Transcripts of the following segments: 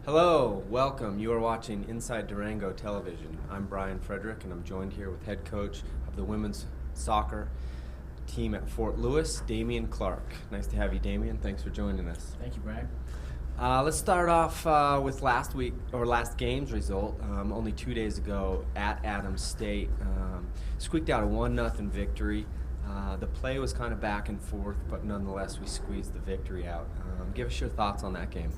Hello, welcome. You are watching Inside Durango Television. I'm Brian Frederick, and I'm joined here with head coach of the women's soccer team at Fort Lewis, Damian Clark. Nice to have you, Damian. Thanks for joining us. Thank you, Brian. Let's start off with last game's result. Only 2 days ago at Adams State, squeaked out a 1-0 victory. The play was kind of back and forth, but nonetheless, we squeezed the victory out. Give us your thoughts on that game.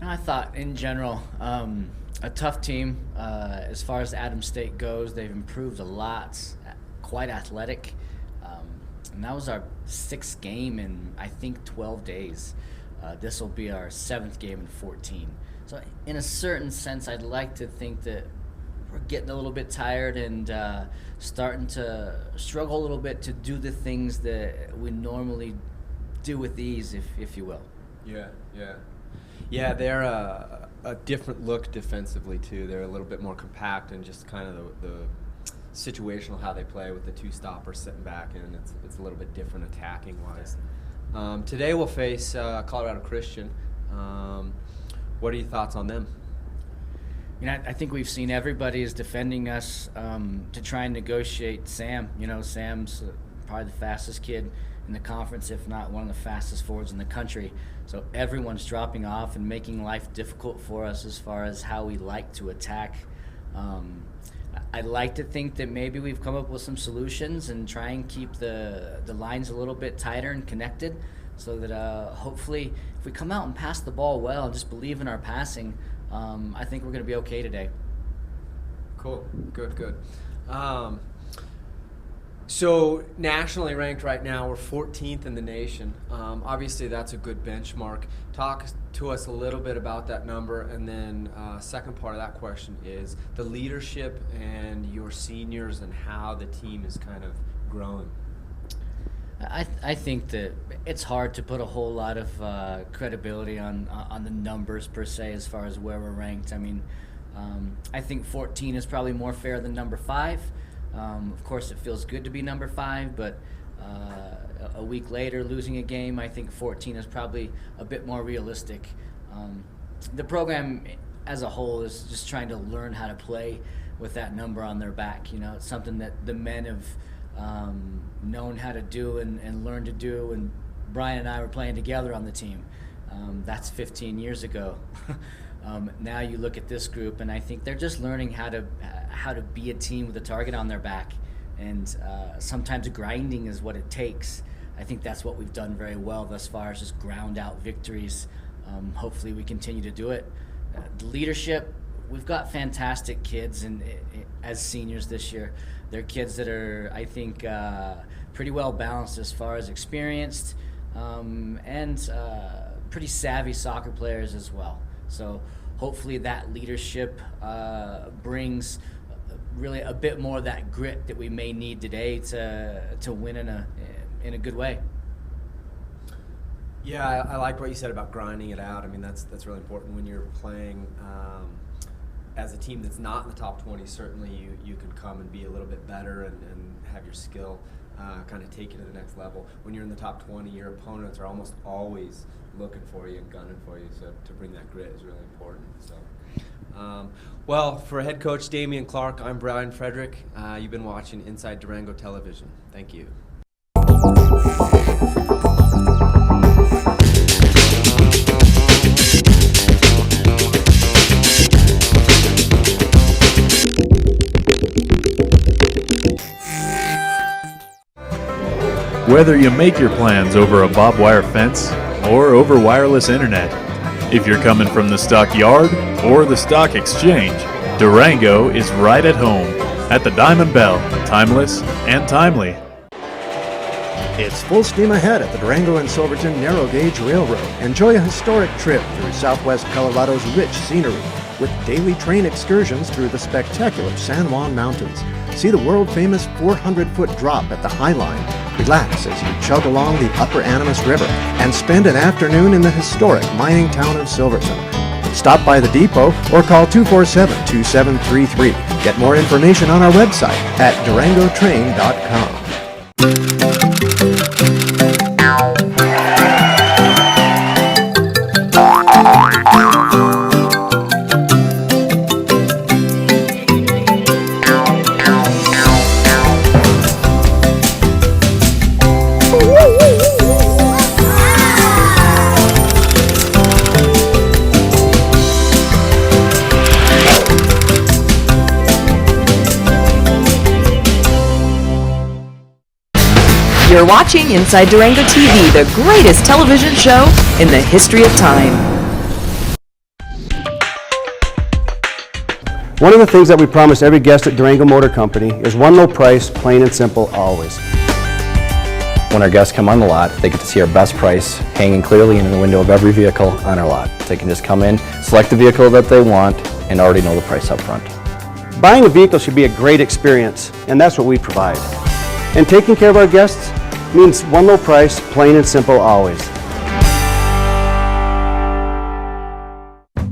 I thought, in general, a tough team. As far as Adams State goes, they've improved a lot, quite athletic. And that was our 6th game in, I think, 12 days. This will be our 7th game in 14. So in a certain sense, I'd like to think that we're getting a little bit tired and starting to struggle a little bit to do the things that we normally do with ease, if you will. Yeah, they're a different look defensively, too. They're a little bit more compact and just kind of the situational how they play with the 2 stoppers sitting back, and it's a little bit different attacking-wise. Today we'll face Colorado Christian. What are your thoughts on them? I think we've seen everybody is defending us to try and negotiate Sam. Sam's probably the fastest kid in the conference, if not one of the fastest forwards in the country. So everyone's dropping off and making life difficult for us as far as how we like to attack. I'd like to think that maybe we've come up with some solutions and try and keep the lines a little bit tighter and connected so that hopefully if we come out and pass the ball well and just believe in our passing, I think we're going to be okay today. Cool. Good. So nationally ranked right now, we're 14th in the nation. Obviously, that's a good benchmark. Talk to us a little bit about that number, and then second part of that question is the leadership and your seniors and how the team is kind of growing. I think that it's hard to put a whole lot of credibility on the numbers per se as far as where we're ranked. I mean, I think 14 is probably more fair than number 5. Of course, it feels good to be number 5, but a week later, losing a game, I think 14 is probably a bit more realistic. The program as a whole is just trying to learn how to play with that number on their back. It's something that the men have known how to do and learned to do, and Brian and I were playing together on the team. That's 15 years ago. Now you look at this group, and I think they're just learning how to be a team with a target on their back, and sometimes grinding is what it takes. I think that's what we've done very well thus far, is just ground out victories. Hopefully we continue to do it. The leadership, we've got fantastic kids and as seniors this year. They're kids that are, I think, pretty well balanced as far as experienced and pretty savvy soccer players as well. So hopefully that leadership brings really a bit more of that grit that we may need today to win in a good way. Yeah, I like what you said about grinding it out. I mean, that's really important when you're playing as a team that's not in the top 20. Certainly you can come and be a little bit better and have your skill kind of take you to the next level. When you're in the top 20, your opponents are almost always looking for you and gunning for you, so to bring that grit is really important. So, well, for head coach Damian Clark, I'm Brian Frederick. You've been watching Inside Durango Television. Thank you. Whether you make your plans over a barbed wire fence or over wireless internet, if you're coming from the stockyard or the stock exchange, Durango is right at home at the Diamond Bell, timeless and timely. It's full steam ahead at the Durango and Silverton Narrow Gauge Railroad. Enjoy a historic trip through southwest Colorado's rich scenery with daily train excursions through the spectacular San Juan Mountains. See the world-famous 400-foot drop at the High Line. Relax as you chug along the Upper Animas River and spend an afternoon in the historic mining town of Silverton. Stop by the depot or call 247-2733. Get more information on our website at durangotrain.com. You're watching Inside Durango TV, the greatest television show in the history of time. One of the things that we promise every guest at Durango Motor Company is one low price, plain and simple, always. When our guests come on the lot, they get to see our best price hanging clearly in the window of every vehicle on our lot. They can just come in, select the vehicle that they want, and already know the price up front. Buying a vehicle should be a great experience, and that's what we provide. And taking care of our guests means one low price, plain and simple, always.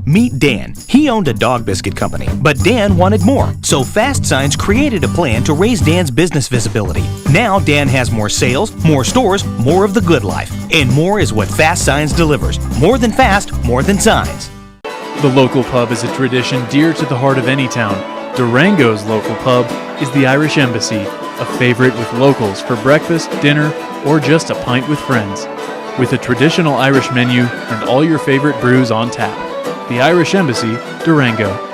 Meet Dan. He owned a dog biscuit company, but Dan wanted more. So Fast Signs created a plan to raise Dan's business visibility. Now Dan has more sales, more stores, more of the good life. And more is what Fast Signs delivers. More than fast, more than signs. The local pub is a tradition dear to the heart of any town. Durango's local pub is the Irish Embassy, a favorite with locals for breakfast, dinner, or just a pint with friends. With a traditional Irish menu and all your favorite brews on tap. The Irish Embassy, Durango.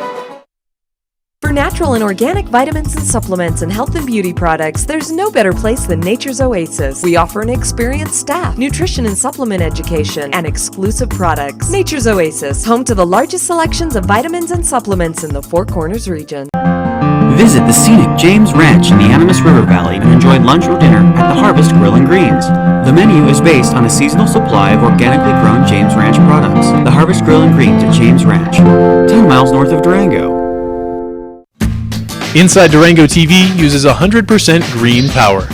For natural and organic vitamins and supplements and health and beauty products, there's no better place than Nature's Oasis. We offer an experienced staff, nutrition and supplement education, and exclusive products. Nature's Oasis, home to the largest selections of vitamins and supplements in the Four Corners region. Visit the scenic James Ranch in the Animas River Valley and enjoy lunch or dinner at the Harvest Grill and Greens. The menu is based on a seasonal supply of organically grown James Ranch products. The Harvest Grill and Greens at James Ranch, 10 miles north of Durango. Inside Durango TV uses 100% green power.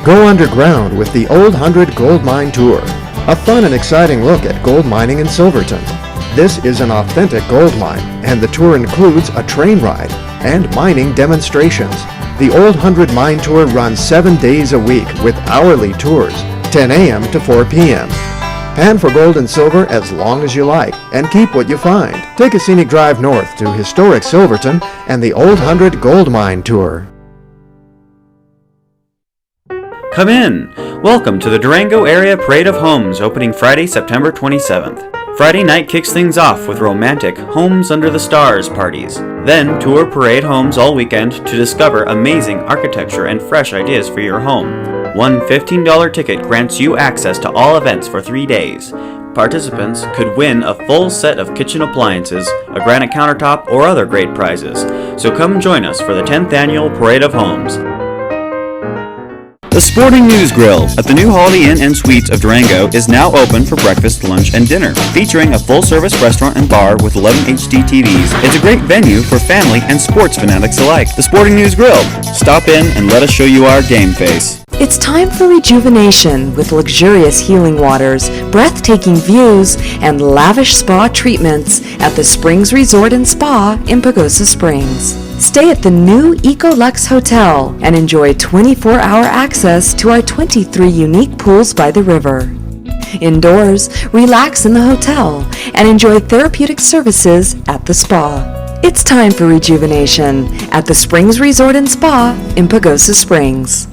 Go underground with the Old 100 Gold Mine Tour, a fun and exciting look at gold mining in Silverton. This is an authentic gold mine, and the tour includes a train ride and mining demonstrations. The Old 100 Mine Tour runs 7 days a week with hourly tours, 10 a.m. to 4 p.m. Pan for gold and silver as long as you like, and keep what you find. Take a scenic drive north to historic Silverton and the Old 100 Gold Mine Tour. Come in! Welcome to the Durango Area Parade of Homes, opening Friday, September 27th. Friday night kicks things off with romantic Homes Under the Stars parties. Then tour parade homes all weekend to discover amazing architecture and fresh ideas for your home. One $15 ticket grants you access to all events for 3 days. Participants could win a full set of kitchen appliances, a granite countertop, or other great prizes. So come join us for the 10th Annual Parade of Homes. The Sporting News Grill at the new Holiday Inn and Suites of Durango is now open for breakfast, lunch, and dinner. Featuring a full-service restaurant and bar with 11 HD TVs, it's a great venue for family and sports fanatics alike. The Sporting News Grill. Stop in and let us show you our game face. It's time for rejuvenation with luxurious healing waters, breathtaking views, and lavish spa treatments at the Springs Resort and Spa in Pagosa Springs. Stay at the new Ecolux Hotel and enjoy 24-hour access to our 23 unique pools by the river. Indoors, relax in the hotel and enjoy therapeutic services at the spa. It's time for rejuvenation at the Springs Resort and Spa in Pagosa Springs.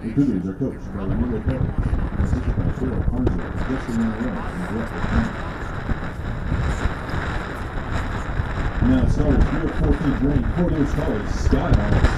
The Cougars are coached by Emilio Perez, assisted by Phil Harzer, Justin Monroe, and Brett McConnell. Now starters, number 14th ranked Cornelius College, Skyhawks.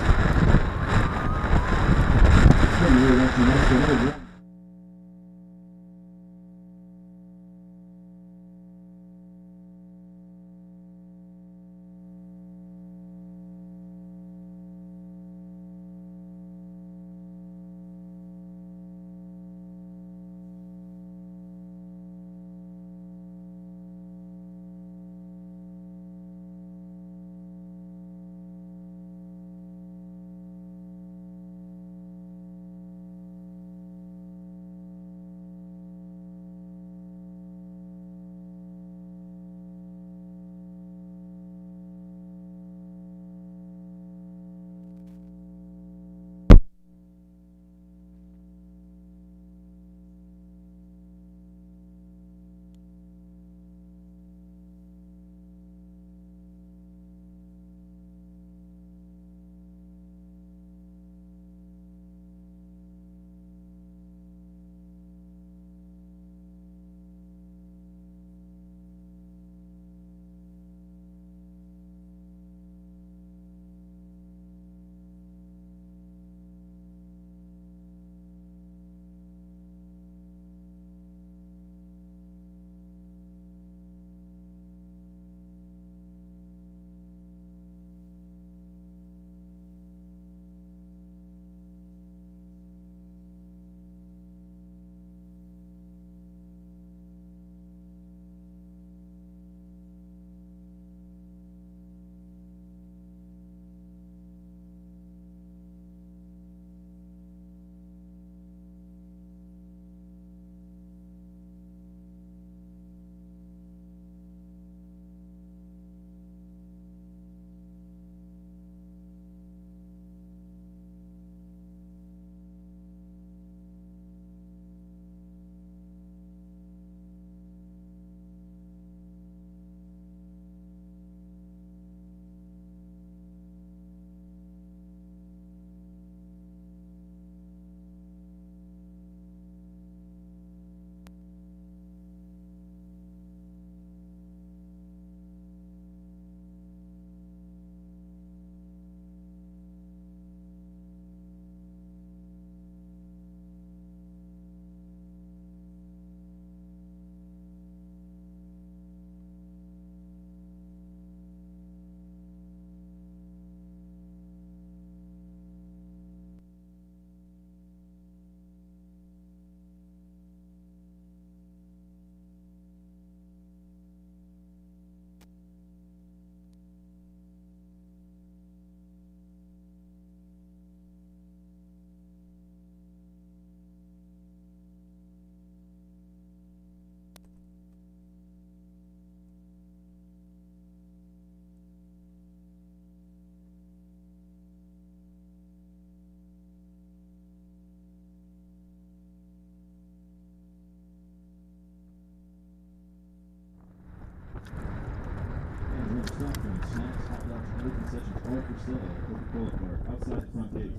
and other concessions all for sale at the Coca-Cola Park outside the front gate.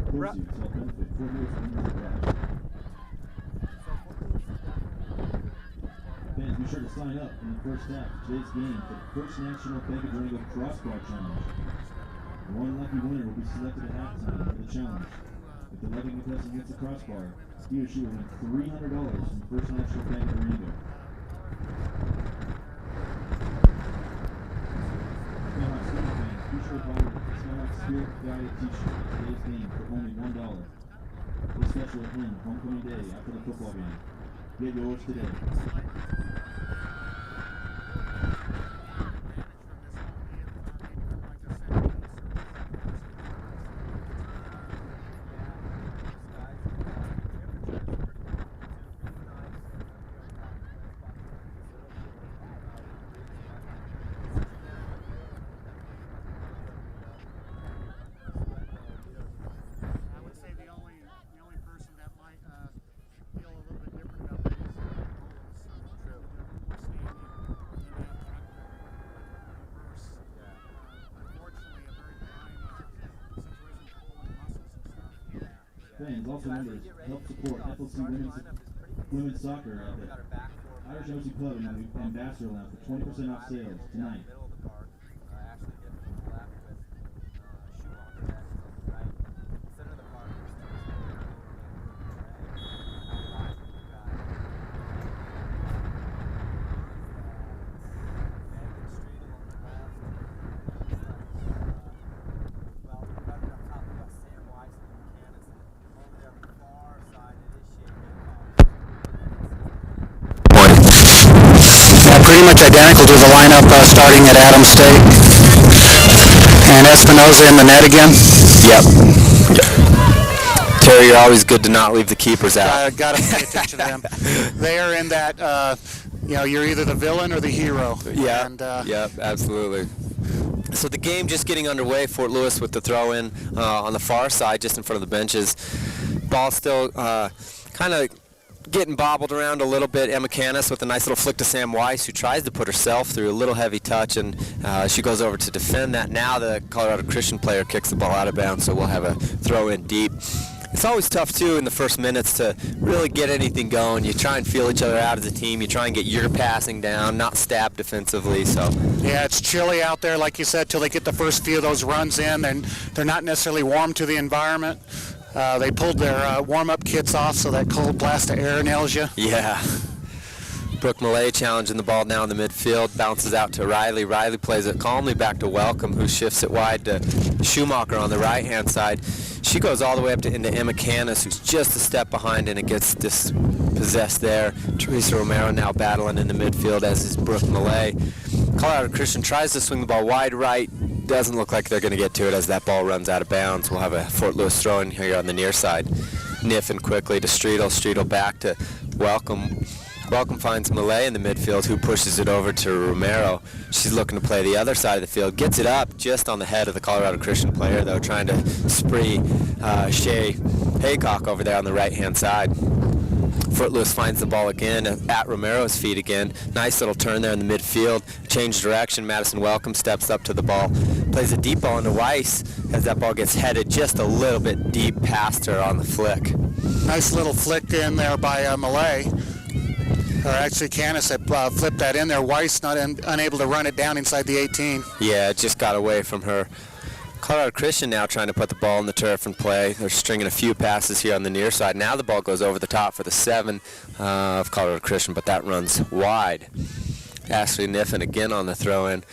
Proceeds help benefit Fort Lewis Winners Lacrosse. Fans, be sure to sign up in the first half of today's game for the first National Bank of Durango Crossbar Challenge. One lucky winner will be selected at halftime for the challenge. If the lucky contestant hits the crossbar, he or she will win $300 from the First National Bank of Durango. Skyhawks Spirit fans, be sure to buy your Skyhawks Spirit Guide t-shirt at today's game for only $1. This special will end homecoming day after the football game. Get yours today. Fans, also members, help support FLC women's soccer at the Irish OC Club in the Ambassador Lounge for 20% off sales tonight. Pretty much identical to the lineup starting at Adams State. And Espinoza in the net again. Yep. Terry, you're always good to not leave the keepers out. Got to pay attention to them. They are in that, you're either the villain or the hero. Yeah. And, yep, absolutely. So the game just getting underway. Fort Lewis with the throw-in on the far side, just in front of the benches. Ball still kind of getting bobbled around a little bit. Emma Canis with a nice little flick to Sam Weiss, who tries to put herself through a little heavy touch, and she goes over to defend that. Now the Colorado Christian player kicks the ball out of bounds, so we'll have a throw in deep. It's always tough, too, in the first minutes to really get anything going. You try and feel each other out as a team. You try and get your passing down, not stab defensively. So yeah, it's chilly out there, like you said, till they get the first few of those runs in, and they're not necessarily warm to the environment. They pulled their warm-up kits off, so that cold blast of air nails you. Yeah. Brooke Millay challenging the ball now in the midfield, bounces out to Riley. Riley plays it calmly back to Welcome, who shifts it wide to Schumacher on the right-hand side. She goes all the way up into Emma Canis, who's just a step behind, and it gets dispossessed there. Teresa Romero now battling in the midfield, as is Brooke Millay. Colorado Christian tries to swing the ball wide right. Doesn't look like they're going to get to it as that ball runs out of bounds. We'll have a Fort Lewis throw in here on the near side. Niffin quickly to Streetel. Streetel back to Welcome. Welcome finds Millay in the midfield, who pushes it over to Romero. She's looking to play the other side of the field. Gets it up just on the head of the Colorado Christian player, though, trying to spree Shay Haycock over there on the right-hand side. Fort Lewis finds the ball again at Romero's feet again. Nice little turn there in the midfield. Change direction. Madison Welcome steps up to the ball. Plays a deep ball into Weiss as that ball gets headed just a little bit deep past her on the flick. Nice little flick in there by Millay. Or actually, Canis had flipped that in there. Weiss unable to run it down inside the 18. Yeah, it just got away from her. Colorado Christian now trying to put the ball in the turf and play. They're stringing a few passes here on the near side. Now the ball goes over the top for the 7 of Colorado Christian, but that runs wide. Ashley Niffin again on the throw-in.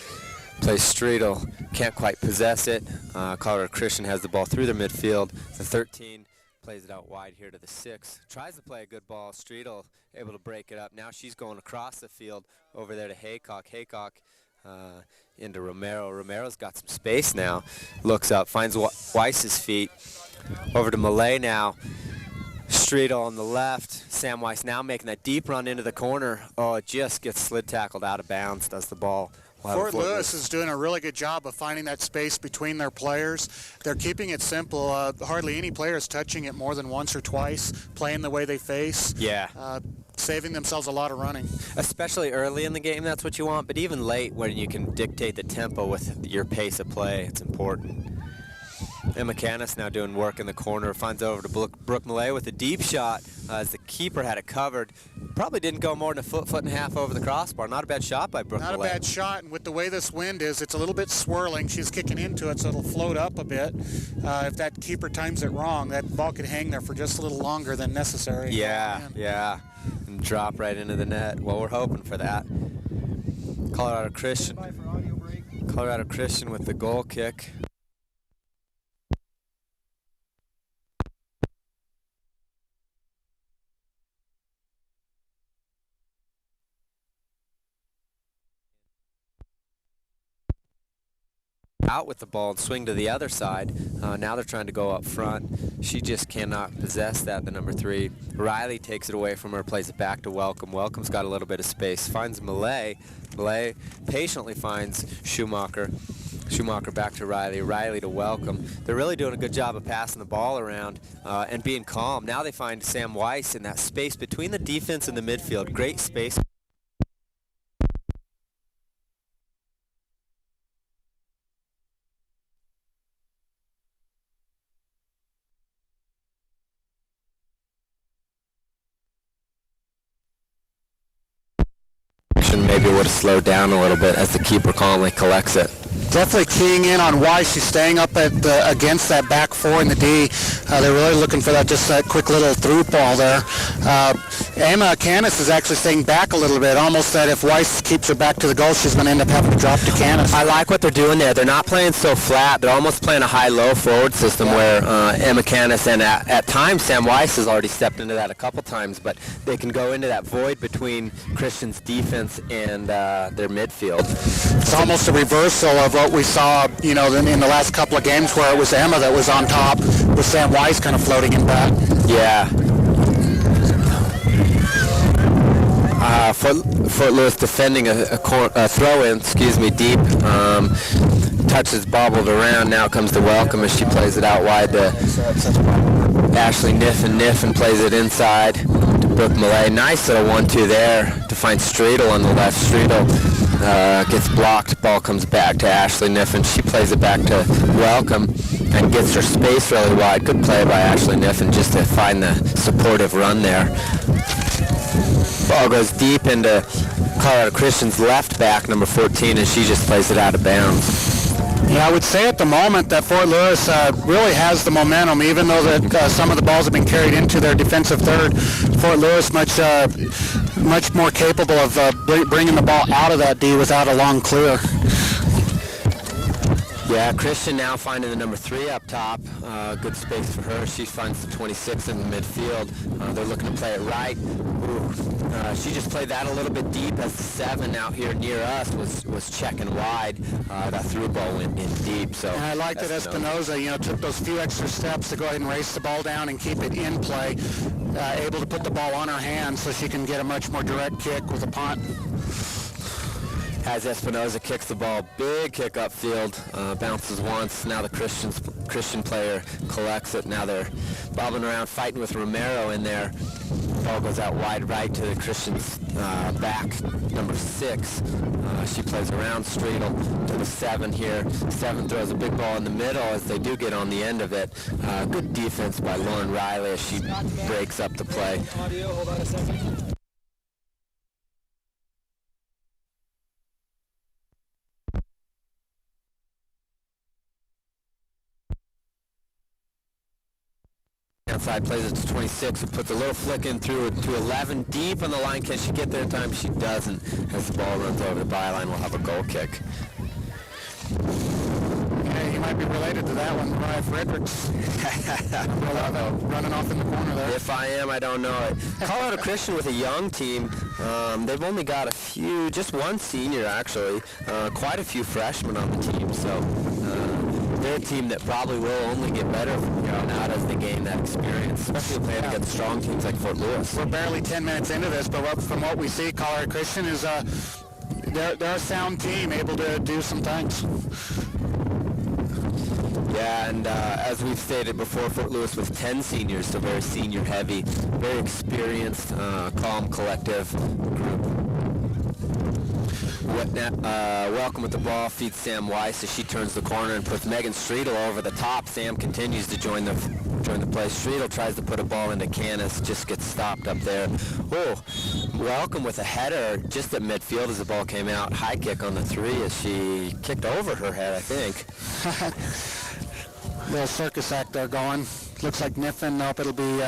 Plays Streetel. Can't quite possess it. Colorado Christian has the ball through their midfield. The 13 plays it out wide here to the 6. Tries to play a good ball. Streetel able to break it up. Now she's going across the field over there to Haycock. Haycock into Romero. Romero's got some space now. Looks up, finds Weiss's feet. Over to Millay now. Streetel on the left. Sam Weiss now making that deep run into the corner. Oh, it just gets slid tackled out of bounds. Does the ball. Fort Lewis is doing a really good job of finding that space between their players. They're keeping it simple. Hardly any player is touching it more than once or twice, playing the way they face. Yeah. saving themselves a lot of running. Especially early in the game, that's what you want, but even late when you can dictate the tempo with your pace of play, it's important. Emma Canis now doing work in the corner, finds over to Brooke Millay with a deep shot as the keeper had it covered. Probably didn't go more than a foot and a half over the crossbar. Not a bad shot by Brooke Millay. Not a bad shot, and with the way this wind is, it's a little bit swirling. She's kicking into it, so it'll float up a bit. If that keeper times it wrong, that ball could hang there for just a little longer than necessary. Yeah, and drop right into the net. Well, we're hoping for that. Colorado Christian with the goal kick. Out with the ball and swing to the other side. Now they're trying to go up front. She just cannot possess that, the number 3. Riley takes it away from her, plays it back to Welcome. Welcome's got a little bit of space, finds Millay. Millay patiently finds Schumacher. Schumacher back to Riley. Riley to Welcome. They're really doing a good job of passing the ball around and being calm. Now they find Sam Weiss in that space between the defense and the midfield. Great space. Maybe would have slowed down a little bit as the keeper calmly collects it. Definitely keying in on why she's staying up at against that back 4 in the D. They're really looking for that quick little through ball there. Emma Canis is actually staying back a little bit, almost that if Weiss keeps her back to the goal, she's going to end up having to drop to Canis. I like what they're doing there. They're not playing so flat. They're almost playing a high-low forward system where Emma Canis and at times Sam Weiss has already stepped into that a couple times, but they can go into that void between Christian's defense and their midfield. It's almost a reversal of what we saw, in the last couple of games where it was Emma that was on top with Sam Weiss kind of floating in back. Yeah. Footloose defending a throw-in, deep. Touches bobbled around. Now comes to Welcome as she plays it out wide to Ashley Niffen plays it inside to Brooke Millay. Nice little 1-2 there to find Streetel on the left. Streetel gets blocked. Ball comes back to Ashley Niffen. She plays it back to Welcome and gets her space really wide. Good play by Ashley Niffen just to find the supportive run there. Ball goes deep into Colorado Christian's left back, number 14, and she just plays it out of bounds. Yeah, I would say at the moment that Fort Lewis really has the momentum, even though that some of the balls have been carried into their defensive third. Fort Lewis much more capable of bringing the ball out of that D without a long clear. Yeah, Christian now finding the number 3 up top. Good space for her. She finds the 26 in the midfield. They're looking to play it right. She just played that a little bit deep as the 7 out here near us was checking wide. That through ball went in deep. So and I like that Espinoza, took those few extra steps to go ahead and race the ball down and keep it in play. Able to put the ball on her hands so she can get a much more direct kick with a punt. As Espinoza kicks the ball, big kick upfield, bounces once. Now the Christian player collects it. Now they're bobbing around, fighting with Romero in there. Ball goes out wide right to the Christian's back, number 6. She plays around Streetel to the 7 here. 7 throws a big ball in the middle as they do get on the end of it. Good defense by Lauren Riley as she breaks up the play. Hold on a second. Outside plays it to 26, who puts a little flick in through to 11, deep on the line. Can she get there in time? She doesn't. As the ball runs over the byline, we'll have a goal kick. Hey, you might be related to that one, Mariah Fredericks. Running off in the corner there. If I am, I don't know it. Colorado Christian with a young team. They've only got a few, just one senior actually, quite a few freshmen on the team. So they're a team that probably will only get better from here on out as they gain that experience, especially playing against strong teams like Fort Lewis. We're barely 10 minutes into this, but from what we see, Colorado Christian is they're a sound team, able to do some things. Yeah, and as we've stated before, Fort Lewis with 10 seniors, so very senior heavy, very experienced, calm, collective group. Welcome with the ball feeds Sam Weiss as she turns the corner and puts Megan Streetel over the top. Sam continues to join the play. Streetel tries to put a ball into Canis, just gets stopped up there. Oh, Welcome with a header just at midfield as the ball came out. High kick on the 3 as she kicked over her head, I think. Little circus act there going. Looks like Niffen. Nope, it'll be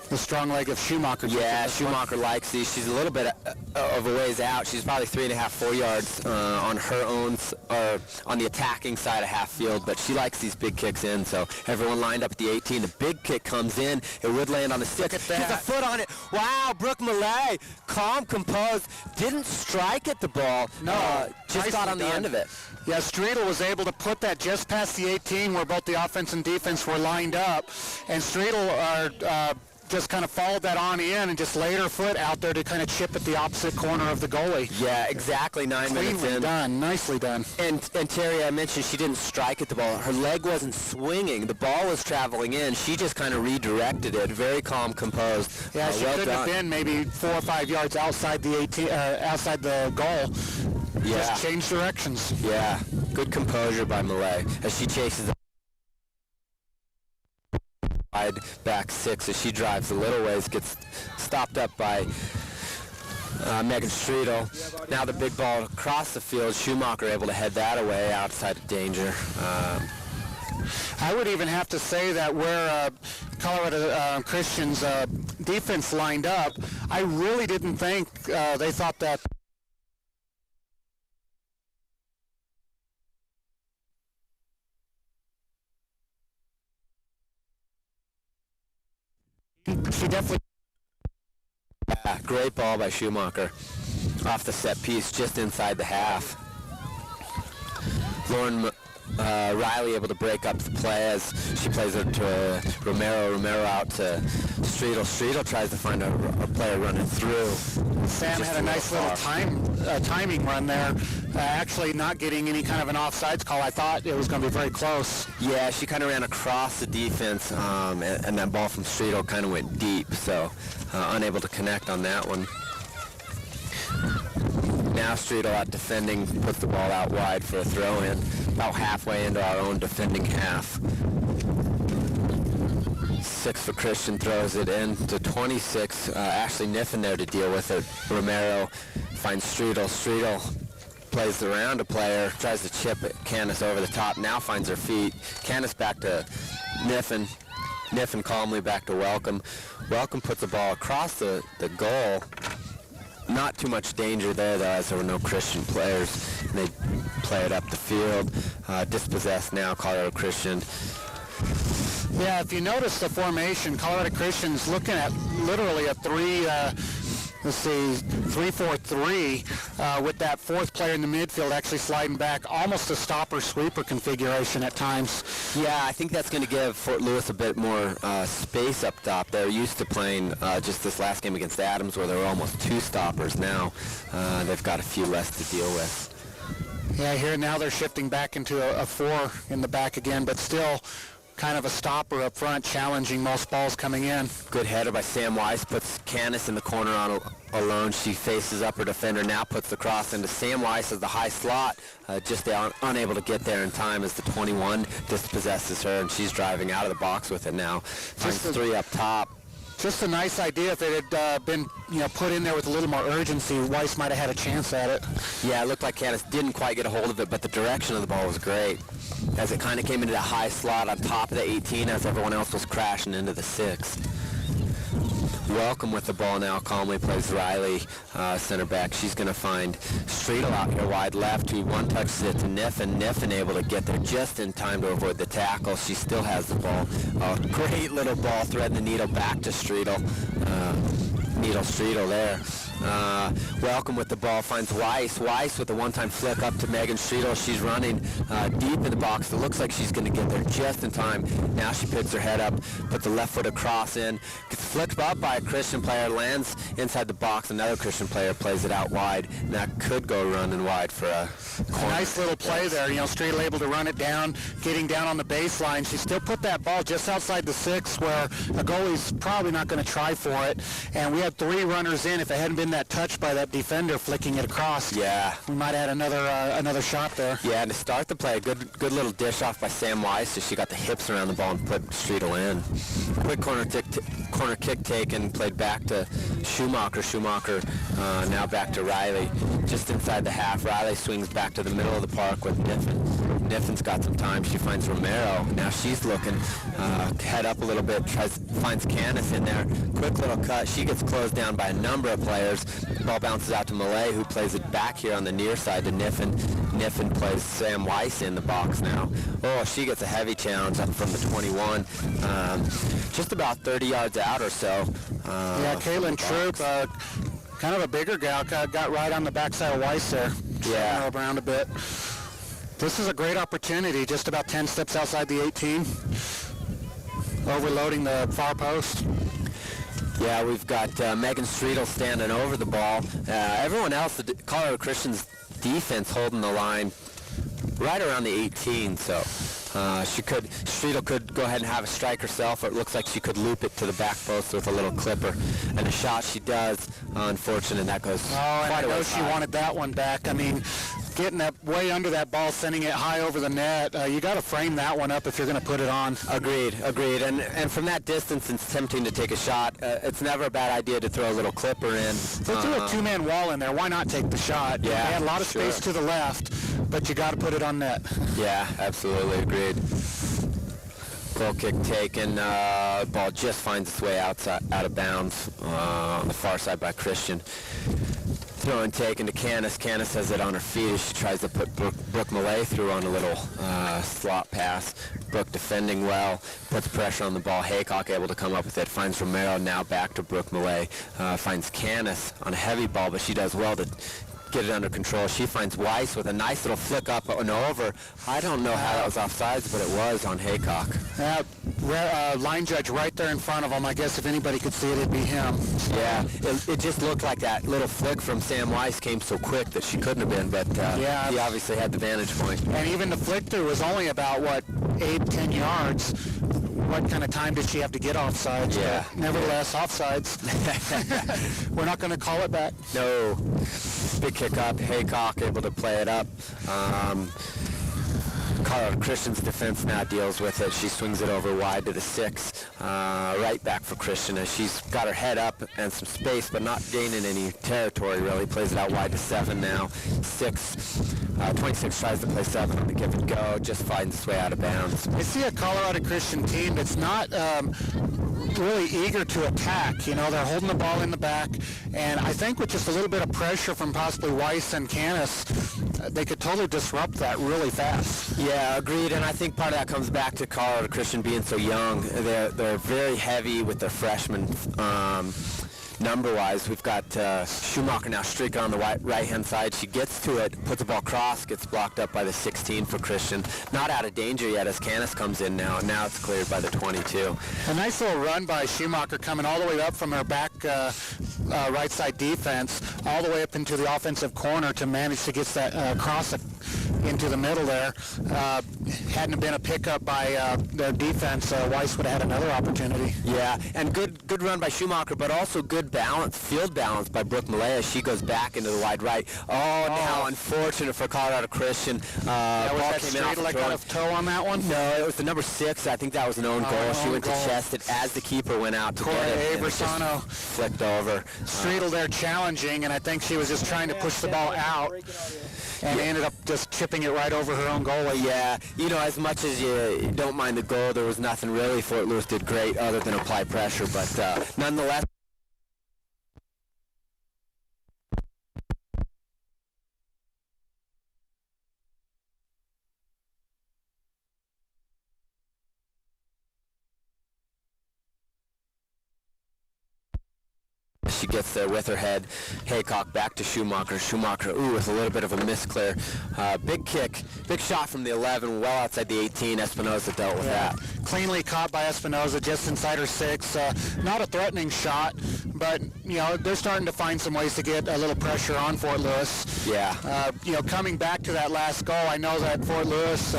the strong leg of Schumacher. Yeah, Schumacher likes these. She's a little bit of a ways out. She's probably 3.5, 4 yards on her own, or on the attacking side of half field, but she likes these big kicks in, so everyone lined up at the 18. The big kick comes in. It would land on the 6. Gets a foot on it. Wow, Brooke Millay, calm, composed, didn't strike at the ball. No, just got on the end of it. Yeah, Streetel was able to put that just past the 18 where both the offense and defense were lined up, and Streetel just kind of followed that on in and just laid her foot out there to kind of chip at the opposite corner of the goalie. Yeah, exactly 9 minutes in. Done, nicely done. And Terry, I mentioned she didn't strike at the ball. Her leg wasn't swinging. The ball was traveling in. She just kind of redirected it. Very calm, composed. Yeah, she could have been maybe 4 or 5 yards outside the 18, outside the goal. Yeah. Just changed directions. Yeah, good composure by Millay as she chases the back 6 as she drives a little ways, gets stopped up by Megan Streetel. Now the big ball across the field. Schumacher able to head that away outside of danger. I would even have to say that where Colorado Christian's defense lined up, I really didn't think they thought that she definitely. Yeah, great ball by Schumacher off the set piece just inside the half. Lauren Riley able to break up the play as she plays it to Romero. Romero out to Streetel. Streetel tries to find a player running through. Sam had a nice little timing run there. Actually not getting any kind of an offsides call. I thought it was going to be very close. Yeah, she kind of ran across the defense, and that ball from Streetel kind of went deep, so unable to connect on that one. Now Streetel out defending, puts the ball out wide for a throw-in, about halfway into our own defending half. 6 for Christian, throws it in to 26. Ashley Niffen there to deal with it. Romero finds Streetel. Streetel plays around a player, tries to chip it. Canis over the top, now finds her feet. Canis back to Niffen. Niffen calmly back to Welcome. Welcome puts the ball across the goal. Not too much danger there, though, as there were no Christian players. And they play it up the field. Dispossessed now, Colorado Christian. Yeah, if you notice the formation, Colorado Christian's looking at literally a 3-4-3 with that 4th player in the midfield actually sliding back, almost a stopper-sweeper configuration at times. Yeah, I think that's going to give Fort Lewis a bit more space up top. They're used to playing just this last game against Adams where there were almost 2 stoppers. Now they've got a few less to deal with. Yeah, here now they're shifting back into a 4 in the back again, but still kind of a stopper up front, challenging most balls coming in. Good header by Sam Weiss, puts Canis in the corner on alone. She faces up her defender, now puts the cross into Sam Weiss as the high slot. Just unable to get there in time as the 21 dispossesses her, and she's driving out of the box with it now. Finds 3 up top. Just a nice idea. If it had been put in there with a little more urgency, Weiss might have had a chance at it. Yeah, it looked like Canis didn't quite get a hold of it, but the direction of the ball was great, as it kind of came into the high slot on top of the 18 as everyone else was crashing into the 6. Welcome with the ball now, calmly plays Riley, center back. She's going to find Streetel out here wide left, who one-touches it to Niffen. Niffen able to get there just in time to avoid the tackle. She still has the ball. Great little ball, threading the needle back to Streetel. Streetel there. Welcome with the ball finds Weiss. Weiss with a one-time flick up to Megan Streetel. She's running deep in the box. It looks like she's going to get there just in time. Now she picks her head up, put the left foot across in, gets flicked up by a Christian player, lands inside the box. Another Christian player plays it out wide, and that could go running wide for a corner. Nice little play there. Streetel able to run it down, getting down on the baseline. She still put that ball just outside the 6 where a goalie's probably not going to try for it. And we had 3 runners in. If it hadn't been that touch by that defender flicking it across, we might have had another shot there. Yeah, and to start the play, good little dish off by Sam Weiss, so she got the hips around the ball and put Streetel in. Quick corner kick taken, played back to Schumacher. Schumacher now back to Riley. Just inside the half, Riley swings back to the middle of the park with Niffen. Niffen's got some time. She finds Romero. Now she's looking, head up a little bit, finds Canis in there. Quick little cut. She gets closed down by a number of players. The ball bounces out to Malay, who plays it back here on the near side to Niffen. Niffen plays Sam Weiss in the box now. Oh, she gets a heavy challenge up from the 21. Just about 30 yards out or so. Caitlin Troop, kind of a bigger gal, got right on the backside of Weiss there. Yeah. Around a bit. This is a great opportunity, just about 10 steps outside the 18. Overloading the far post. Yeah, we've got Megan Streetel standing over the ball. Everyone else, the Colorado Christians defense holding the line right around the 18, so Streetel could go ahead and have a strike herself, or it looks like she could loop it to the back post with a little clipper. And a shot she does, unfortunate, that goes and quite I a know way she high. wanted that one back. I mean, getting that way under that ball, sending it high over the net, you got to frame that one up if you're going to put it on. Agreed. And from that distance, it's tempting to take a shot. It's never a bad idea to throw a little clipper in. They threw a two-man wall in there. Why not take the shot? Yeah, they had a lot of space to the left, but you got to put it on net. Yeah, absolutely agreed. Goal kick taken. Ball just finds its way out of bounds on the far side by Christian. Throw and taken to Canis. Canis has it on her feet as she tries to put Brooke Malay through on a little slot pass. Brooke defending well, puts pressure on the ball. Haycock able to come up with it. Finds Romero, now back to Brooke Malay. Finds Canis on a heavy ball, but she does well to get it under control. She finds Weiss with a nice little flick up and over. I don't know how that was offsides, but it was on Haycock. Line judge right there in front of him. I guess if anybody could see it, it'd be him. Yeah, it just looked like that little flick from Sam Weiss came so quick that she couldn't have been, but he obviously had the vantage point. And even the flick through was only about, 8-10 yards. What kind of time did she have to get offsides? Yeah. But nevertheless, offsides. We're not going to call it back. No. Big kick up. Haycock able to play it up. Colorado Christian's defense now deals with it. She swings it over wide to the 6. Right back for Christian as she's got her head up and some space, but not gaining any territory really. Plays it out wide to 7 now. 26 tries to play 7 on the give and go. Just finds its way out of bounds. I see a Colorado Christian team that's not really eager to attack. They're holding the ball in the back, and I think with just a little bit of pressure from possibly Weiss and Canis, they could totally disrupt that really fast. Yeah, agreed, and I think part of that comes back to Colorado Christian being so young. They're very heavy with their freshmen. Number-wise, we've got Schumacher now streaking on the right-hand side. She gets to it, puts the ball cross, gets blocked up by the 16 for Christian. Not out of danger yet as Canis comes in now. Now it's cleared by the 22. A nice little run by Schumacher coming all the way up from her back right side defense, all the way up into the offensive corner to manage to get that cross into the middle there. Hadn't been a pickup by their defense, Weiss would have had another opportunity. Yeah, and good run by Schumacher, but also good field balance by Brooke Malay as she goes back into the wide right. Now unfortunate for Colorado Christian. Was that Streetel like got a toe on that one? No, it was the number 6. I think that was an own goal. She went to chest it as the keeper went out to get it. Aversano flicked over. Streetel there challenging, and I think she was just trying to push the ball out. And ended up just chipping it right over her own goalie. Yeah, as much as you don't mind the goal, there was nothing really. Fort Lewis did great other than apply pressure, but nonetheless. She gets there with her head. Haycock back to Schumacher. Schumacher, with a little bit of a misclear. Big kick, big shot from the 11, well outside the 18. Espinoza dealt with that. Cleanly caught by Espinoza just inside her 6. Not a threatening shot, but they're starting to find some ways to get a little pressure on Fort Lewis. Yeah. Coming back to that last goal, I know that Fort Lewis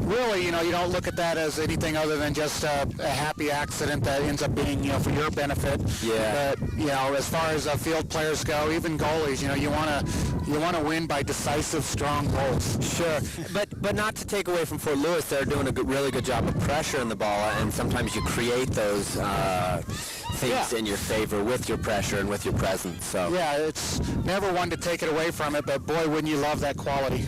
really, you don't look at that as anything other than just a happy accident that ends up being, for your benefit. Yeah. But, as far as field players go, even goalies, you want to win by decisive, strong goals. Sure, but not to take away from Fort Lewis, they're doing a really good job of pressure in the ball, and sometimes you create those things in your favor with your pressure and with your presence. So yeah, it's never one to take it away from it, but boy, wouldn't you love that quality.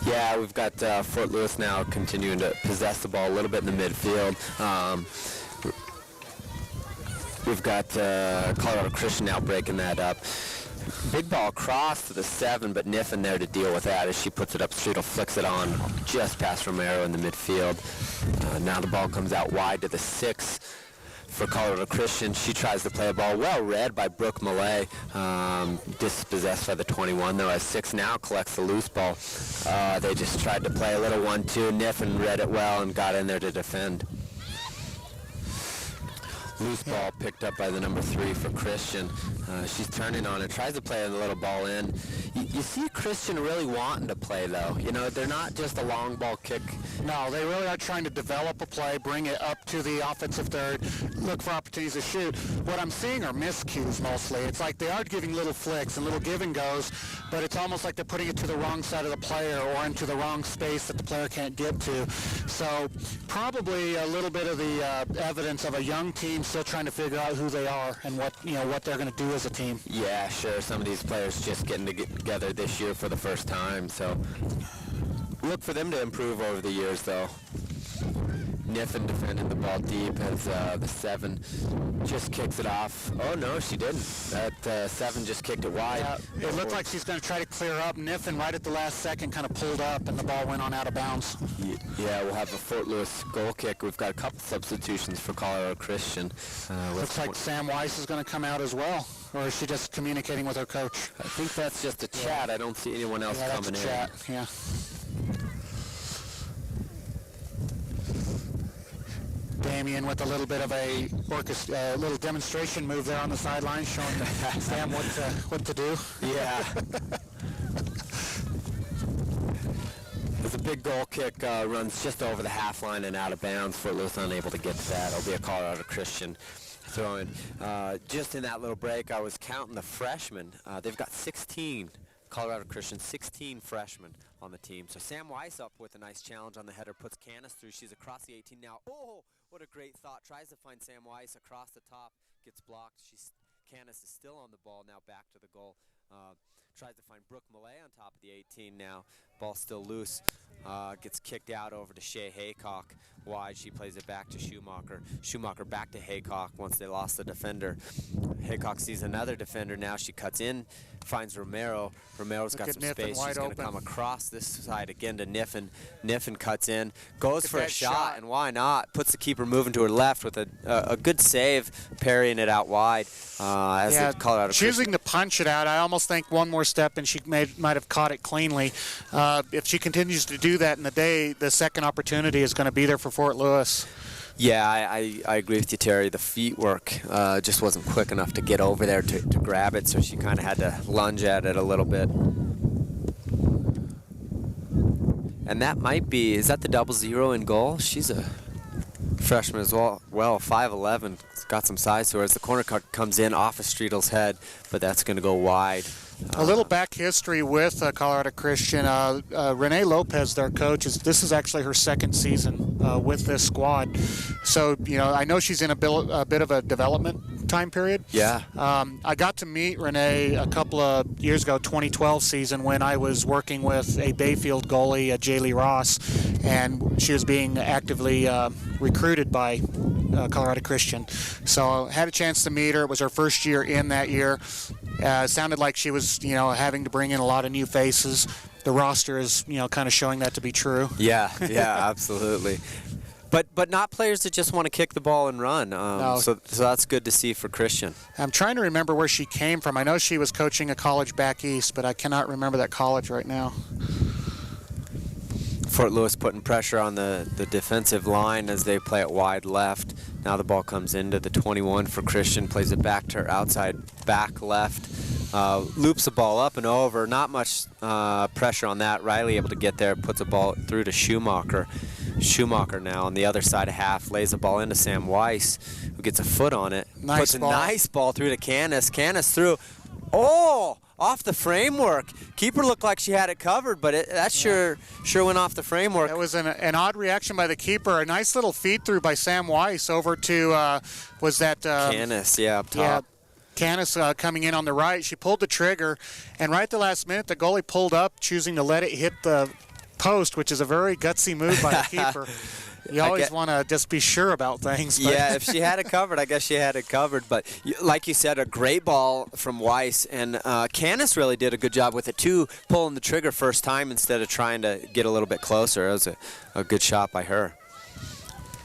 Yeah, we've got Fort Lewis now continuing to possess the ball a little bit in the midfield. We've got Colorado Christian now breaking that up. Big ball across to the 7, but Niffen there to deal with that as she puts it up. Streetel flicks it on just past Romero in the midfield. Now the ball comes out wide to the 6 for Colorado Christian. She tries to play a ball well read by Brooke Millay. Dispossessed by the 21 though, as 6 now collects the loose ball. They just tried to play a little 1-2. Niffen read it well and got in there to defend. Loose ball picked up by the number 3 for Christian. She's turning on it, tries to play a little ball in. You see Christian really wanting to play though. They're not just a long ball kick. No, they really are trying to develop a play, bring it up to the offensive third, look for opportunities to shoot. What I'm seeing are miscues mostly. It's like they are giving little flicks and little give and goes, but it's almost like they're putting it to the wrong side of the player or into the wrong space that the player can't get to. So probably a little bit of the evidence of a young team still trying to figure out who they are and what they're going to do as a team. Yeah, sure. Some of these players just getting together this year for the first time, so look for them to improve over the years, though. Niffen defending the ball deep as the 7 just kicks it off. Oh, no, she didn't. That 7 just kicked it wide. It looked like she's going to try to clear up. Niffen right at the last second kind of pulled up, and the ball went on out of bounds. Yeah, we'll have a Fort Lewis goal kick. We've got a couple substitutions for Colorado Christian. Looks like Sam Weiss is going to come out as well. Or is she just communicating with her coach? I think that's just a chat. I don't see anyone else coming in. Chat. Yeah. Damien with a little bit of a little demonstration move there on the sideline, showing Sam what to do. Yeah. As a big goal kick runs just over the half line and out of bounds. Fort Lewis unable to get to that. It'll be a Colorado Christian throw-in. Just in that little break, I was counting the freshmen. They've got 16. Colorado Christian, 16 freshmen on the team. So Sam Weiss up with a nice challenge on the header, puts Canis through. She's across the 18 now. Oh, what a great thought. Tries to find Sam Weiss across the top, gets blocked. Canis is still on the ball now, back to the goal. Tries to find Brooke Millay on top of the 18 now. Ball still loose. Gets kicked out over to Shea Haycock. Wide, she plays it back to Schumacher. Schumacher back to Haycock once they lost the defender. Haycock sees another defender now. She cuts in, finds Romero. Romero's got some space. She's going to come across this side again to Niffen. Niffen cuts in, goes for a shot, and why not? Puts the keeper moving to her left with a good save, parrying it out wide. The Colorado choosing to punch it out. I almost think one more step and she might have caught it cleanly. If she continues to do that in the day, the second opportunity is going to be there for Fort Lewis. Yeah, I agree with you, Terry. The feet work just wasn't quick enough to get over there to grab it, so she kind of had to lunge at it a little bit. And that might be, is that the 0-0 in goal? She's a freshman as well, 5'11", got some size to her as the corner cut comes in off of Streetel's head, but that's going to go wide. A little back history with Colorado Christian. Renee Lopez, their coach, this is actually her second season with this squad. So, I know she's in a bit of a development time period. Yeah. I got to meet Renee a couple of years ago, 2012 season, when I was working with a Bayfield goalie, Jaylee Ross, and she was being actively recruited by Colorado Christian. So I had a chance to meet her. It was her first year in that year. Sounded like she was, having to bring in a lot of new faces. The roster is, kind of showing that to be true. Yeah, absolutely. But not players that just want to kick the ball and run. No. So that's good to see for Christian. I'm trying to remember where she came from. I know she was coaching a college back east, but I cannot remember that college right now. Fort Lewis putting pressure on the defensive line as they play it wide left. Now the ball comes into the 21 for Christian, plays it back to her outside back left. Loops the ball up and over. Not much pressure on that. Riley able to get there, puts a ball through to Schumacher. Schumacher now on the other side of half lays the ball into Sam Weiss, who gets a foot on it. Puts a nice ball through to Canis. Canis through. Oh! Off the framework. Keeper looked like she had it covered, but that sure went off the framework. It was an odd reaction by the keeper. A nice little feed through by Sam Weiss over to, was that... Canis, up top. Yeah, Canis coming in on the right. She pulled the trigger, and right at the last minute, the goalie pulled up, choosing to let it hit the post, which is a very gutsy move by the keeper. You always want to just be sure about things. But yeah, if she had it covered, I guess she had it covered. But like you said, a great ball from Weiss. And Canis really did a good job with it, too, pulling the trigger first time instead of trying to get a little bit closer. It was a good shot by her.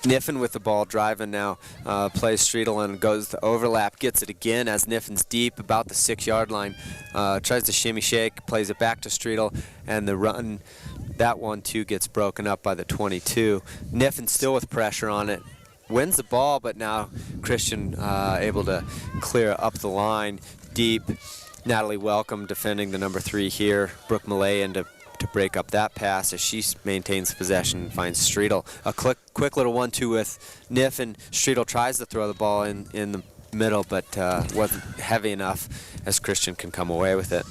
Niffen with the ball driving now, plays Streetel and goes to overlap, gets it again as Niffen's deep about the 6-yard line. Tries to shimmy shake, plays it back to Streetel, and the run... That one, too, gets broken up by the 22. Niffen still with pressure on it. Wins the ball, but now Christian able to clear up the line deep. Natalie Welcome defending the number 3 here. Brooke Millay in to break up that pass as she maintains possession and finds Streetel. A quick little 1-2 with Niffen. Streetel tries to throw the ball in the middle, but wasn't heavy enough as Christian can come away with it.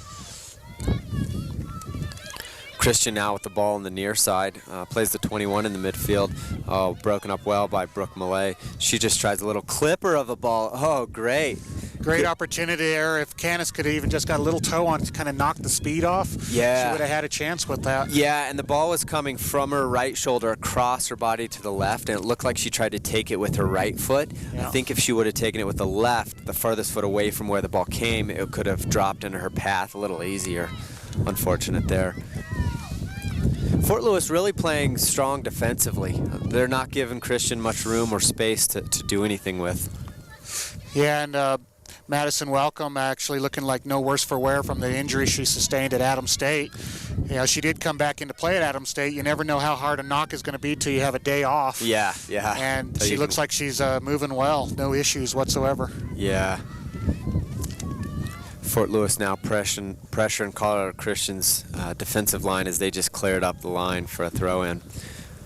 Christian now with the ball on the near side, plays the 21 in the midfield. Oh, broken up well by Brooke Millay. She just tries a little clipper of a ball. Oh, great. Great opportunity there. If Canis could have even just got a little toe on to kind of knock the speed off, yeah, she would have had a chance with that. Yeah, and the ball was coming from her right shoulder across her body to the left, and it looked like she tried to take it with her right foot. Yeah. I think if she would have taken it with the left, the furthest foot away from where the ball came, it could have dropped into her path a little easier. Unfortunate there. Fort Lewis really playing strong defensively. They're not giving Christian much room or space to do anything with. Yeah, and Madison Welcome actually looking like no worse for wear from the injury she sustained at Adams State. You know, she did come back into play at Adams State. You never know how hard a knock is going to be till you have a day off. Yeah. And she looks like she's moving well. No issues whatsoever. Yeah. Fort Lewis now pressuring Colorado Christian's defensive line as they just cleared up the line for a throw-in.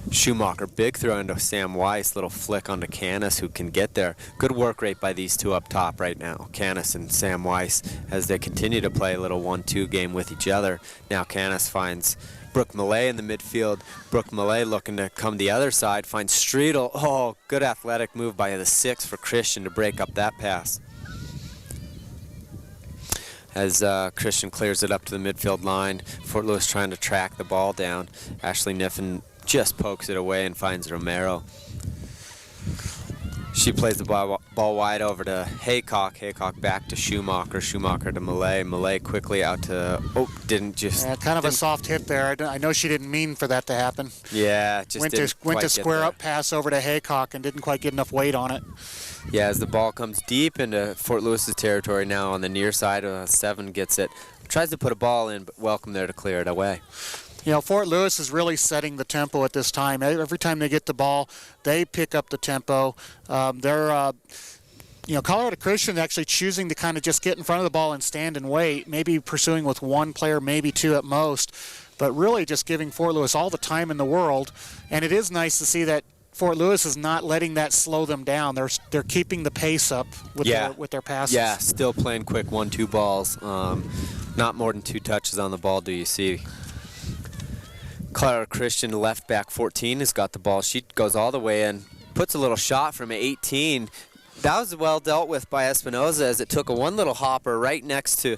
Schumacher, big throw into Sam Weiss, little flick onto Canis who can get there. Good work rate by these two up top right now, Canis and Sam Weiss, as they continue to play a little 1-2 game with each other. Now Canis finds Brooke Millay in the midfield. Brooke Millay looking to come the other side, finds Streetel. Oh, good athletic move by the 6 for Christian to break up that pass. As Christian clears it up to the midfield line, Fort Lewis trying to track the ball down. Ashley Niffen just pokes it away and finds Romero. She plays the ball wide over to Haycock. Haycock back to Schumacher. Schumacher to Millay. Millay quickly out to... Oh, didn't a soft hit there. I know she didn't mean for that to happen. Yeah, just went to square up pass over to Haycock and didn't quite get enough weight on it. Yeah, as the ball comes deep into Fort Lewis's territory now on the near side, 7 gets it. Tries to put a ball in, but Welcome there to clear it away. You know, Fort Lewis is really setting the tempo at this time. Every time they get the ball, they pick up the tempo. Colorado Christian actually choosing to kind of just get in front of the ball and stand and wait, maybe pursuing with one player, maybe 2 at most, but really just giving Fort Lewis all the time in the world. And it is nice to see that Fort Lewis is not letting that slow them down. They're keeping the pace up with their passes. Yeah, still playing quick 1-2 balls. Not more than 2 touches on the ball do you see. Colorado Christian left back 14 has got the ball. She goes all the way in, puts a little shot from 18. That was well dealt with by Espinoza as it took one little hopper right next to,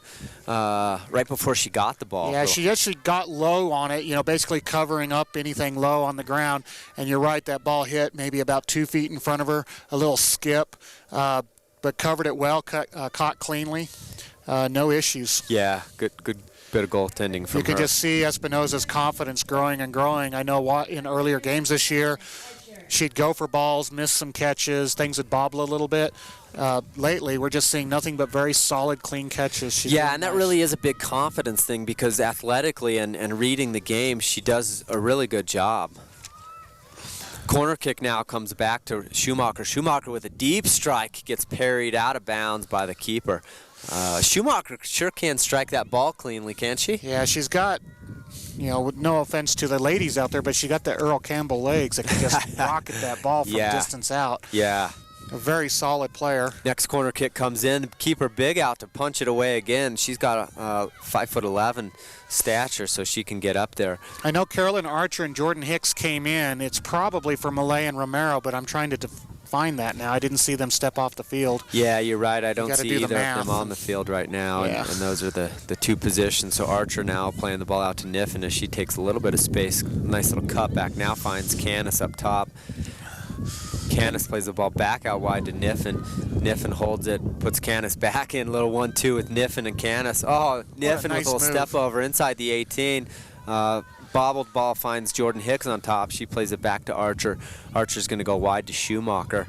right before she got the ball. Yeah, she actually got low on it, basically covering up anything low on the ground. And you're right, that ball hit maybe about 2 feet in front of her, a little skip, but covered it well, caught cleanly, no issues. Yeah, good bit of goaltending from her. You could just see Espinoza's confidence growing and growing. I know in earlier games this year, she'd go for balls, miss some catches, things would bobble a little bit. Lately, we're just seeing nothing but very solid, clean catches. She's yeah, and that really is a big confidence thing because athletically and reading the game, she does a really good job. Corner kick now comes back to Schumacher. Schumacher with a deep strike gets parried out of bounds by the keeper. Schumacher sure can strike that ball cleanly, can't she? Yeah, she's got, with no offense to the ladies out there, but she got the Earl Campbell legs that can just rocket that ball from distance out. Yeah. A very solid player. Next corner kick comes in. Keeper big out to punch it away again. She's got a 5'11" stature, so she can get up there. I know Carolyn Archer and Jordan Hicks came in. It's probably for Millay and Romero, but I'm trying to find that now. I didn't see them step off the field. Yeah, you're right. I don't see do either of them on the field right now, and those are the two positions. So Archer now playing the ball out to Niffen as she takes a little bit of space. Nice little cutback. Now finds Canis up top. Canis plays the ball back out wide to Niffen. Niffen holds it, puts Canis back in. Little 1-2 with Niffen and Canis. Oh, Niffen nice with a little step over inside the 18. Bobbled ball finds Jordan Hicks on top. She plays it back to Archer. Archer's going to go wide to Schumacher.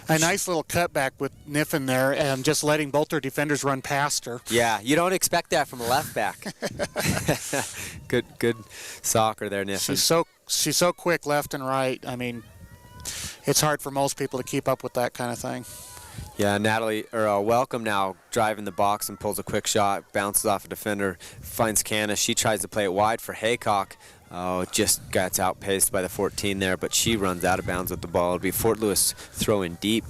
A nice little cutback with Niffen there and just letting both her defenders run past her. Yeah, you don't expect that from a left back. Good soccer there, Niffen. She's so quick left and right. I mean, it's hard for most people to keep up with that kind of thing. Yeah, Welcome now driving the box and pulls a quick shot, bounces off a defender, finds Canis. She tries to play it wide for Haycock. Oh, just gets outpaced by the 14 there, but she runs out of bounds with the ball. It'll be Fort Lewis throwing deep.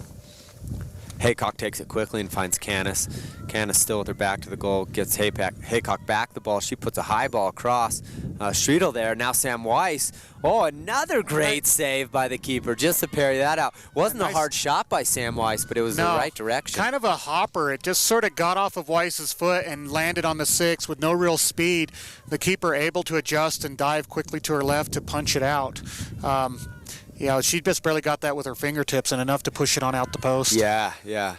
Haycock takes it quickly and finds Canis. Canis still with her back to the goal, gets Haycock back the ball. She puts a high ball across. Streetel there, now Sam Weiss. Oh, another great save by the keeper, just to parry that out. Wasn't a hard shot by Sam Weiss, but it was the right direction. Kind of a hopper. It just sort of got off of Weiss's foot and landed on the 6 with no real speed. The keeper able to adjust and dive quickly to her left to punch it out. She just barely got that with her fingertips and enough to push it on out the post. Yeah.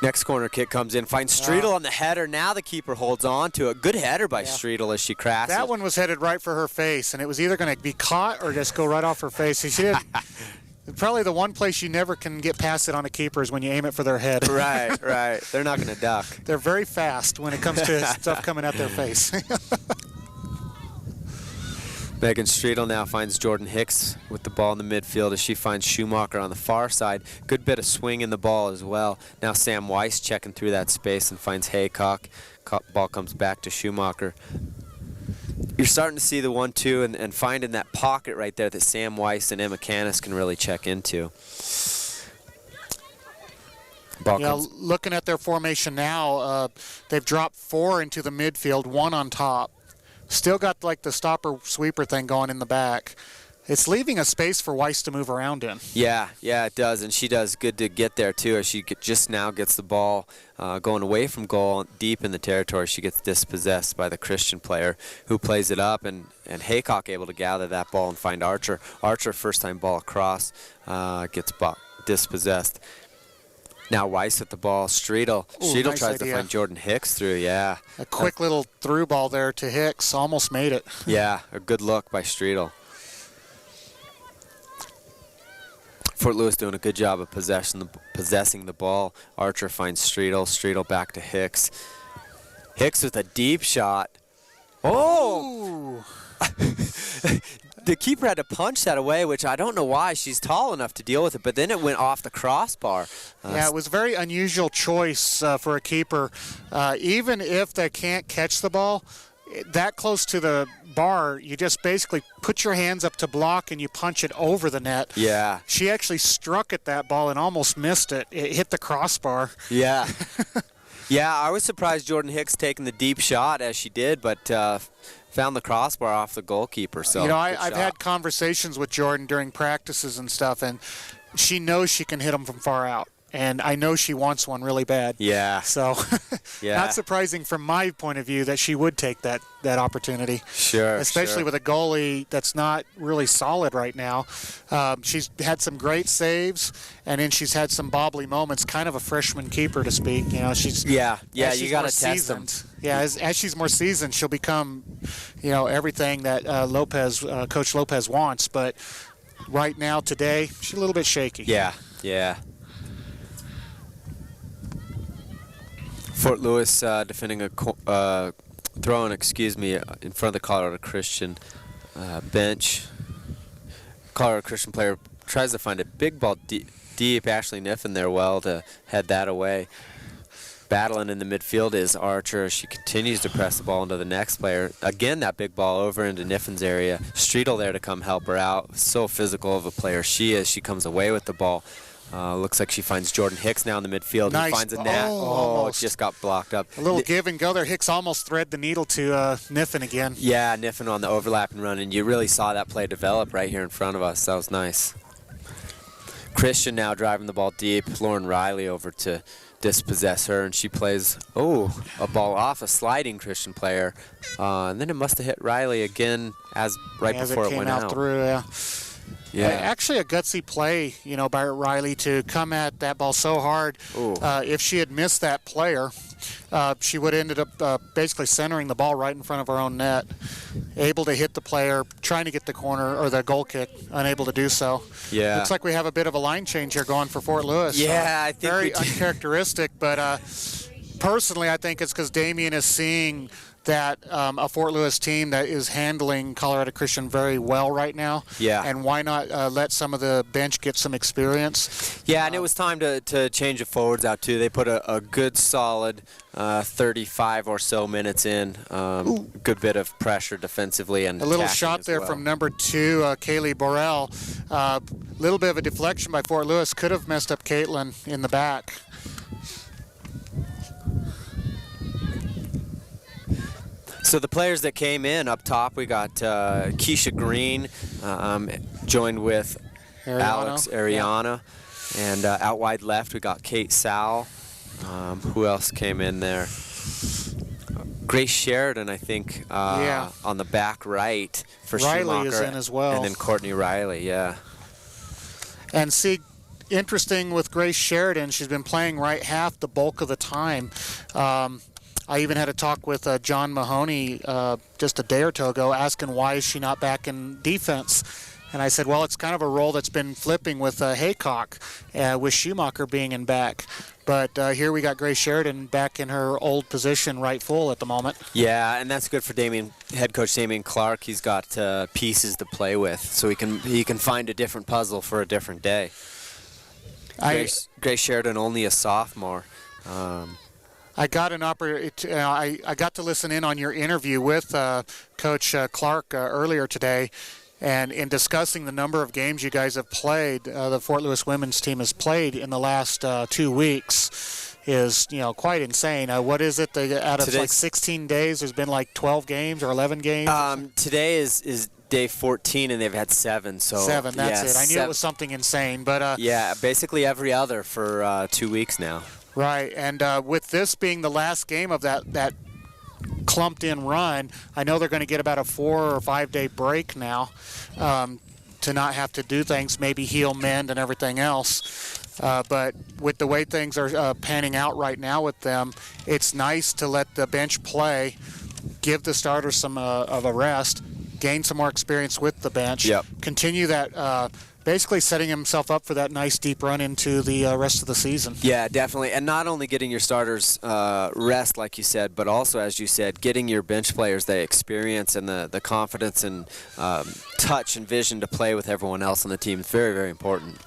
Next corner kick comes in, finds Streetel on the header. Now the keeper holds on to it. Good header by Streetel as she crashes. That one was headed right for her face, and it was either going to be caught or just go right off her face. She did. Probably the one place you never can get past it on a keeper is when you aim it for their head. Right. They're not going to duck. They're very fast when it comes to stuff coming at their face. Megan Streetel now finds Jordan Hicks with the ball in the midfield as she finds Schumacher on the far side. Good bit of swing in the ball as well. Now Sam Weiss checking through that space and finds Haycock. Ball comes back to Schumacher. You're starting to see the 1-2 and finding that pocket right there that Sam Weiss and Emma Canis can really check into. Looking at their formation now, they've dropped 4 into the midfield, 1 on top. Still got like the stopper sweeper thing going in the back. It's leaving a space for Weiss to move around in. Yeah, it does, and she does good to get there too. As she just now gets the ball going away from goal, deep in the territory. She gets dispossessed by the Christian player who plays it up, and Haycock able to gather that ball and find Archer. Archer, first time ball across, gets dispossessed. Now Weiss with the ball. Streetel Nice tries to find Jordan Hicks through, A quick little through ball there to Hicks. Almost made it. Yeah, a good look by Streetel. Fort Lewis doing a good job of possessing the ball. Archer finds Streetel. Streetel back to Hicks. Hicks with a deep shot. Oh! The keeper had to punch that away, which I don't know why. She's tall enough to deal with it, but then it went off the crossbar. It was a very unusual choice for a keeper. Even if they can't catch the ball, that close to the bar, you just basically put your hands up to block and you punch it over the net. Yeah. She actually struck at that ball and almost missed it. It hit the crossbar. Yeah. Yeah, I was surprised Jordan Hicks taking the deep shot as she did, but found the crossbar off the goalkeeper. So I've had conversations with Jordan during practices and stuff, and she knows she can hit them from far out. And I know she wants one really bad. Yeah. So not surprising from my point of view that she would take that opportunity. Sure. Especially with a goalie that's not really solid right now. She's had some great saves, and then she's had some bobbly moments. Kind of a freshman keeper, to speak. She's you got to test them. Yeah, as she's more seasoned, she'll become, everything that Coach Lopez wants. But right now today, she's a little bit shaky. Yeah. Fort Lewis defending a throwing, in front of the Colorado Christian bench. Colorado Christian player tries to find a big ball deep. Ashley Niffen there well to head that away. Battling in the midfield is Archer. She continues to press the ball into the next player. Again, that big ball over into Niffen's area. Streetel there to come help her out. So physical of a player she is. She comes away with the ball. Looks like she finds Jordan Hicks now in the midfield. Nice. He finds a net. It just got blocked up. A little give and go there. Hicks almost thread the needle to Niffen again. Yeah, Niffen on the overlap and run, and you really saw that play develop right here in front of us. That was nice. Christian now driving the ball deep. Lauren Riley over to dispossess her, and she plays, a ball off a sliding Christian player. And then it must have hit Riley again before it went out. Through, yeah. Actually, a gutsy play, by Riley to come at that ball so hard. If she had missed that player, she would have ended up basically centering the ball right in front of her own net. Able to hit the player, trying to get the corner or the goal kick, unable to do so. Yeah. Looks like we have a bit of a line change here going for Fort Lewis. Yeah, I think very uncharacteristic, but personally, I think it's because Damien is seeing that a Fort Lewis team that is handling Colorado Christian very well right now. Yeah. And why not let some of the bench get some experience? Yeah, and it was time to change the forwards out too. They put a good solid 35 or so minutes in. Good bit of pressure defensively and a little shot there from number 2, Kaylee Borrell. Little bit of a deflection by Fort Lewis. Could have messed up Caitlin in the back. So the players that came in up top, we got Keisha Green, joined with Alex Ariana, and out wide left we got Kate Sowell. Who else came in there? Grace Sheridan, I think, on the back right for Riley Schumacher. is in as well. And then Courtney Riley, yeah. And see, interesting with Grace Sheridan, she's been playing right half the bulk of the time. I even had a talk with John Mahoney just a day or two ago asking why is she not back in defense. And I said, well, it's kind of a role that's been flipping with Haycock, with Schumacher being in back. But here we got Grace Sheridan back in her old position, right full at the moment. Yeah, and that's good for head coach Damien Clark. He's got pieces to play with, so he can find a different puzzle for a different day. Grace Sheridan, only a sophomore. I got an opportunity. I got to listen in on your interview with Coach Clark earlier today, and in discussing the number of games you guys have played, the Fort Lewis women's team has played in the last 2 weeks, is quite insane. What is it? Out of like 16 days, there's been like 12 games or 11 games. Today is day 14, and they've had 7. So 7. That's it. I knew it was something insane, but yeah, basically every other for 2 weeks now. Right, and with this being the last game of that clumped-in run, I know they're going to get about a 4 or 5 day break now to not have to do things, maybe heal, mend, and everything else. But with the way things are panning out right now with them, it's nice to let the bench play, give the starters some of a rest, gain some more experience with the bench, continue that basically setting himself up for that nice deep run into the rest of the season. Yeah, definitely. And not only getting your starters rest, like you said, but also, as you said, getting your bench players the experience and the confidence and touch and vision to play with everyone else on the team. It's very, very important.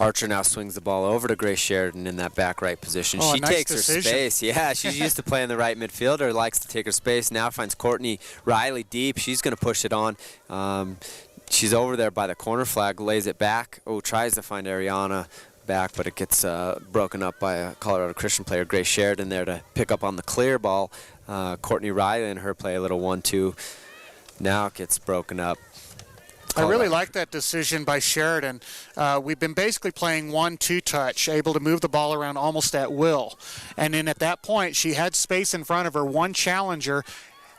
Archer now swings the ball over to Grace Sheridan in that back right position. She takes her space. Yeah, she's used to playing the right midfielder, likes to take her space. Now finds Courtney Riley deep. She's going to push it on. She's over there by the corner flag, lays it back. Tries to find Ariana back, but it gets broken up by a Colorado Christian player, Grace Sheridan, there to pick up on the clear ball. Courtney Riley and her play a little 1-2. Now it gets broken up. I really like that decision by Sheridan. We've been basically playing 1-2 touch, able to move the ball around almost at will. And then at that point, she had space in front of her, one challenger.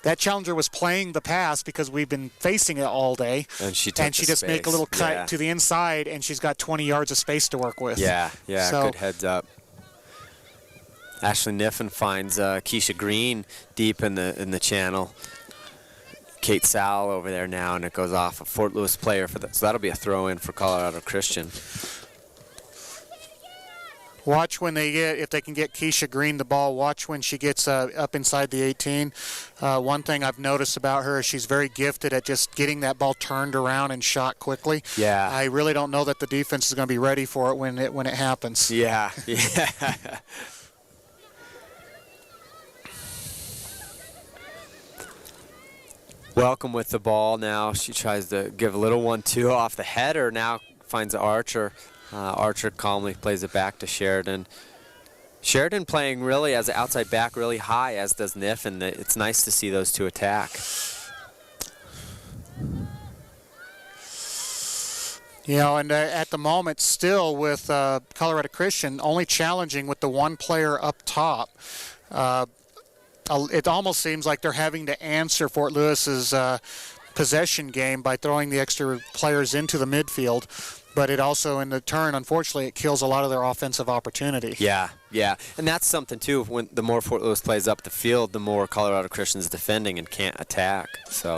That challenger was playing the pass because we've been facing it all day. And she just make a little cut to the inside, and she's got 20 yards of space to work with. Yeah, good heads up. Ashley Niffen finds Keisha Green deep in the channel. Kate Sal over there now, and it goes off a Fort Lewis player so that'll be a throw-in for Colorado Christian. Watch when if they can get Keisha Green the ball, watch when she gets up inside the 18. One thing I've noticed about her is she's very gifted at just getting that ball turned around and shot quickly. Yeah. I really don't know that the defense is going to be ready for it when it happens. Yeah, yeah. Welcome with the ball now. She tries to give a little 1-2 off the header, now finds Archer. Archer calmly plays it back to Sheridan. Sheridan playing really as an outside back really high, as does Niff, and it's nice to see those two attack. You know, and at the moment, still with Colorado Christian only challenging with the one player up top. It almost seems like they're having to answer Fort Lewis's possession game by throwing the extra players into the midfield. But it also, in the turn, unfortunately, it kills a lot of their offensive opportunity. Yeah, yeah. And that's something, too. When the more Fort Lewis plays up the field, the more Colorado Christian's defending and can't attack. So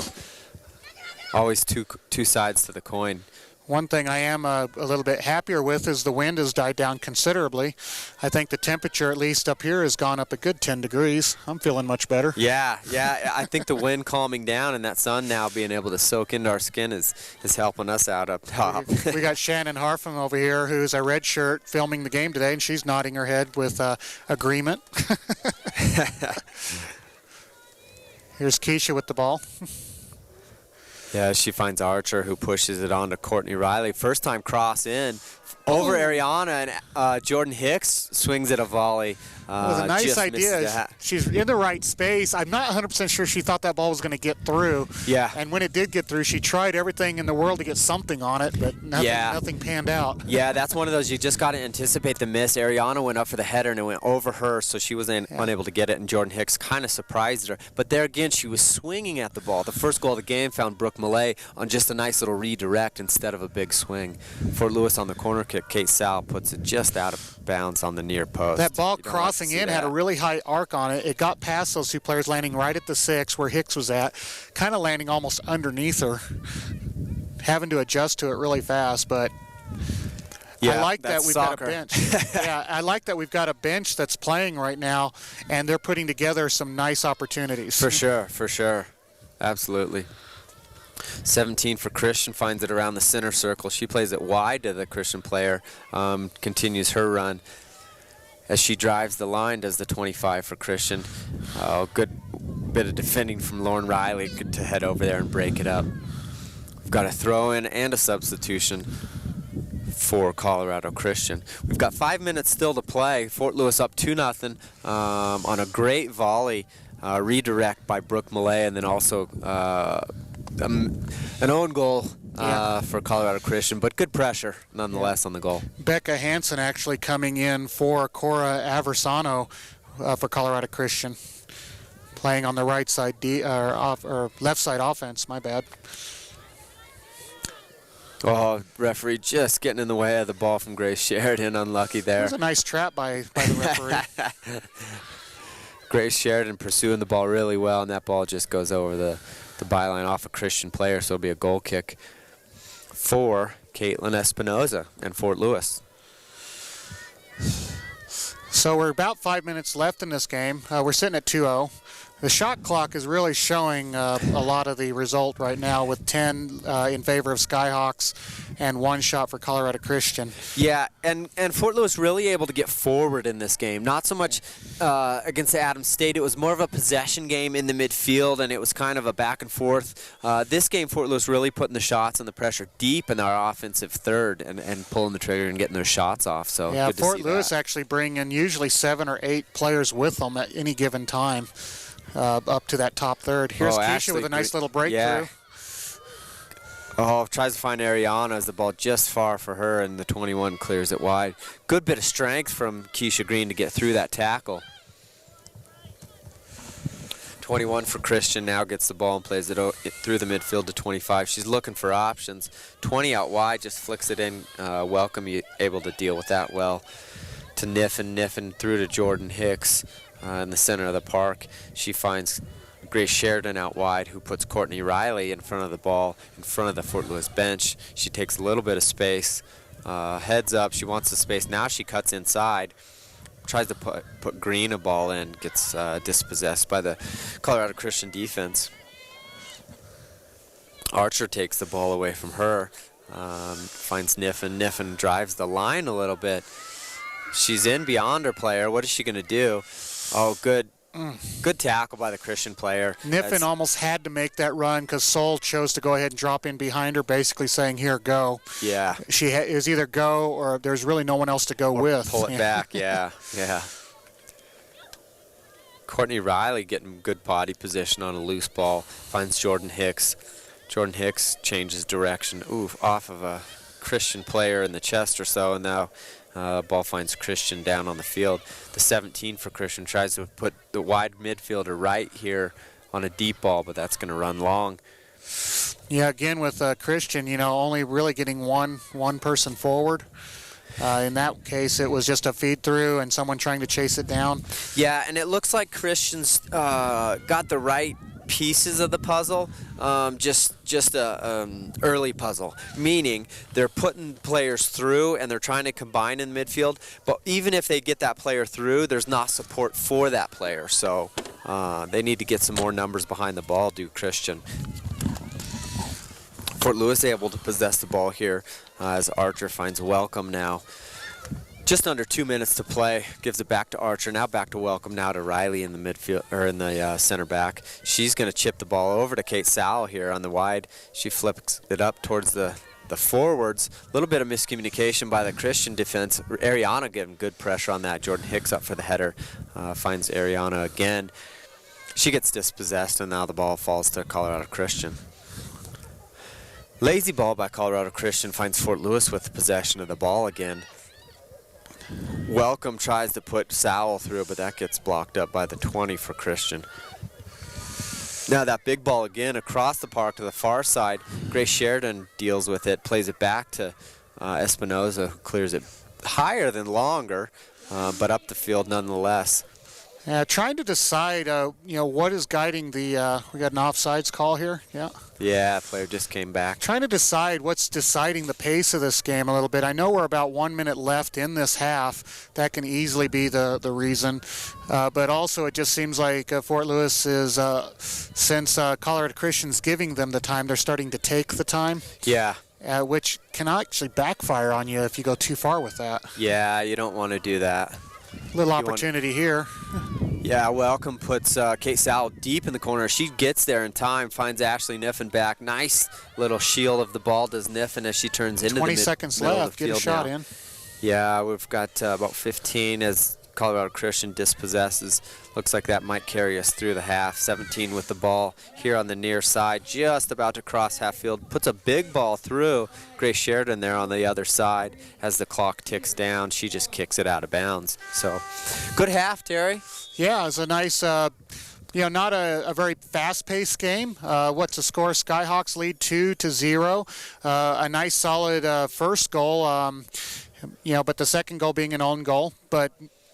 always two sides to the coin. One thing I am a little bit happier with is the wind has died down considerably. I think the temperature, at least up here, has gone up a good 10 degrees. I'm feeling much better. Yeah, yeah. I think the wind calming down and that sun now being able to soak into our skin is helping us out up top. We got Shannon Harfum over here, who's a red shirt, filming the game today, and she's nodding her head with agreement. Here's Keisha with the ball. Yeah, she finds Archer, who pushes it on to Courtney Riley. First time cross in over Ariana, and Jordan Hicks swings at a volley. It was a nice idea. She's in the right space. I'm not 100% sure she thought that ball was going to get through. Yeah. And when it did get through, she tried everything in the world to get something on it, but nothing panned out. Yeah, that's one of those you just got to anticipate the miss. Ariana went up for the header, and it went over her, so she was unable to get it, and Jordan Hicks kind of surprised her. But there again, she was swinging at the ball. The first goal of the game found Brooke Millay on just a nice little redirect instead of a big swing. Fort Lewis on the corner kick, Kate Sal puts it just out of bounds on the near post. That ball crossing in had a really high arc on it. It got past those two players, landing right at the 6 where Hicks was at, kind of landing almost underneath her, having to adjust to it really fast. But I like that we've got a bench. Yeah, I like that we've got a bench that's playing right now, and they're putting together some nice opportunities. For sure. Absolutely. 17 for Christian, finds it around the center circle. She plays it wide to the Christian player, continues her run. As she drives the line, does the 25 for Christian. Good bit of defending from Lauren Riley to head over there and break it up. We've got a throw-in and a substitution for Colorado Christian. We've got 5 minutes still to play. Fort Lewis up 2-0 on a great volley redirect by Brooke Millay, and then also an own goal for Colorado Christian, but good pressure nonetheless on the goal. Becca Hansen actually coming in for Cora Aversano for Colorado Christian, playing on the right side or left side offense. My bad. Oh, referee just getting in the way of the ball from Grace Sheridan. Unlucky there. It was a nice trap by the referee. Grace Sheridan pursuing the ball really well, and that ball just goes over the byline off a Christian player, so it'll be a goal kick for Caitlin Espinoza and Fort Lewis. So we're about 5 minutes left in this game. We're sitting at 2-0. The shot clock is really showing a lot of the result right now, with 10 in favor of Skyhawks and 1 shot for Colorado Christian. Yeah, and Fort Lewis really able to get forward in this game. Not so much against Adams State. It was more of a possession game in the midfield, and it was kind of a back and forth. This game, Fort Lewis really putting the shots and the pressure deep in our offensive third and pulling the trigger and getting their shots off. So yeah, good to Fort see Lewis that. actually bringing usually 7 or 8 players with them at any given time. Up to that top third. Here's Keisha Ashley with a nice little breakthrough. Yeah. Oh, tries to find Ariana as the ball just far for her, and the 21 clears it wide. Good bit of strength from Keisha Green to get through that tackle. 21 for Christian now gets the ball and plays it through the midfield to 25. She's looking for options. 20 out wide, just flicks it in. Welcome, able to deal with that well. To Niffen through to Jordan Hicks. In the center of the park. She finds Grace Sheridan out wide, who puts Courtney Riley in front of the ball, in front of the Fort Lewis bench. She takes a little bit of space, heads up, she wants the space. Now she cuts inside, tries to put Green a ball in, gets dispossessed by the Colorado Christian defense. Archer takes the ball away from her, finds Niffen. Niffen drives the line a little bit. She's in beyond her player. What is she going to do? Oh, good tackle by the Christian player. Niffen almost had to make that run because Sol chose to go ahead and drop in behind her, basically saying, here, go. Yeah. It was either go or there's really no one else to go with. Pull it back, yeah. Courtney Riley getting good body position on a loose ball, finds Jordan Hicks. Jordan Hicks changes direction, off of a Christian player in the chest or so, and now ball finds Christian down on the field. The 17 for Christian tries to put the wide midfielder right here on a deep ball, but that's going to run long. Yeah, again with Christian, only really getting one person forward. In that case, it was just a feed through and someone trying to chase it down. Yeah, and it looks like Christian's got the right pieces of the puzzle, just a early puzzle, meaning they're putting players through and they're trying to combine in midfield, but even if they get that player through, there's not support for that player, so they need to get some more numbers behind the ball, do Christian. Fort Lewis able to possess the ball here as Archer finds Welcome now. Just under 2 minutes to play, gives it back to Archer, now back to Welcome, now to Riley in the midfield, or in the center back. She's going to chip the ball over to Kate Sowell here on the wide. She flips it up towards the forwards. A little bit of miscommunication by the Christian defense. Ariana getting good pressure on that. Jordan Hicks up for the header, finds Ariana again. She gets dispossessed, and now the ball falls to Colorado Christian. Lazy ball by Colorado Christian finds Fort Lewis with possession of the ball again. Welcome tries to put Sowell through, but that gets blocked up by the 20 for Christian. Now that big ball again across the park to the far side. Grace Sheridan deals with it, plays it back to Espinoza, who clears it higher than longer, but up the field nonetheless. Trying to decide, what is guiding the, we got an offsides call here, yeah. Yeah, player just came back. Trying to decide what's deciding the pace of this game a little bit. I know we're about 1 minute left in this half. That can easily be the reason. But also it just seems like Fort Lewis is, since Colorado Christian's giving them the time, they're starting to take the time. Yeah. Which can actually backfire on you if you go too far with that. Yeah, you don't want to do that. Little opportunity here. Yeah, Welcome puts Kate Sowell deep in the corner. She gets there in time, finds Ashley Niffen back. Nice little shield of the ball does Niffen as she turns into the 20 seconds left, get a shot in. Yeah, we've got about 15 as Colorado Christian dispossesses. Looks like that might carry us through the half. 17 with the ball here on the near side, just about to cross half field. Puts a big ball through. Grace Sheridan there on the other side. As the clock ticks down, she just kicks it out of bounds. So, good half, Terry. Yeah, it's a nice, not a very fast-paced game. What's the score? Skyhawks lead 2-0. A nice, solid first goal, but the second goal being an own goal. But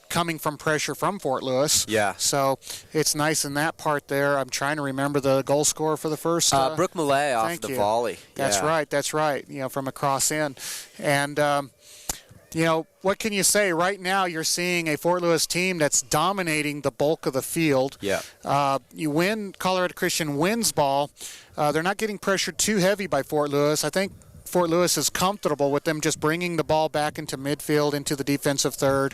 coming from pressure from Fort Lewis. Yeah. So it's nice in that part there. I'm trying to remember the goal score for the first. Brooke Millay off the volley. That's right. From across in. And, what can you say? Right now you're seeing a Fort Lewis team that's dominating the bulk of the field. Yeah. Colorado Christian wins ball. They're not getting pressured too heavy by Fort Lewis. I think Fort Lewis is comfortable with them just bringing the ball back into midfield, into the defensive third,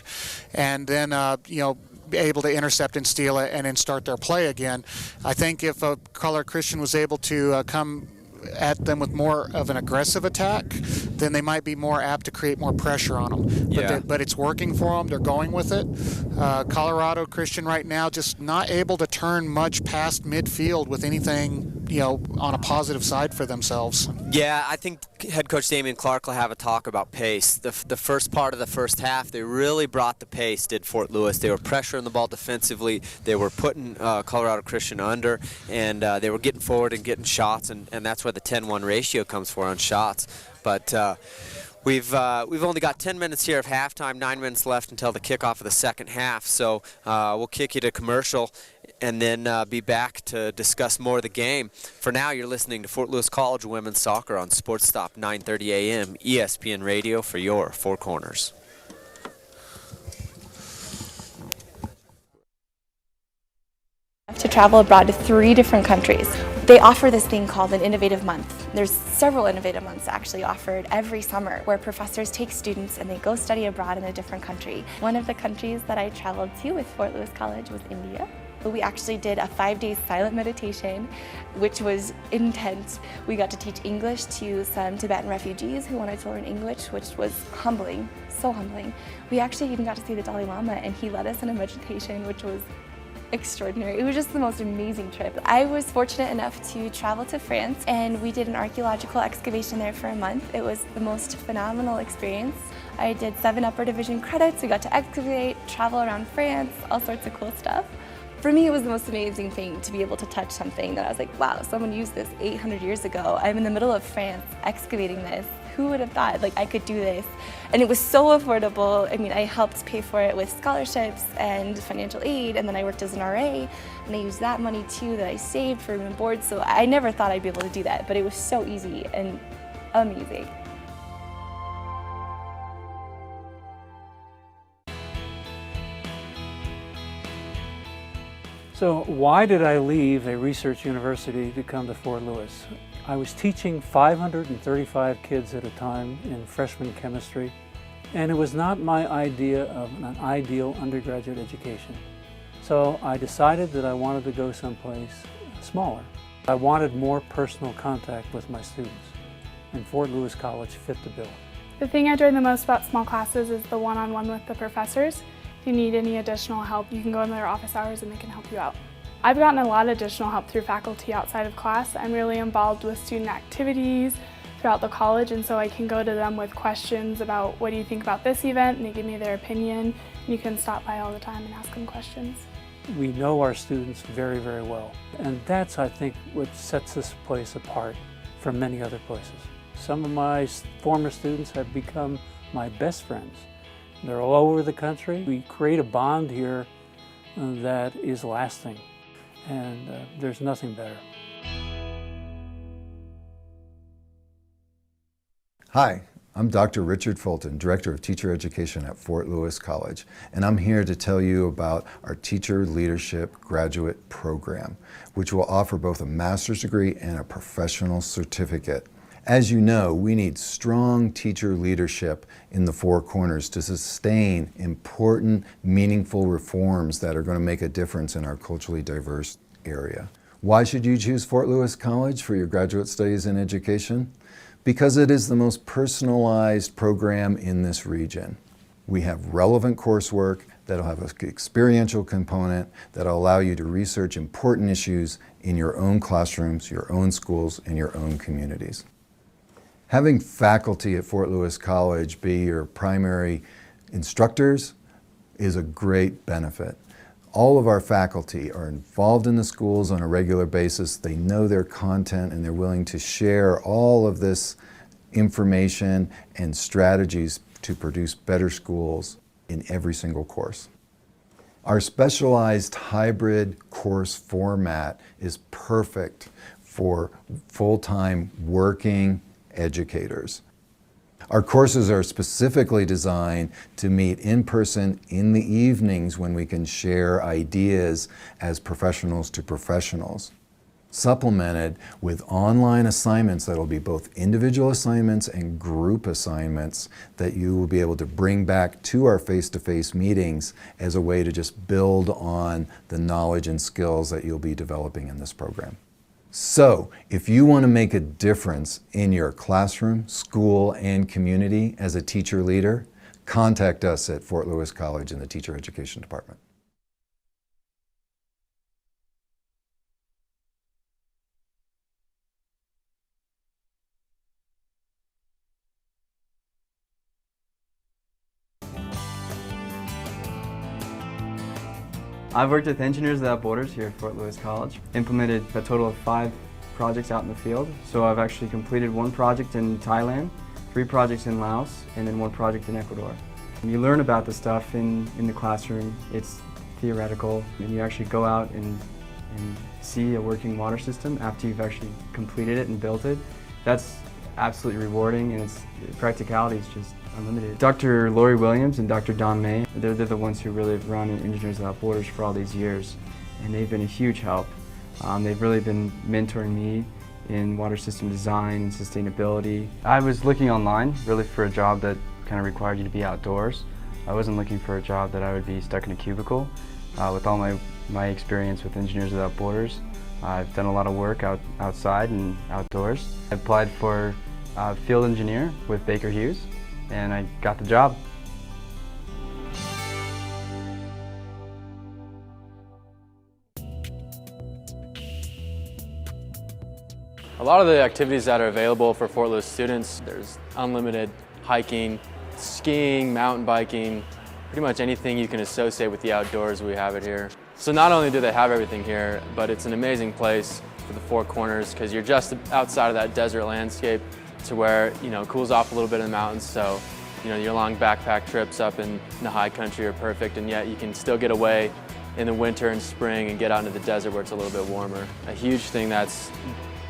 and then, able to intercept and steal it and then start their play again. I think if Colorado Christian was able to come at them with more of an aggressive attack, then they might be more apt to create more pressure on them. But it's working for them. They're going with it. Colorado Christian right now just not able to turn much past midfield with anything, on a positive side for themselves. Yeah, I think head coach Damian Clark will have a talk about pace. The first part of the first half, they really brought the pace, did Fort Lewis. They were pressuring the ball defensively. They were putting Colorado Christian under, and they were getting forward and getting shots, and that's where the 10-1 ratio comes for on shots. But we've only got 10 minutes here of halftime, 9 minutes left until the kickoff of the second half. So we'll kick you to commercial. and then be back to discuss more of the game. For now, you're listening to Fort Lewis College Women's Soccer on Sports Stop 930 AM, ESPN Radio for your Four Corners. To travel abroad to 3 different countries. They offer this thing called an Innovative Month. There's several Innovative Months actually offered every summer where professors take students and they go study abroad in a different country. One of the countries that I traveled to with Fort Lewis College was India. We actually did a 5-day silent meditation, which was intense. We got to teach English to some Tibetan refugees who wanted to learn English, which was humbling, so humbling. We actually even got to see the Dalai Lama, and he led us in a meditation, which was extraordinary. It was just the most amazing trip. I was fortunate enough to travel to France, and we did an archaeological excavation there for a month. It was the most phenomenal experience. I did 7 upper division credits. We got to excavate, travel around France, all sorts of cool stuff. For me, it was the most amazing thing to be able to touch something that I was like, wow, someone used this 800 years ago. I'm in the middle of France excavating this. Who would have thought like I could do this? And it was so affordable. I mean, I helped pay for it with scholarships and financial aid, and then I worked as an RA, and I used that money too that I saved for room and board. So I never thought I'd be able to do that, but it was so easy and amazing. So why did I leave a research university to come to Fort Lewis? I was teaching 535 kids at a time in freshman chemistry, and it was not my idea of an ideal undergraduate education. So I decided that I wanted to go someplace smaller. I wanted more personal contact with my students, and Fort Lewis College fit the bill. The thing I enjoy the most about small classes is the one-on-one with the professors. If you need any additional help, you can go in their office hours and they can help you out. I've gotten a lot of additional help through faculty outside of class. I'm really involved with student activities throughout the college, and so I can go to them with questions about what do you think about this event, and they give me their opinion. And you can stop by all the time and ask them questions. We know our students very, very well, and that's, I think, what sets this place apart from many other places. Some of my former students have become my best friends. They're all over the country. We create a bond here that is lasting, and there's nothing better. Hi, I'm Dr. Richard Fulton, Director of Teacher Education at Fort Lewis College, and I'm here to tell you about our Teacher Leadership Graduate Program, which will offer both a master's degree and a professional certificate. As you know, we need strong teacher leadership in the Four Corners to sustain important, meaningful reforms that are going to make a difference in our culturally diverse area. Why should you choose Fort Lewis College for your graduate studies in education? Because it is the most personalized program in this region. We have relevant coursework that'll have an experiential component that'll allow you to research important issues in your own classrooms, your own schools, and your own communities. Having faculty at Fort Lewis College be your primary instructors is a great benefit. All of our faculty are involved in the schools on a regular basis. They know their content and they're willing to share all of this information and strategies to produce better schools in every single course. Our specialized hybrid course format is perfect for full-time working educators. Our courses are specifically designed to meet in person in the evenings when we can share ideas as professionals to professionals, supplemented with online assignments that will be both individual assignments and group assignments that you will be able to bring back to our face-to-face meetings as a way to just build on the knowledge and skills that you'll be developing in this program. So, if you want to make a difference in your classroom, school, and community as a teacher leader, contact us at Fort Lewis College in the Teacher Education Department. I've worked with Engineers Without Borders here at Fort Lewis College, implemented a total of 5 projects out in the field. So I've actually completed 1 project in Thailand, 3 projects in Laos, and then 1 project in Ecuador. You learn about the stuff in the classroom. It's theoretical, and you actually go out and see a working water system after you've actually completed it and built it. That's absolutely rewarding, and its practicality is just unlimited. Dr. Lori Williams and Dr. Don May, they're the ones who really have run Engineers Without Borders for all these years, and they've been a huge help. They've really been mentoring me in water system design and sustainability. I was looking online really for a job that kind of required you to be outdoors. I wasn't looking for a job that I would be stuck in a cubicle. With all my experience with Engineers Without Borders, I've done a lot of work outside and outdoors. I applied for field engineer with Baker Hughes, and I got the job. A lot of the activities that are available for Fort Lewis students, there's unlimited hiking, skiing, mountain biking, pretty much anything you can associate with the outdoors, we have it here. So not only do they have everything here, but it's an amazing place for the Four Corners because you're just outside of that desert landscape to where, you know, it cools off a little bit in the mountains. So, you know, your long backpack trips up in the high country are perfect, and yet you can still get away in the winter and spring and get out into the desert where it's a little bit warmer. A huge thing that's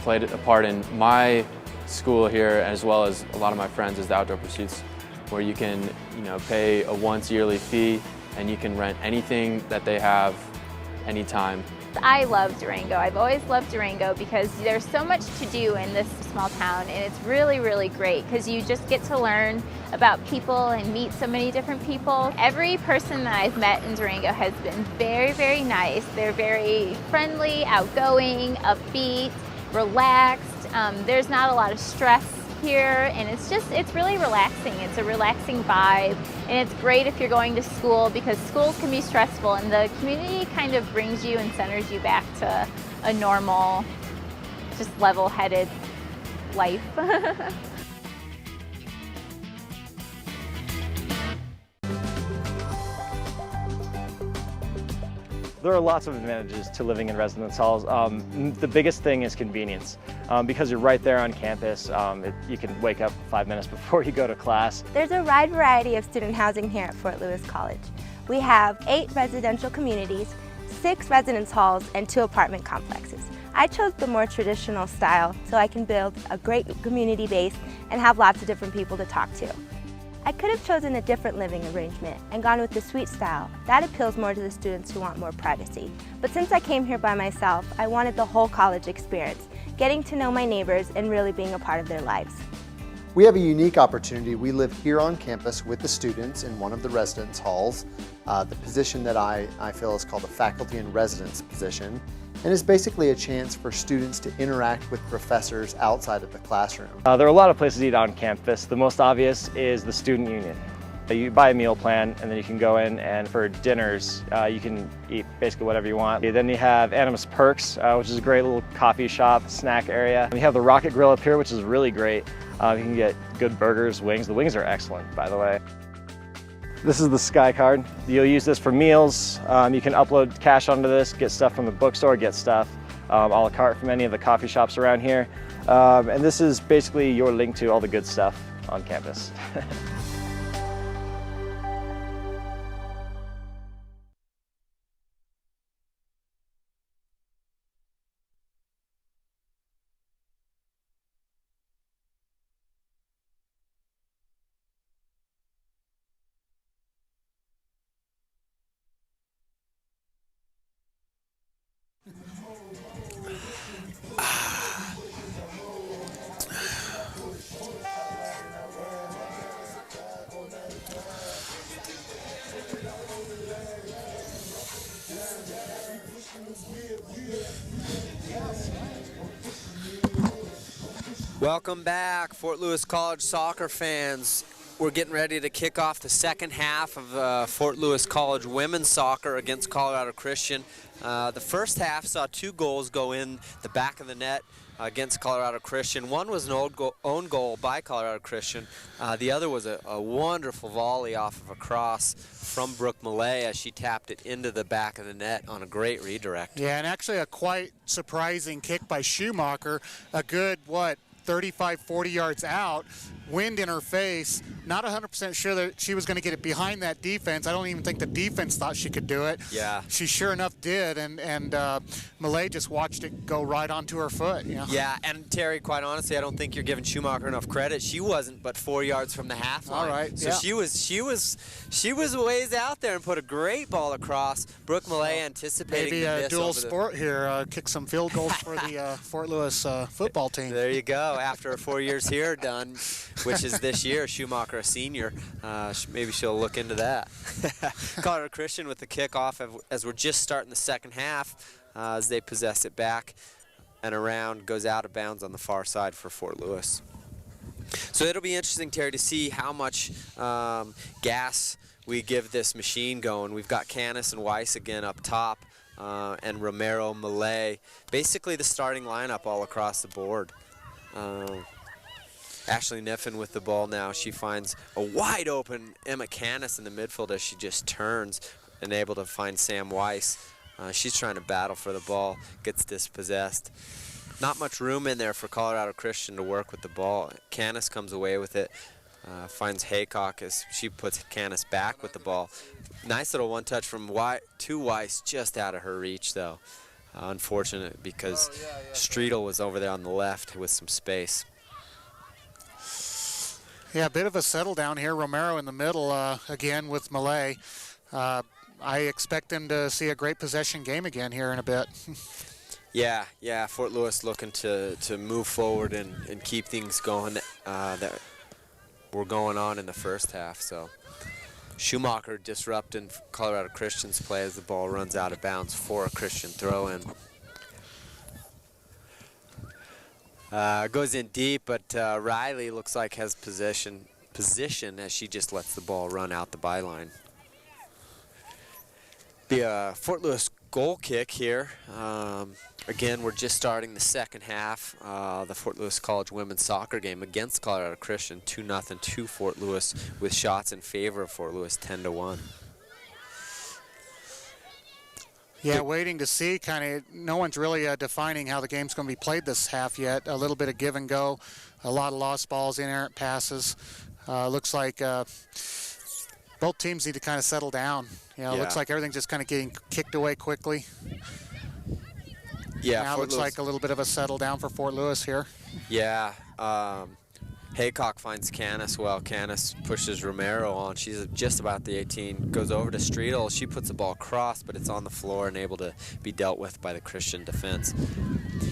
played a part in my school here, as well as a lot of my friends, is the Outdoor Pursuits, where you can, you know, pay a once yearly fee and you can rent anything that they have anytime. I love Durango. I've always loved Durango because there's so much to do in this small town, and it's really, really great because you just get to learn about people and meet so many different people. Every person that I've met in Durango has been very, very nice. They're very friendly, outgoing, upbeat, relaxed. There's not a lot of stress here, and it's really relaxing. It's a relaxing vibe, and it's great if you're going to school because schools can be stressful, and the community kind of brings you and centers you back to a normal, just level-headed life. There are lots of advantages to living in residence halls. The biggest thing is convenience. Because you're right there on campus, you can wake up 5 minutes before you go to class. There's a wide variety of student housing here at Fort Lewis College. We have 8 residential communities, 6 residence halls, and 2 apartment complexes. I chose the more traditional style so I can build a great community base and have lots of different people to talk to. I could have chosen a different living arrangement and gone with the suite style. That appeals more to the students who want more privacy. But since I came here by myself, I wanted the whole college experience, getting to know my neighbors and really being a part of their lives. We have a unique opportunity. We live here on campus with the students in one of the residence halls. The position that I feel is called a faculty in residence position, and is basically a chance for students to interact with professors outside of the classroom. There are a lot of places to eat on campus. The most obvious is the student union. You buy a meal plan, and then you can go in, and for dinners you can eat basically whatever you want. Then you have Animus Perks, which is a great little coffee shop, snack area. We have the Rocket Grill up here, which is really great. You can get good burgers, wings. The wings are excellent, by the way. This is the Sky Card. You'll use this for meals. You can upload cash onto this, get stuff from the bookstore, get stuff a la carte from any of the coffee shops around here. And this is basically your link to all the good stuff on campus. Welcome back, Fort Lewis College soccer fans. We're getting ready to kick off the second half of Fort Lewis College women's soccer against Colorado Christian. The first half saw 2 goals go in the back of the net against Colorado Christian. One was an own goal by Colorado Christian. The other was a wonderful volley off of a cross from Brooke Millay as she tapped it into the back of the net on a great redirect. Yeah, and actually a quite surprising kick by Schumacher. A good, 35, 40 yards out. wind in her face. Not 100% sure that she was going to get it behind that defense. I don't even think the defense thought she could do it. Yeah. She sure enough did, and Malay just watched it go right onto her foot. You know? Yeah, and Terry, quite honestly, I don't think you're giving Schumacher enough credit. She wasn't but 4 yards from the half line. All right. So yeah. she was a ways out there and put a great ball across. Brooke Malay anticipating Maybe the a miss dual over the- sport here, kick some field goals for the Fort Lewis football team. There you go. After 4 years here done, which is this year, Schumacher a senior, maybe she'll look into that. Colorado Christian with the kickoff as we're just starting the second half as they possess it back and around, goes out of bounds on the far side for Fort Lewis. So it'll be interesting, Terry, to see how much gas we give this machine going. We've got Canis and Weiss again up top, and Romero, Malay, basically the starting lineup all across the board. Ashley Niffen with the ball now. She finds a wide open Emma Canis in the midfield as she just turns and able to find Sam Weiss. She's trying to battle for the ball, gets dispossessed. Not much room in there for Colorado Christian to work with the ball. Canis comes away with it, finds Haycock as she puts Canis back with the ball. Nice little one touch from to Weiss, just out of her reach though. Unfortunate because Streetel was over there on the left with some space. Yeah, a bit of a settle down here. Romero in the middle again with Malay. I expect them to see a great possession game again here in a bit. Yeah, Fort Lewis looking to move forward and keep things going that were going on in the first half. So Schumacher disrupting Colorado Christian's play as the ball runs out of bounds for a Christian throw-in. Goes in deep, but Riley looks like has position as she just lets the ball run out the byline. Be a Fort Lewis goal kick here. Again, we're just starting the second half. The Fort Lewis College women's soccer game against Colorado Christian, 2-0 to Fort Lewis, with shots in favor of Fort Lewis, 10-1. Yeah, waiting to see. Kind of, no one's really defining how the game's going to be played this half yet. A little bit of give and go, a lot of lost balls, inerrant passes. Looks like both teams need to kind of settle down. Looks like everything's just kind of getting kicked away quickly. Yeah, now it looks like a little bit of a settle down for Fort Lewis here. Yeah, Haycock finds Canis well. Canis pushes Romero on. She's just about the 18. Goes over to Streetel. She puts the ball across, but it's on the floor and able to be dealt with by the Christian defense.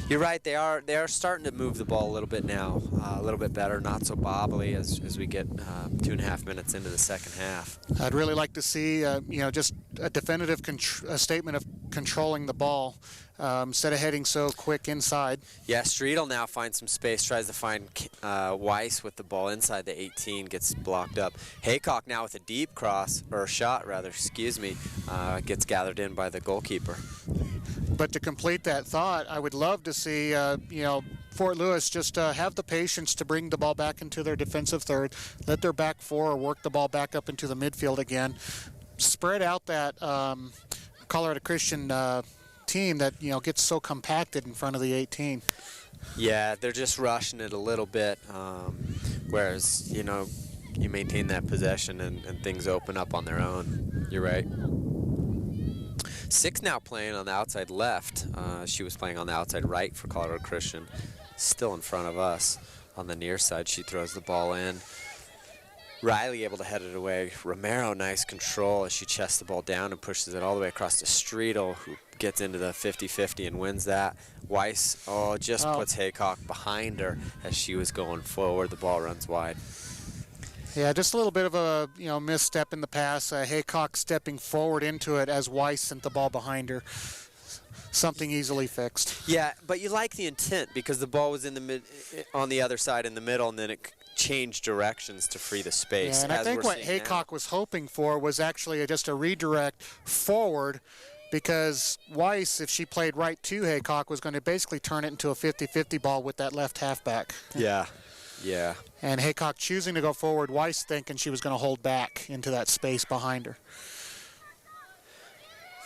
You're right. They are starting to move the ball a little bit now, a little bit better, not so bobbly as we get 2.5 minutes into the second half. I'd really like to see, just a definitive statement of controlling the ball instead of heading so quick inside. Yeah, Streetel now finds some space, tries to find Weiss with the ball inside the 18, gets blocked up. Haycock now with a deep cross, or shot rather, gets gathered in by the goalkeeper. But to complete that thought, I would love to see, Fort Lewis just have the patience to bring the ball back into their defensive third, let their back four work the ball back up into the midfield again, spread out that Colorado Christian team that gets so compacted in front of the 18. Yeah, they're just rushing it a little bit, whereas you maintain that possession and things open up on their own. You're right. Six now playing on the outside left. She was playing on the outside right for Colorado Christian. Still in front of us on the near side. She throws the ball in. Riley able to head it away. Romero, nice control as she chests the ball down and pushes it all the way across to Streetel, who gets into the 50-50 and wins that. Weiss, puts Haycock behind her as she was going forward. The ball runs wide. Yeah, just a little bit of a misstep in the pass. Haycock stepping forward into it as Weiss sent the ball behind her. Something easily fixed. Yeah, but you like the intent because the ball was in the on the other side in the middle, and then it changed directions to free the space. Yeah, and I think what Haycock was hoping for was actually just a redirect forward, because Weiss, if she played right to Haycock, was going to basically turn it into a 50-50 ball with that left halfback. Yeah. And Haycock choosing to go forward, Weiss thinking she was going to hold back into that space behind her.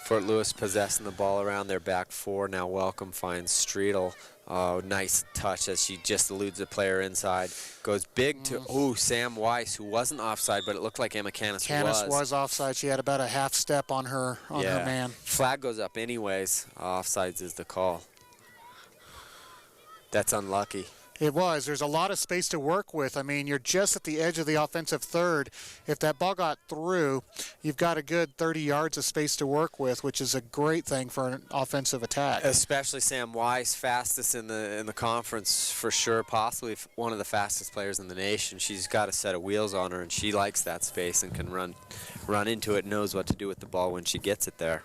Fort Lewis possessing the ball around their back four. Now Welcome finds Streetel Oh, nice touch as she just eludes the player inside. Goes big to, Sam Weiss, who wasn't offside, but it looked like Emma Canis was. Canis was offside. She had about a half step on her man. Flag goes up anyways. Offsides is the call. That's unlucky. It was. There's a lot of space to work with. I mean, you're just at the edge of the offensive third. If that ball got through, you've got a good 30 yards of space to work with, which is a great thing for an offensive attack. Especially Sam Weiss, fastest in the conference for sure, possibly one of the fastest players in the nation. She's got a set of wheels on her, and she likes that space and can run into it, knows what to do with the ball when she gets it there.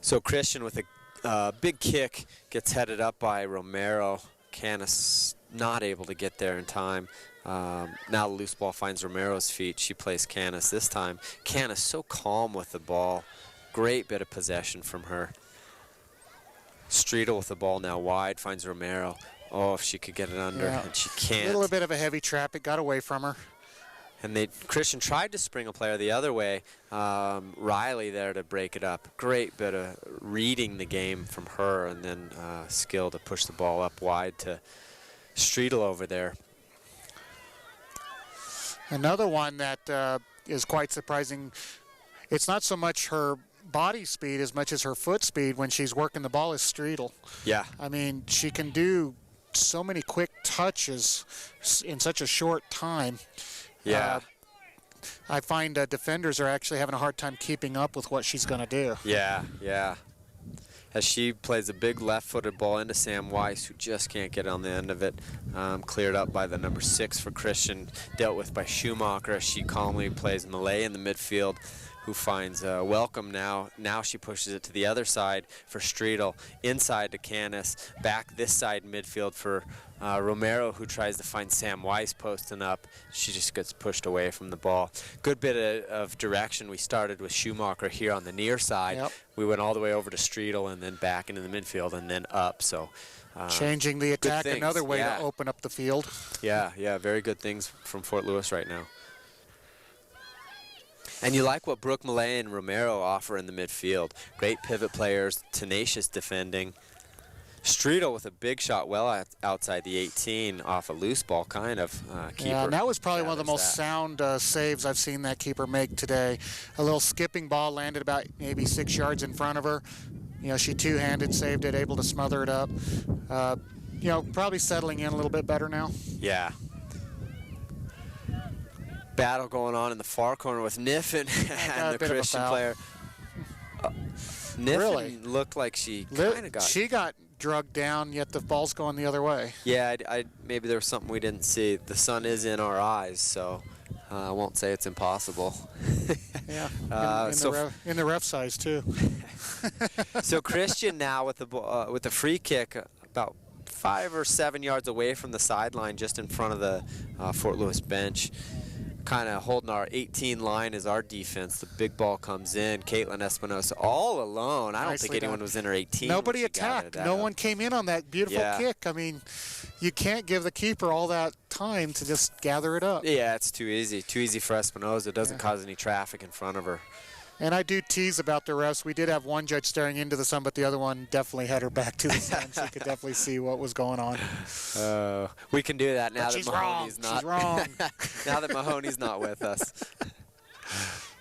So Christian with a big kick gets headed up by Romero. Canis not able to get there in time. Now the loose ball finds Romero's feet. She plays Canis this time. Canis so calm with the ball. Great bit of possession from her. Streetel with the ball now wide, finds Romero. Oh, if she could get it under, and she can't. A little bit of a heavy trap. It got away from her. And Christian tried to spring a player the other way. Riley there to break it up. Great bit of reading the game from her, and then skill to push the ball up wide to Streetel over there. Another one that is quite surprising. It's not so much her body speed as much as her foot speed when she's working the ball is Streetel. Yeah. I mean, she can do so many quick touches in such a short time. Yeah. I find defenders are actually having a hard time keeping up with what she's going to do. Yeah, yeah. As she plays a big left-footed ball into Sam Weiss, who just can't get on the end of it. Cleared up by the number 6 for Christian, dealt with by Schumacher. She calmly plays Malay in the midfield, who finds Welcome now. Now she pushes it to the other side for Streetel, inside to Canis, back this side midfield for Romero, who tries to find Sam Weiss posting up. She just gets pushed away from the ball. Good bit of direction. We started with Schumacher here on the near side. Yep. We went all the way over to Streetel and then back into the midfield and then up. So changing the attack another way to open up the field. Yeah, very good things from Fort Lewis right now. And you like what Brooke Malay and Romero offer in the midfield. Great pivot players, tenacious defending. Streetel with a big shot well outside the 18 off a loose ball, kind of. Keeper. Yeah, and that was probably one of the most sound saves I've seen that keeper make today. A little skipping ball landed about maybe 6 yards in front of her. You know, she two-handed saved it, able to smother it up. You know, probably settling in a little bit better now. Yeah. Battle going on in the far corner with Niffen and the Christian player. Niffen really looked like she kind of got. She got drugged down, yet the ball's going the other way. Yeah, maybe there was something we didn't see. The sun is in our eyes, so I won't say it's impossible. Yeah, in the ref size too. So Christian now with the free kick about 5 or 7 yards away from the sideline, just in front of the Fort Lewis bench. Kind of holding our 18 line as our defense. The big ball comes in. Caitlin Espinosa all alone. I don't think anyone was in her 18. Nobody attacked. No one came in on that beautiful kick. I mean, you can't give the keeper all that time to just gather it up. Yeah, it's too easy. Too easy for Espinosa. It doesn't cause any traffic in front of her. And I do tease about the refs. We did have one judge staring into the sun, but the other one definitely had her back to the sun, so you could definitely see what was going on. We can do that now that Mahoney's not. She's wrong. Now that Mahoney's not with us.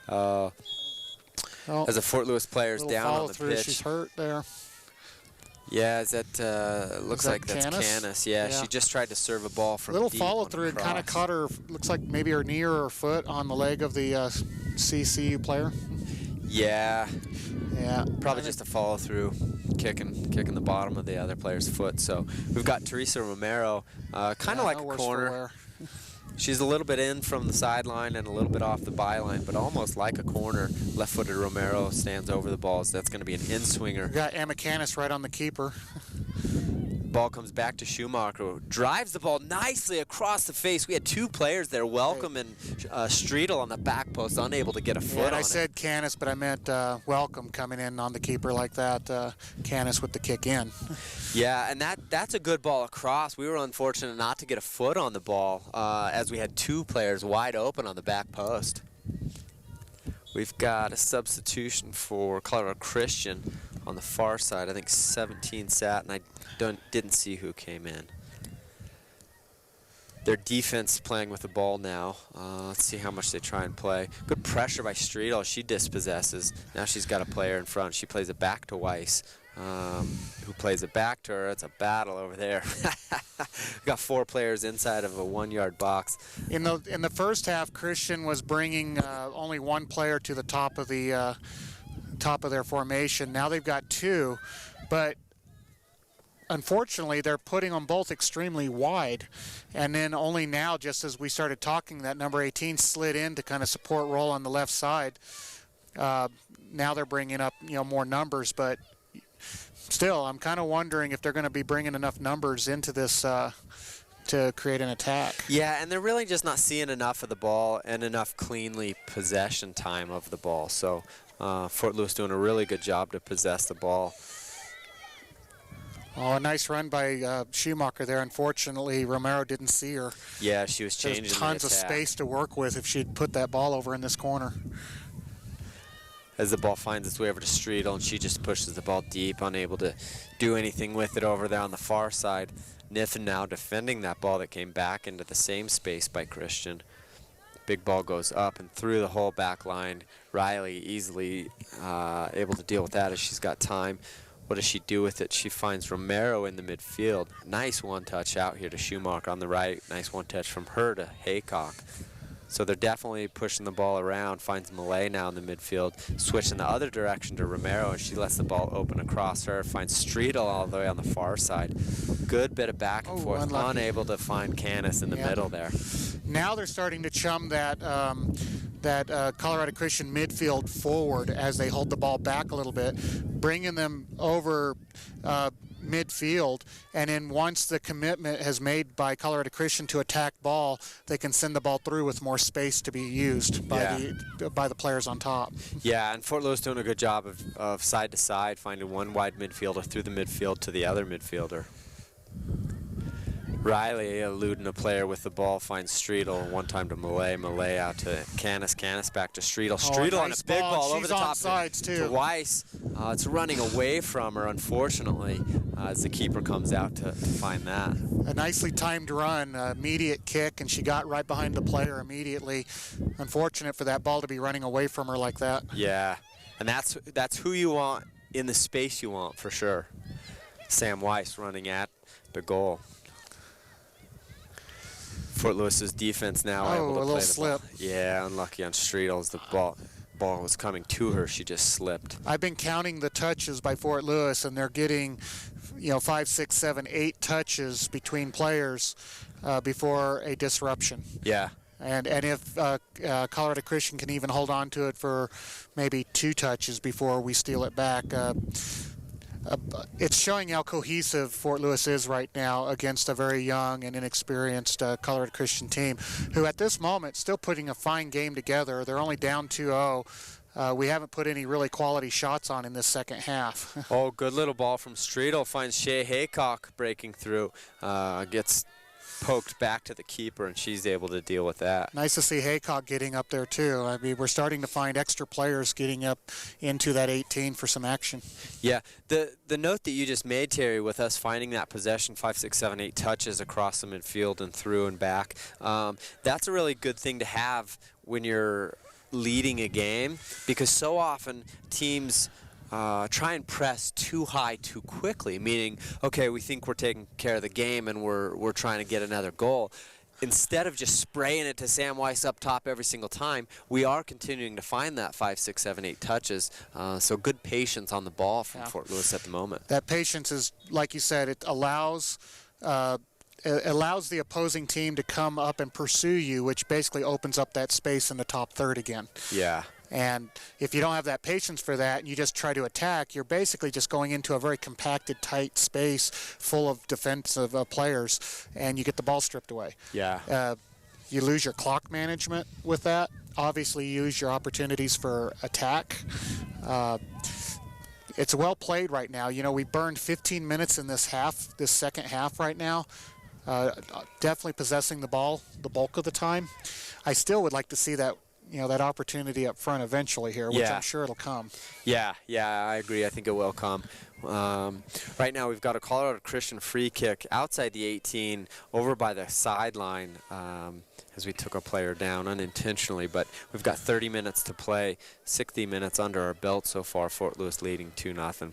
As a Fort Lewis player's down on the pitch. She's hurt there. Yeah, looks like that's Canis. Yeah, she just tried to serve a ball from little deep follow through and kind of caught her. Looks like maybe her knee or her foot on the leg of the CCU player. Yeah. Yeah. Probably just a follow through, kicking the bottom of the other player's foot. So we've got Teresa Romero, kind of like a corner. She's a little bit in from the sideline and a little bit off the byline, but almost like a corner. Left-footed Romero stands over the balls. That's going to be an in-swinger. We got Emma Canis right on the keeper. Ball comes back to Schumacher, drives the ball nicely across the face. We had 2 players there, Welcome and Streetel on the back post, unable to get a foot on it. I said Canis, but I meant Welcome coming in on the keeper like that. Canis with the kick in. Yeah, and that's a good ball across. We were unfortunate not to get a foot on the ball as we had 2 players wide open on the back post. We've got a substitution for Colorado Christian on the far side. I think 17 sat, and I didn't see who came in. Their defense playing with the ball now. Let's see how much they try and play. Good pressure by Streetel. She dispossesses. Now she's got a player in front. She plays it back to Weiss, who plays it back to her. It's a battle over there. We've got 4 players inside of a 1-yard box. In the first half, Christian was bringing only 1 player to the top of their formation. Now they've got 2, but unfortunately, they're putting them both extremely wide. And then only now, just as we started talking, that number 18 slid in to kind of support roll on the left side. Now they're bringing up, more numbers, but still, I'm kind of wondering if they're going to be bringing enough numbers into this to create an attack. Yeah, and they're really just not seeing enough of the ball and enough cleanly possession time of the ball. So Fort Lewis doing a really good job to possess the ball. Oh, a nice run by Schumacher there. Unfortunately, Romero didn't see her. Yeah, she was changing There's tons of space to work with if she'd put that ball over in this corner. As the ball finds its way over to Streetel, and she just pushes the ball deep, unable to do anything with it over there on the far side. Niffen now defending that ball that came back into the same space by Christian. Big ball goes up and through the whole back line. Riley easily able to deal with that as she's got time. What does she do with it? She finds Romero in the midfield. Nice one-touch out here to Schumacher on the right. Nice one-touch from her to Haycock. So they're definitely pushing the ball around. Finds Malay now in the midfield. Switching the other direction to Romero, and she lets the ball open across her. Finds Streetel all the way on the far side. Good bit of back and forth. Unlucky. Unable to find Canis in the middle there. Now they're starting to chum that Colorado Christian midfield forward as they hold the ball back a little bit, bringing them over midfield, and then once the commitment has made by Colorado Christian to attack ball, they can send the ball through with more space to be used by the players on top. Yeah, and Fort Lewis doing a good job of side to side, finding one wide midfielder through the midfield to the other midfielder. Riley eluding a player with the ball, finds Streetel, one time to Malay out to Canis back to Streetel. Streetel on a big ball over the top to Weiss. It's running away from her, unfortunately, as the keeper comes out to find that. A nicely timed run, immediate kick, and she got right behind the player immediately. Unfortunate for that ball to be running away from her like that. Yeah, and that's who you want in the space you want, for sure. Sam Weiss running at the goal. Fort Lewis's defense now able to play the ball. Yeah, unlucky on Streetel as the ball was coming to her. She just slipped. I've been counting the touches by Fort Lewis, and they're getting, 5, 6, 7, 8 touches between players before a disruption. Yeah. And if Colorado Christian can even hold on to it for maybe 2 touches before we steal it back, it's showing how cohesive Fort Lewis is right now against a very young and inexperienced Colorado Christian team, who at this moment still putting a fine game together. They're only down 2-0. We haven't put any really quality shots on in this second half. Oh, good little ball from Streetel. Finds Shea Haycock breaking through. Gets poked back to the keeper, and she's able to deal with that. Nice to see Haycock getting up there too. I mean, we're starting to find extra players getting up into that 18 for some action. Yeah, the note that you just made, Terry, with us finding that possession, 5, 6, 7, 8 touches across the midfield and through and back, that's a really good thing to have when you're leading a game, because so often teams try and press too high too quickly, meaning, okay, we think we're taking care of the game and we're trying to get another goal. Instead of just spraying it to Sam Weiss up top every single time, we are continuing to find that 5, 6, 7, 8 touches. So good patience on the ball from Fort Lewis at the moment. That patience is, like you said, it allows the opposing team to come up and pursue you, which basically opens up that space in the top third again. Yeah. And if you don't have that patience for that and you just try to attack, you're basically just going into a very compacted, tight space full of defensive players, and you get the ball stripped away. Yeah. You lose your clock management with that. Obviously, you use your opportunities for attack. It's well played right now. We burned 15 minutes in this second half right now. Definitely possessing the ball the bulk of the time. I still would like to see that that opportunity up front eventually here, which I'm sure it'll come. Yeah, I agree. I think it will come. Right now we've got a Colorado Christian free kick outside the 18 over by the sideline as we took a player down unintentionally, but we've got 30 minutes to play, 60 minutes under our belt so far, Fort Lewis leading 2-0.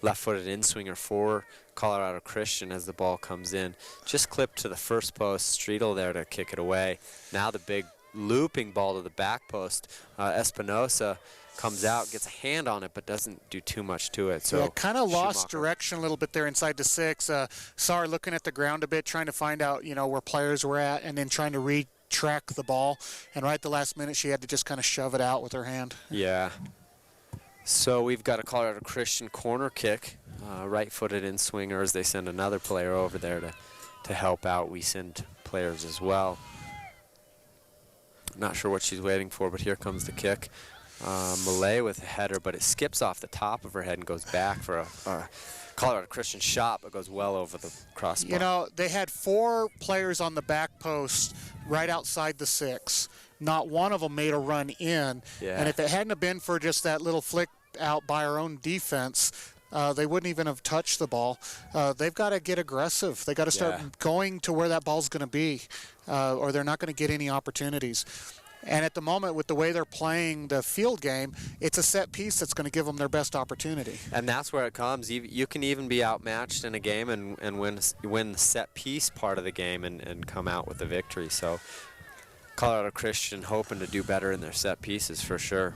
Left-footed in-swinger for Colorado Christian as the ball comes in. Just clipped to the first post, Streetel there to kick it away. Now the big looping ball to the back post. Espinosa comes out, gets a hand on it, but doesn't do too much to it. So kind of lost direction a little bit there inside the 6. Saw her looking at the ground a bit, trying to find out, where players were at, and then trying to retrack the ball. And right at the last minute, she had to just kind of shove it out with her hand. Yeah. So we've got a Colorado Christian corner kick, right-footed in-swinger as they send another player over there to help out. We send players as well. Not sure what she's waiting for, but here comes the kick. Malay with a header, but it skips off the top of her head and goes back for a Colorado Christian shot, but goes well over the crossbar. They had 4 players on the back post right outside the 6. Not one of them made a run in. Yeah. And if it hadn't have been for just that little flick out by our own defense, they wouldn't even have touched the ball. They've got to get aggressive. They've got to start going to where that ball's going to be, or they're not going to get any opportunities. And at the moment, with the way they're playing the field game, it's a set piece that's going to give them their best opportunity. And that's where it comes. You can even be outmatched in a game and win the set piece part of the game and come out with a victory. So Colorado Christian hoping to do better in their set pieces for sure.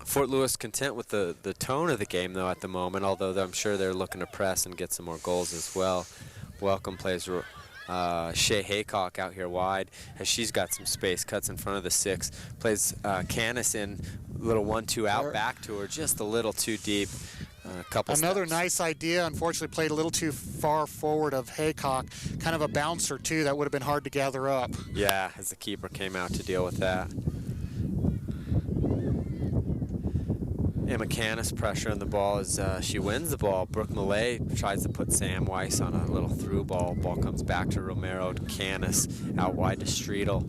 Fort Lewis content with the tone of the game, though, at the moment, although I'm sure they're looking to press and get some more goals as well. Welcome plays Shea Haycock out here wide as she's got some space, cuts in front of the 6, plays Canis in, little 1-2 out back to her, just a little too deep. Another nice idea, unfortunately played a little too far forward of Haycock, kind of a bouncer too, that would have been hard to gather up. Yeah, as the keeper came out to deal with that. Emma Canis pressure on the ball as she wins the ball. Brooke Malay tries to put Sam Weiss on a little through ball. Ball comes back to Romero, to Canis, out wide to Streetel.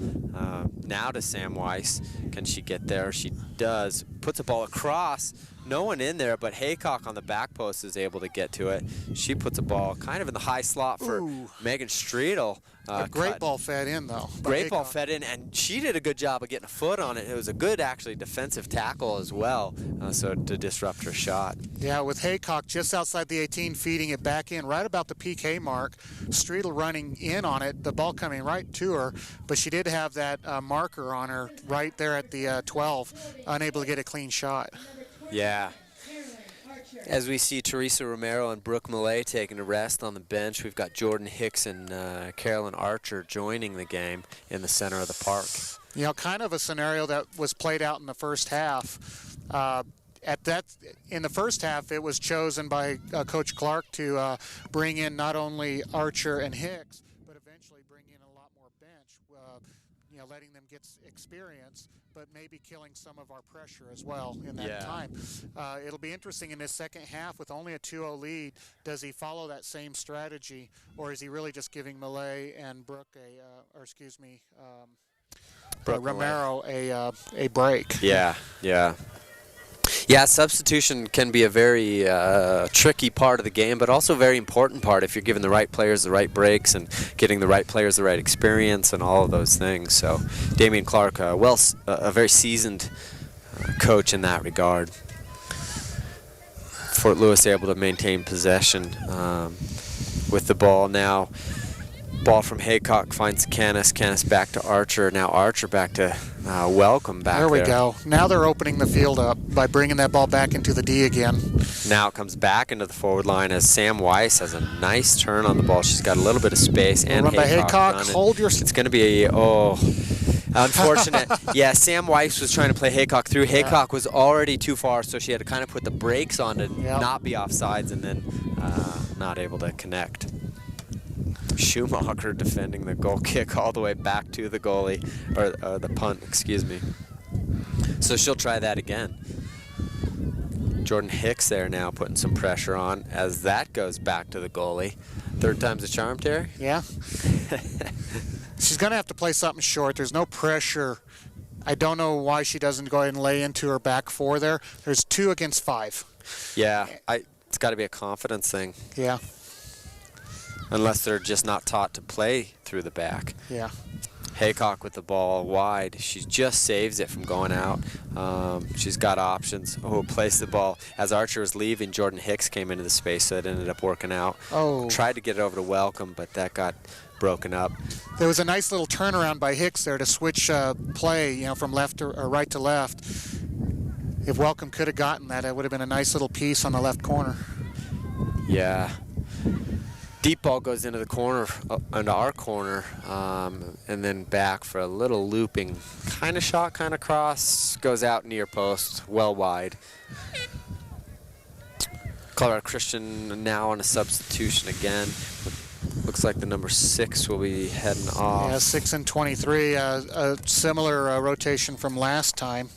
Now to Sam Weiss. Can she get there? She does. Puts a ball across. No one in there, but Haycock on the back post is able to get to it. She puts a ball kind of in the high slot for Megan Streetel. A great ball fed in, though. Great ball fed in, and she did a good job of getting a foot on it. It was a good, actually, defensive tackle as well, so to disrupt her shot. Yeah, with Haycock just outside the 18, feeding it back in right about the PK mark. Streetel running in on it, the ball coming right to her, but she did have that marker on her right there at the 12, unable to get a clean shot. Yeah. As we see Teresa Romero and Brooke Malay taking a rest on the bench, we've got Jordan Hicks and Carolyn Archer joining the game in the center of the park. Kind of a scenario that was played out in the first half. In the first half, it was chosen by Coach Clark to bring in not only Archer and Hicks, but eventually bring in a lot more bench, letting them get experience, but maybe killing some of our pressure as well in that time. It'll be interesting in this second half with only a 2-0 lead. Does he follow that same strategy, or is he really just giving Malay and Brooke Romero a break? Yeah, substitution can be a very tricky part of the game, but also a very important part if you're giving the right players the right breaks and getting the right players the right experience and all of those things. So Damian Clark, a very seasoned coach in that regard. Fort Lewis able to maintain possession with the ball now. Ball from Haycock finds Canis. Canis back to Archer. Now Archer back to Welcome back there. There we go. Now they're opening the field up by bringing that ball back into the D again. Now it comes back into the forward line as Sam Weiss has a nice turn on the ball. She's got a little bit of space. And run by Haycock. Hold your... It's going to be unfortunate. Yeah, Sam Weiss was trying to play Haycock through. Haycock was already too far, so she had to kind of put the brakes on to not be offsides and then not able to connect. Schumacher defending the goal kick all the way back to the goalie, or the punt, excuse me. So she'll try that again. Jordan Hicks there now putting some pressure on as that goes back to the goalie. Third time's a charm, Terry? Yeah. She's going to have to play something short. There's no pressure I don't know why she doesn't go ahead and lay into her back four there. There's 2 against 5. Yeah, it's got to be a confidence thing. Yeah. Unless they're just not taught to play through the back. Yeah. Haycock with the ball wide. She just saves it from going out. She's got options. Oh, plays the ball. As Archer was leaving, Jordan Hicks came into the space, so it ended up working out. Oh. Tried to get it over to Welcome, but that got broken up. There was a nice little turnaround by Hicks there to switch play, from left or right to left. If Welcome could have gotten that, it would have been a nice little piece on the left corner. Yeah. Deep ball goes into the corner, into our corner, and then back for a little looping kind of shot, kind of cross, goes out near post, well wide. Colorado Christian now on a substitution again. Looks like the number 6 will be heading off. Yeah, 6 and 23, a similar rotation from last time.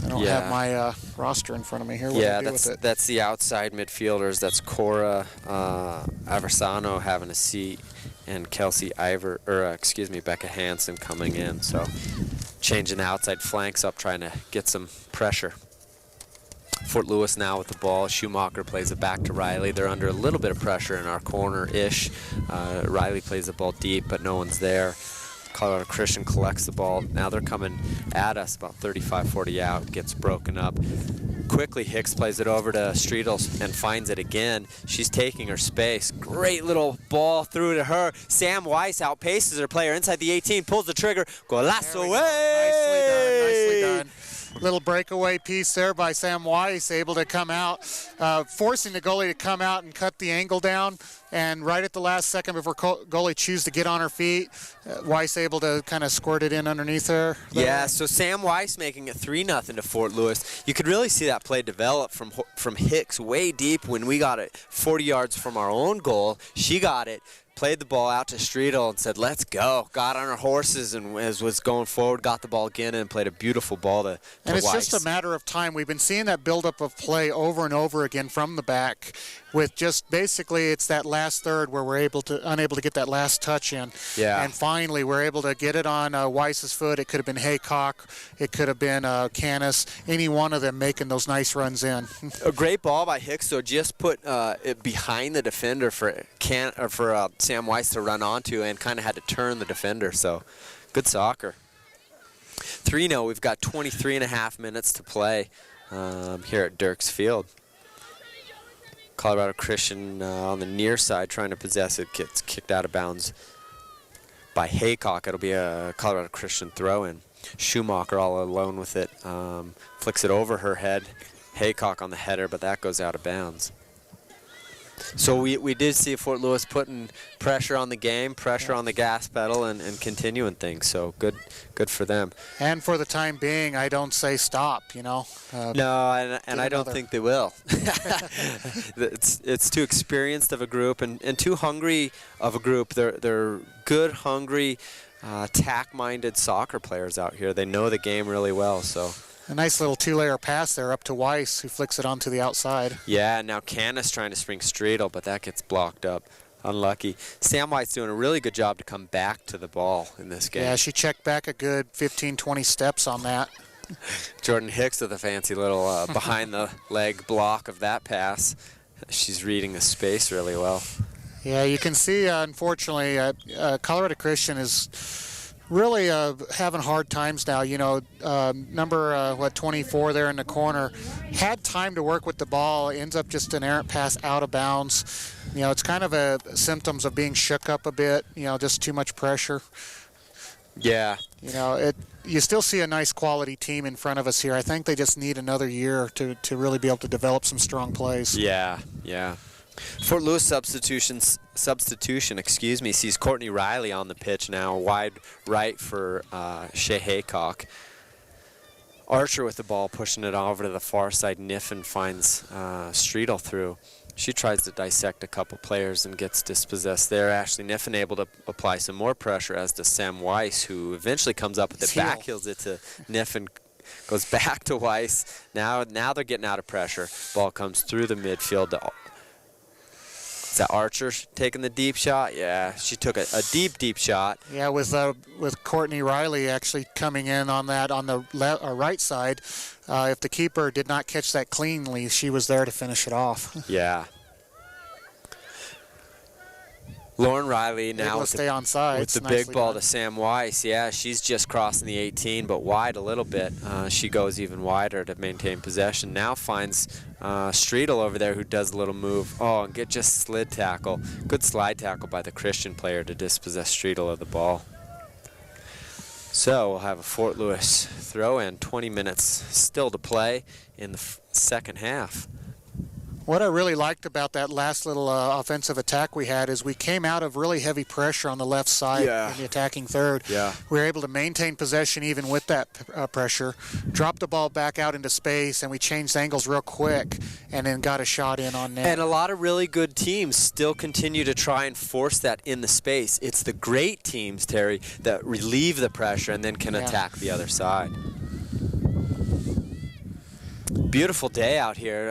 I don't have my roster in front of me here. What do I do with it? That's the outside midfielders. That's Cora Aversano having a seat, and Becca Hansen coming in. So changing the outside flanks up, trying to get some pressure. Fort Lewis now with the ball. Schumacher plays it back to Riley. They're under a little bit of pressure in our corner-ish. Riley plays the ball deep, but no one's there. Colorado Christian collects the ball. Now they're coming at us about 35-40 out. Gets broken up. Quickly, Hicks plays it over to Streetel and finds it again. She's taking her space. Great little ball through to her. Sam Weiss outpaces her player inside the 18, pulls the trigger. Golazo! Nicely done. Little breakaway piece there by Sam Weiss, able to come out, forcing the goalie to come out and cut the angle down. And right at the last second before goalie chooses to get on her feet, Weiss able to kind of squirt it in underneath her. Yeah, so Sam Weiss making it 3-0 to Fort Lewis. You could really see that play develop from Hicks way deep when we got it 40 yards from our own goal. She got it, played the ball out to Streetel and said, let's go. Got on her horses and was going forward, got the ball again and played a beautiful ball to And it's Weiss. just a matter of time. We've been seeing that buildup of play over and over again from the back with just basically it's that last third where we're unable to get that last touch in. Yeah. And finally we're able to get it on Weiss's foot. It could have been Haycock. It could have been Canis. Any one of them making those nice runs in. A great ball by Hicks, so just put it behind the defender for Sam Weiss to run onto and kind of had to turn the defender, so good soccer. 3-0, we've got 23.5 minutes to play here at Dirks Field. Colorado Christian on the near side trying to possess it, gets kicked out of bounds by Haycock. It'll be a Colorado Christian throw-in. Schumacher all alone with it, flicks it over her head. Haycock on the header, but that goes out of bounds. So we did see Fort Lewis putting pressure on the game, pressure on the gas pedal, and continuing things. So good for them. And for the time being, I don't say stop. No, and I don't think they will. It's too experienced of a group and too hungry of a group. They're good, hungry, attack-minded soccer players out here. They know the game really well. So. A nice little 2-layer pass there up to Weiss, who flicks it onto the outside. Yeah, now Canis trying to spring Streetel, but that gets blocked up. Unlucky. Sam Weiss doing a really good job to come back to the ball in this game. Yeah, she checked back a good 15, 20 steps on that. Jordan Hicks with a fancy little behind-the-leg block of that pass. She's reading the space really well. Yeah, you can see, unfortunately, Colorado Christian is really having hard times now. Number 24 there in the corner had time to work with the ball, ends up just an errant pass out of bounds. It's kind of symptoms of being shook up a bit, just too much pressure. Yeah. You still see a nice quality team in front of us here. I think they just need another year to really be able to develop some strong plays. Yeah. Fort Lewis substitution, sees Courtney Riley on the pitch now, wide right for Shea Haycock. Archer with the ball, pushing it over to the far side. Niffen finds Streetel through. She tries to dissect a couple players and gets dispossessed there. Ashley Niffen able to apply some more pressure, as does Sam Weiss, who eventually comes up with it, backheels it to Niffen. Goes back to Weiss. Now they're getting out of pressure. Ball comes through the midfield to Is that Archer taking the deep shot? Yeah, she took a deep shot. Yeah, with Courtney Riley actually coming in on that on the right side. If the keeper did not catch that cleanly, she was there to finish it off. Yeah. Lauren Riley now with stay on side. With the big ball to Sam Weiss. Yeah, she's just crossing the 18, but wide a little bit. She goes even wider to maintain possession. Now finds Streetel over there, who does a little move. Oh, and just slid tackle. Good slide tackle by the Christian player to dispossess Streetel of the ball. So we'll have a Fort Lewis throw-in. 20 minutes still to play in the second half. What I really liked about that last little offensive attack we had is we came out of really heavy pressure on the left side in the attacking third. Yeah. We were able to maintain possession even with that pressure, drop the ball back out into space, and we changed angles real quick and then got a shot in on net. And a lot of really good teams still continue to try and force that in the space. It's the great teams, Terry, that relieve the pressure and then can attack the other side. Beautiful day out here.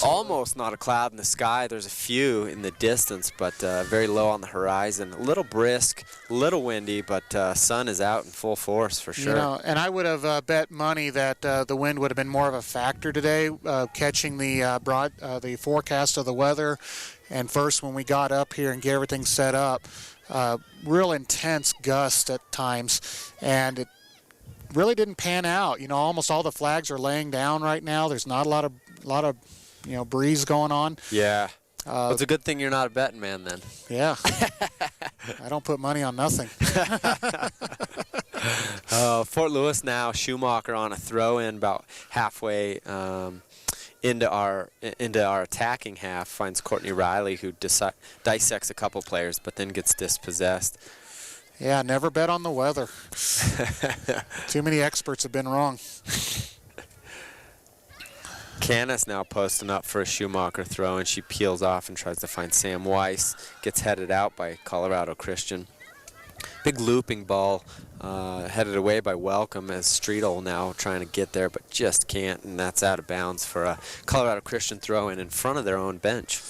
Almost not a cloud in the sky. There's a few in the distance, but very low on the horizon. A little brisk, a little windy, but sun is out in full force for sure. You know, and I would have bet money that the wind would have been more of a factor today, catching the forecast of the weather. And first, when we got up here and get everything set up, real intense gust at times, and it really didn't pan out. You know, almost all the flags are laying down right now. There's not a lot of breeze going on. Yeah. Well, it's a good thing you're not a betting man then. Yeah. I don't put money on nothing. Fort Lewis now, Schumacher on a throw-in about halfway into our attacking half, finds Courtney Riley, who dissects a couple players but then gets dispossessed. Yeah, never bet on the weather. Too many experts have been wrong. Canis now posting up for a Schumacher throw, and she peels off and tries to find Sam Weiss. Gets headed out by Colorado Christian. Big looping ball headed away by Welcome as Streetel now trying to get there but just can't, and that's out of bounds for a Colorado Christian throw in front of their own bench.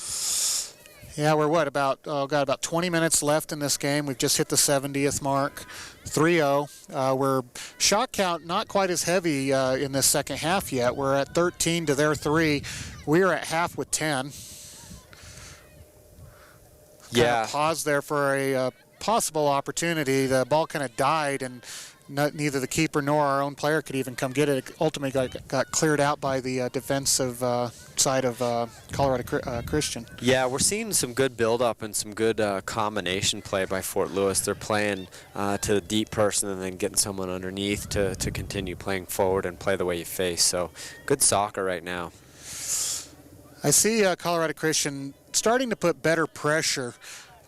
Yeah, we're got about 20 minutes left in this game. We've just hit the 70th mark, 3-0. We're shot count not quite as heavy in this second half yet. We're at 13 to their 3. We're at half with 10. Yeah. Pause there for a possible opportunity. The ball kind of died, and neither the keeper nor our own player could even come get it. It ultimately got cleared out by the defensive side of Colorado Christian. Yeah, we're seeing some good build-up and some good combination play by Fort Lewis. They're playing to the deep person and then getting someone underneath to continue playing forward and play the way you face. So good soccer right now. I see Colorado Christian starting to put better pressure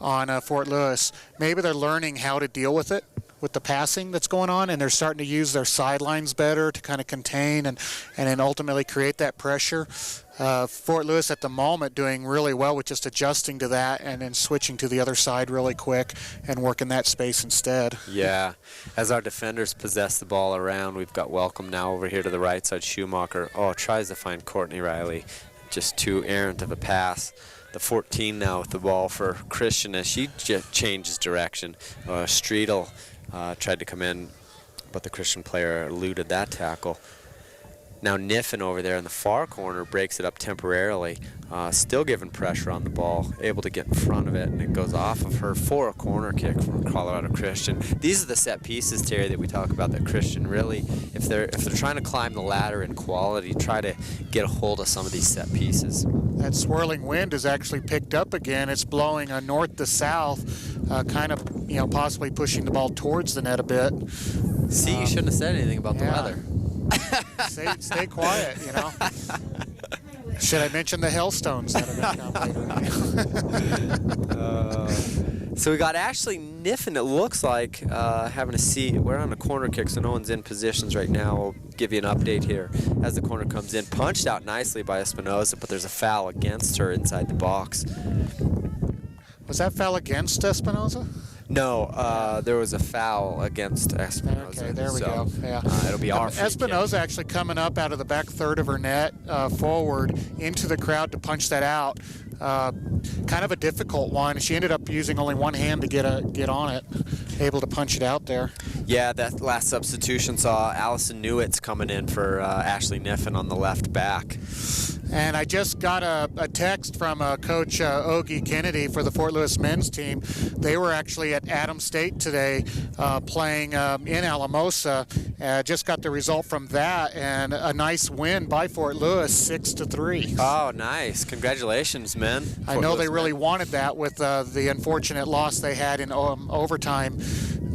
on Fort Lewis. Maybe they're learning how to deal with it, with the passing that's going on, and they're starting to use their sidelines better to kind of contain and then ultimately create that pressure. Fort Lewis at the moment doing really well with just adjusting to that and then switching to the other side really quick and working that space instead. Yeah, as our defenders possess the ball around, we've got Welcome now over here to the right side. Schumacher, tries to find Courtney Riley. Just too errant of a pass. The 14 now with the ball for Christian as she changes direction. Streetel tried to come in, but the Christian player eluded that tackle. Now Niffen over there in the far corner breaks it up temporarily, still giving pressure on the ball, able to get in front of it, and it goes off of her for a corner kick from Colorado Christian. These are the set pieces, Terry, that we talk about that Christian really, if they're trying to climb the ladder in quality, try to get a hold of some of these set pieces. That swirling wind has actually picked up again. It's blowing north to south, kind of, possibly pushing the ball towards the net a bit. See, you shouldn't have said anything about the weather. Stay quiet, Should I mention the hailstones that have been later? So we got Ashley Niffen, it looks like, having a seat. We're on a corner kick, so no one's in positions right now. We'll give you an update here as the corner comes in. Punched out nicely by Espinoza, but there's a foul against her inside the box. Was that foul against Espinoza? No, there was a foul against Espinoza. Okay, there we so, go. Yeah. It'll be our free kick. Espinoza actually coming up out of the back third of her net, forward into the crowd to punch that out. Kind of a difficult one. She ended up using only one hand to get on it, able to punch it out there. Yeah, that last substitution saw Allison Newitz coming in for Ashley Niffen on the left back. And I just got a text from Coach Ogie Kennedy for the Fort Lewis men's team. They were actually at Adams State today playing in Alamosa. Just got the result from that, and a nice win by Fort Lewis, 6-3. Oh, nice. Congratulations, men. I know they really wanted that with the unfortunate loss they had in overtime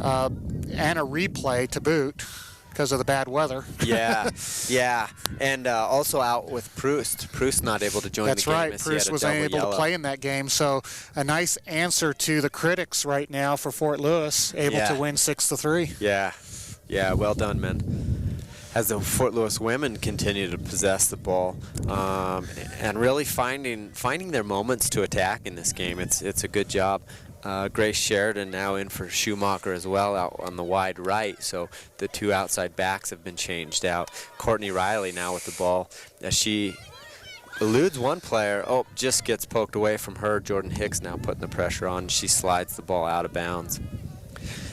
and a replay to boot, because of the bad weather. Yeah. And also out with Proust. Proust not able to join the game. That's right. Proust was unable to play in that game. So a nice answer to the critics right now for Fort Lewis, able to win 6-3. Yeah, well done, men. As the Fort Lewis women continue to possess the ball and really finding their moments to attack in this game, it's a good job. Grace Sheridan now in for Schumacher as well out on the wide right, so the two outside backs have been changed out. Courtney Riley now with the ball as she eludes one player. Oh, just gets poked away from her. Jordan Hicks now putting the pressure on. She slides the ball out of bounds.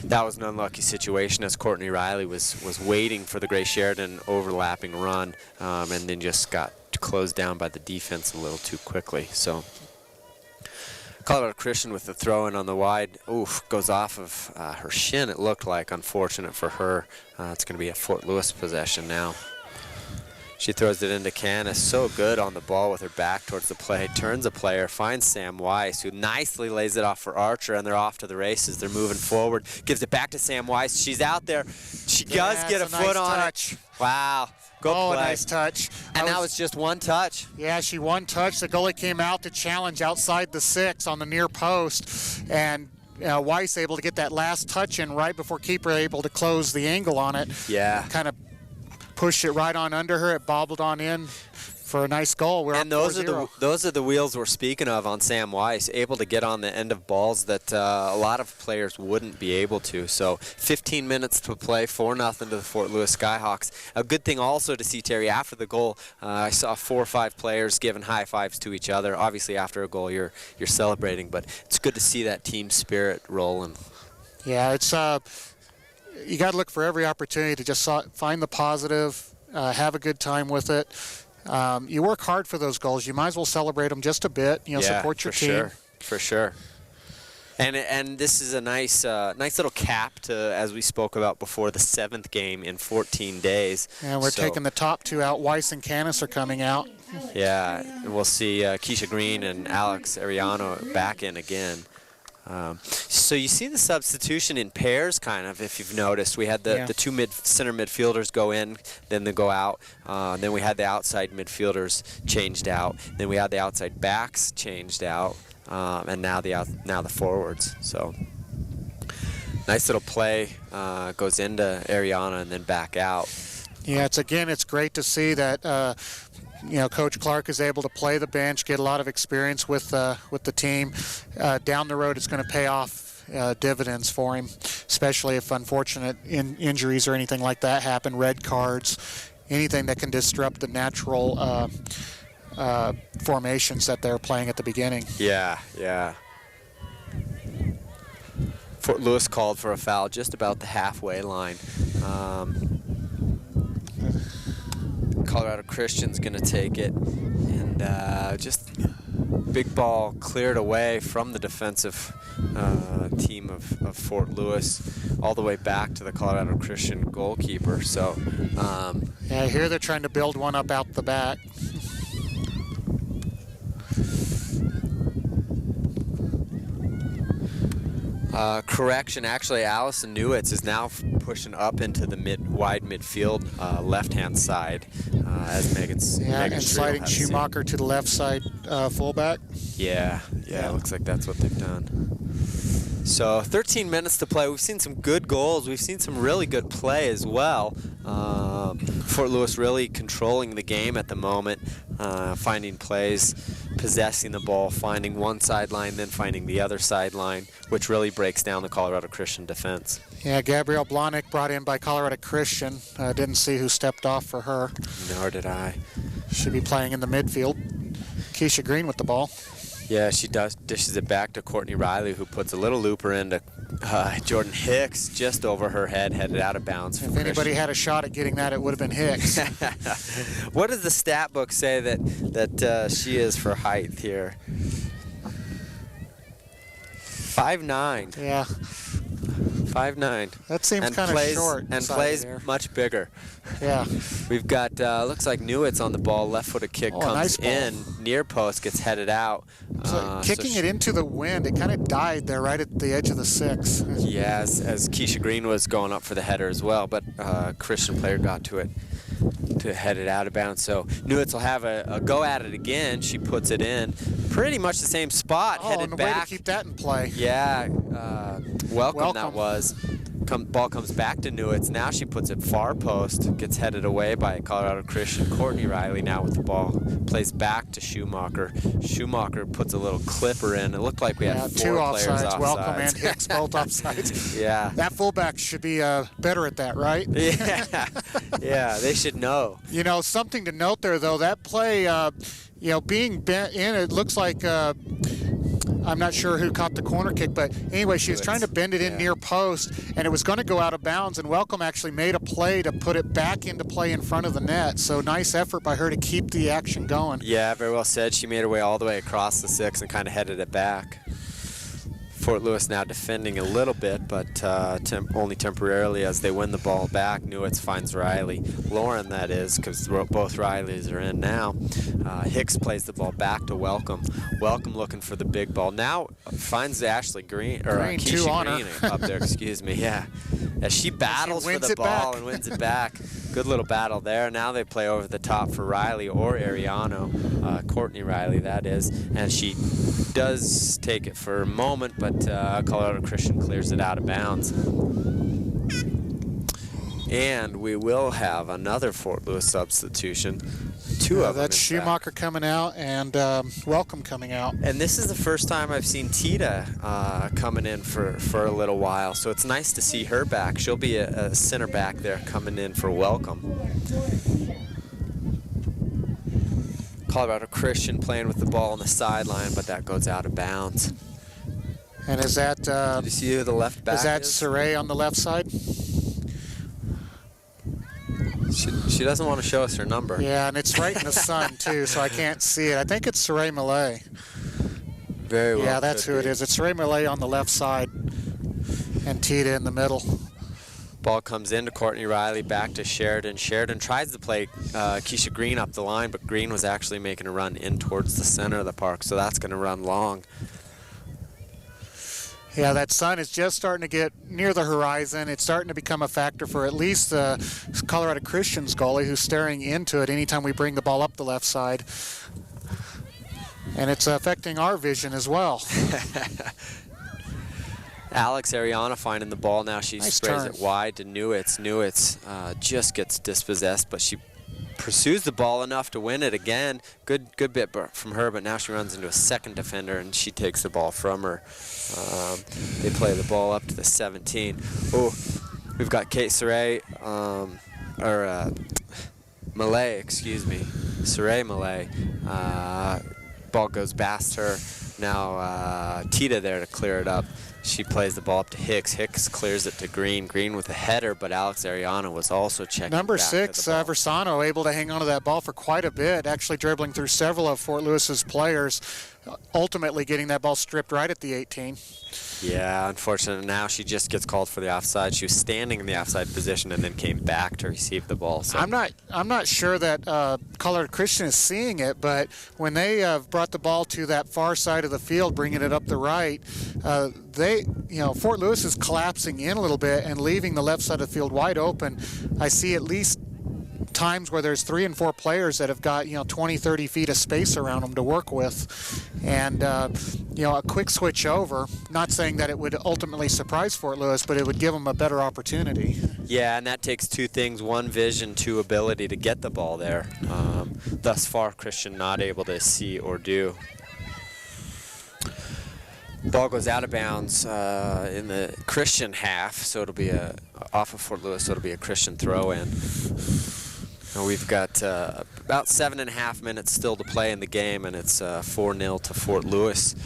That was an unlucky situation as Courtney Riley was waiting for the Grace Sheridan overlapping run and then just got closed down by the defense a little too quickly. So Colorado Christian with the throw-in on the wide. Oof, goes off of her shin, it looked like. Unfortunate for her. It's going to be a Fort Lewis possession now. She throws it into Canis. So good on the ball with her back towards the play. Turns a player, finds Sam Weiss, who nicely lays it off for Archer, and they're off to the races. They're moving forward. Gives it back to Sam Weiss. She's out there. She does get a foot on it. Wow. Go play. A nice touch. And that was just one touch. Yeah, she one touch. The goalie came out to challenge outside the 6 on the near post, and Weiss able to get that last touch in right before keeper able to close the angle on it. Yeah. Kind of pushed it right on under her. It bobbled on in for a nice goal. We're and those are the wheels we're speaking of on Sam Weiss, able to get on the end of balls that a lot of players wouldn't be able to. So 15 minutes to play, 4-0 to the Fort Lewis Skyhawks. A good thing also to see, Terry, after the goal, I saw 4 or 5 players giving high fives to each other. Obviously after a goal you're celebrating, but it's good to see that team spirit rolling. Yeah, it's you got to look for every opportunity to just find the positive, have a good time with it. You work hard for those goals. You might as well celebrate them just a bit. Support your team. For sure. And this is a nice little cap to, as we spoke about before, the 7th game in 14 days. And we're taking the top 2 out. Weiss and Canis are coming out. Yeah, and we'll see Keisha Green and Alex Ariano back in again. So you see the substitution in pairs, kind of, if you've noticed. We had the 2 center midfielders go in, then they go out. Then we had the outside midfielders changed out. Then we had the outside backs changed out, and now the forwards. So nice little play goes into Ariana and then back out. Yeah, it's great to see that. Coach Clark is able to play the bench, get a lot of experience with the team. Down the road, it's going to pay off dividends for him, especially if unfortunate injuries or anything like that happen, red cards, anything that can disrupt the natural formations that they're playing at the beginning. Yeah. Fort Lewis called for a foul just about the halfway line. Colorado Christian's going to take it, and just big ball cleared away from the defensive team of Fort Lewis all the way back to the Colorado Christian goalkeeper. So yeah, here they're trying to build one up out the back. Correction, actually Allison Newitz is now pushing up into the wide midfield left-hand side as Megan's and sliding Schumacher to the left side fullback. Yeah, looks like that's what they've done. So 13 minutes to play. We've seen some good goals. We've seen some really good play as well. Fort Lewis really controlling the game at the moment, finding plays, possessing the ball, finding one sideline, then finding the other sideline, which really breaks down the Colorado Christian defense. Yeah, Gabrielle Blahnik brought in by Colorado Christian. Didn't see who stepped off for her. Nor did I. Should be playing in the midfield. Keisha Green with the ball. Yeah, she dishes it back to Courtney Riley, who puts a little looper into Jordan Hicks just over her head, headed out of bounds. If anybody had a shot at getting that, it would have been Hicks. What does the stat book say that she is for height here? 5'9". Yeah. 5'9". That seems kind of short. And plays much bigger. Yeah. We've got, looks like Newitz on the ball. Left-footed kick comes nice in. Near post, gets headed out. Kicking it into the wind, it kind of died there right at the edge of the 6. Yeah, as Keisha Green was going up for the header as well, but Christian player got to it to head it out of bounds. So Newitz will have a go at it again. She puts it in. Pretty much the same spot, headed and the back. way to keep that in play. Yeah, welcome that was. Ball comes back to Newitz. Now she puts it far post, gets headed away by Colorado Christian. Courtney Riley now with the ball. Plays back to Schumacher. Schumacher puts a little clipper in. It looked like we had 4 two players offsides. Welcome and Hicks both offsides. Yeah. That fullback should be better at that, right? Yeah. Yeah, they should know. You know, something to note there, though, that play, being bent in, it looks like... I'm not sure who caught the corner kick, but anyway, she was trying to bend it in near post, and it was going to go out of bounds, and Welcome actually made a play to put it back into play in front of the net. So nice effort by her to keep the action going. Yeah, very well said. She made her way all the way across the 6 and kind of headed it back. Fort Lewis now defending a little bit, but only temporarily as they win the ball back. Newitz finds Riley. Lauren, that is, because both Rileys are in now. Hicks plays the ball back to Welcome. Welcome looking for the big ball. Now finds Ashley Green, or Keisha Green up there, excuse me, yeah. As she battles for the ball and wins it back. Good little battle there. Now they play over the top for Riley or Ariano, Courtney Riley, that is. And she does take it for a moment, but Colorado Christian clears it out of bounds. And we will have another Fort Lewis substitution. 2 of them. That's Schumacher coming out and Welcome coming out. And this is the first time I've seen Tita coming in for a little while, so it's nice to see her back. She'll be a center back there coming in for Welcome. Colorado Christian playing with the ball on the sideline, but that goes out of bounds. And is that... Did you see who the left back is? Is that Saray on the left side? She doesn't want to show us her number. Yeah, and it's right in the sun, too, so I can't see it. I think it's Saray Malay. Very well. Yeah, that's who it is. It's Saray Malay on the left side and Tita in the middle. Ball comes into Courtney Riley, back to Sheridan. Sheridan tries to play Keisha Green up the line, but Green was actually making a run in towards the center of the park, so that's going to run long. Yeah, that sun is just starting to get near the horizon. It's starting to become a factor for at least Colorado Christian's goalie, who's staring into it anytime we bring the ball up the left side. And it's affecting our vision as well. Alex Ariana finding the ball now. She sprays turn. it wide to Newitz. Newitz just gets dispossessed, but she pursues the ball enough to win it again. Good bit from her, but now she runs into a second defender and she takes the ball from her. They play the ball up to the 17. Oh, we've got Kate Saray, Malay, excuse me. Saray Malay. Ball goes past her. Now Tita there to clear it up. She plays the ball up to Hicks. Hicks clears it to Green. Green with a header, but Alex Ariano was also checking Number back 6, to the ball. Versano, able to hang on to that ball for quite a bit, actually dribbling through several of Fort Lewis's players, ultimately getting that ball stripped right at the 18. Yeah, unfortunately now she just gets called for the offside. She was standing in the offside position and then came back to receive the ball. So I'm not sure that Colorado Christian is seeing it, but when they brought the ball to that far side of the field, bringing it up the right, Fort Lewis is collapsing in a little bit and leaving the left side of the field wide open. I see at least times where there's 3 and 4 players that have got 20, 30 feet of space around them to work with, and a quick switch over. Not saying that it would ultimately surprise Fort Lewis, but it would give them a better opportunity. Yeah, and that takes 2 things: 1, vision; 2, ability to get the ball there. Thus far, Christian not able to see or do. Ball goes out of bounds in the Christian half, so it'll be off of Fort Lewis, so it'll be a Christian throw-in. And we've got about 7.5 minutes still to play in the game, and it's 4-0 to Fort Lewis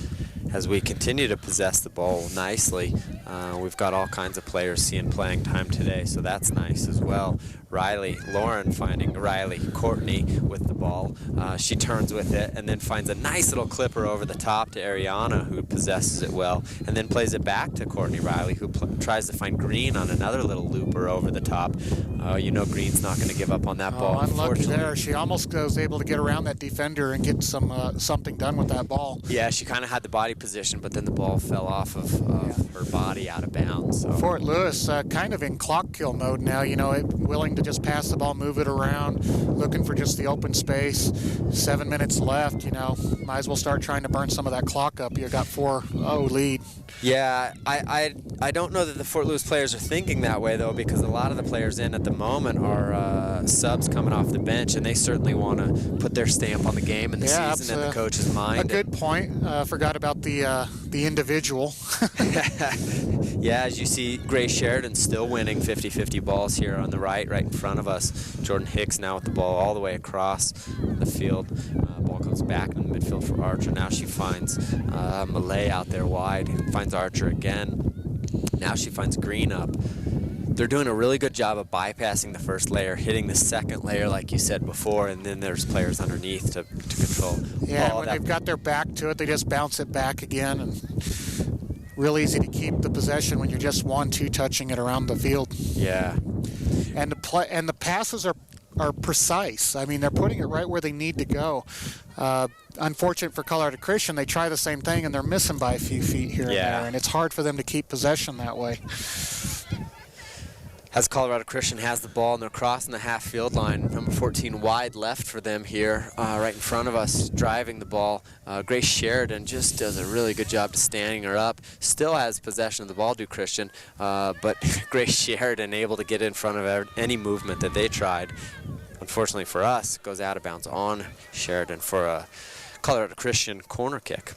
as we continue to possess the ball nicely. We've got all kinds of players seeing playing time today, so that's nice as well. Lauren finding Courtney with the ball. She turns with it and then finds a nice little clipper over the top to Ariana, who possesses it well, and then plays it back to Courtney Riley, who tries to find Green on another little looper over the top. Green's not going to give up on that ball. Unlucky there. She almost was able to get around that defender and get something done with that ball. Yeah, she kind of had the body position, but then the ball fell off of her body out of bounds. So. Fort Lewis kind of in clock kill mode now, willing to just pass the ball, move it around, looking for just the open space. 7 minutes left, might as well start trying to burn some of that clock up. You got 4-0 lead. Yeah, I don't know that the Fort Lewis players are thinking that way, though, because a lot of the players in at the moment are subs coming off the bench, and they certainly want to put their stamp on the game and the season and the coach's mind. A good point. Forgot about the individual. Yeah, as you see, Grace Sheridan still winning 50-50 balls here on the right in front of us. Jordan Hicks now with the ball all the way across the field. Ball comes back in the midfield for Archer. Now she finds Malay out there wide. Finds Archer again. Now she finds Green up. They're doing a really good job of bypassing the first layer, hitting the second layer like you said before, and then there's players underneath to control. Yeah, when they've got their back to it, they just bounce it back again, and real easy to keep the possession when you're just 1-2 touching it around the field. Yeah. And the passes are precise. I mean, they're putting it right where they need to go. Unfortunate for Colorado Christian, they try the same thing and they're missing by a few feet here and there, and it's hard for them to keep possession that way. As Colorado Christian has the ball and they're crossing the half field line, number 14 wide left for them here, right in front of us, driving the ball. Grace Sheridan just does a really good job to standing her up. Still has possession of the ball, do Christian, but Grace Sheridan able to get in front of any movement that they tried. Unfortunately for us, goes out of bounds on Sheridan for a Colorado Christian corner kick.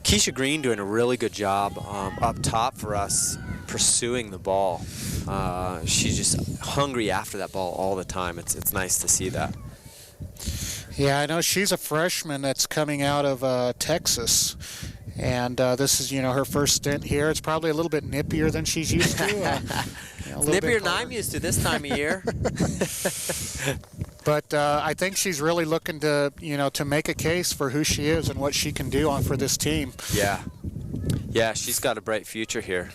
Keisha Green doing a really good job up top for us, pursuing the ball. She's just hungry after that ball all the time. It's nice to see that. Yeah, I know she's a freshman that's coming out of Texas. And this is, her first stint here. It's probably a little bit nippier than she's used to. Nippier than I'm used to this time of year. But I think she's really looking to, to make a case for who she is and what she can do for this team. Yeah. Yeah, she's got a bright future here.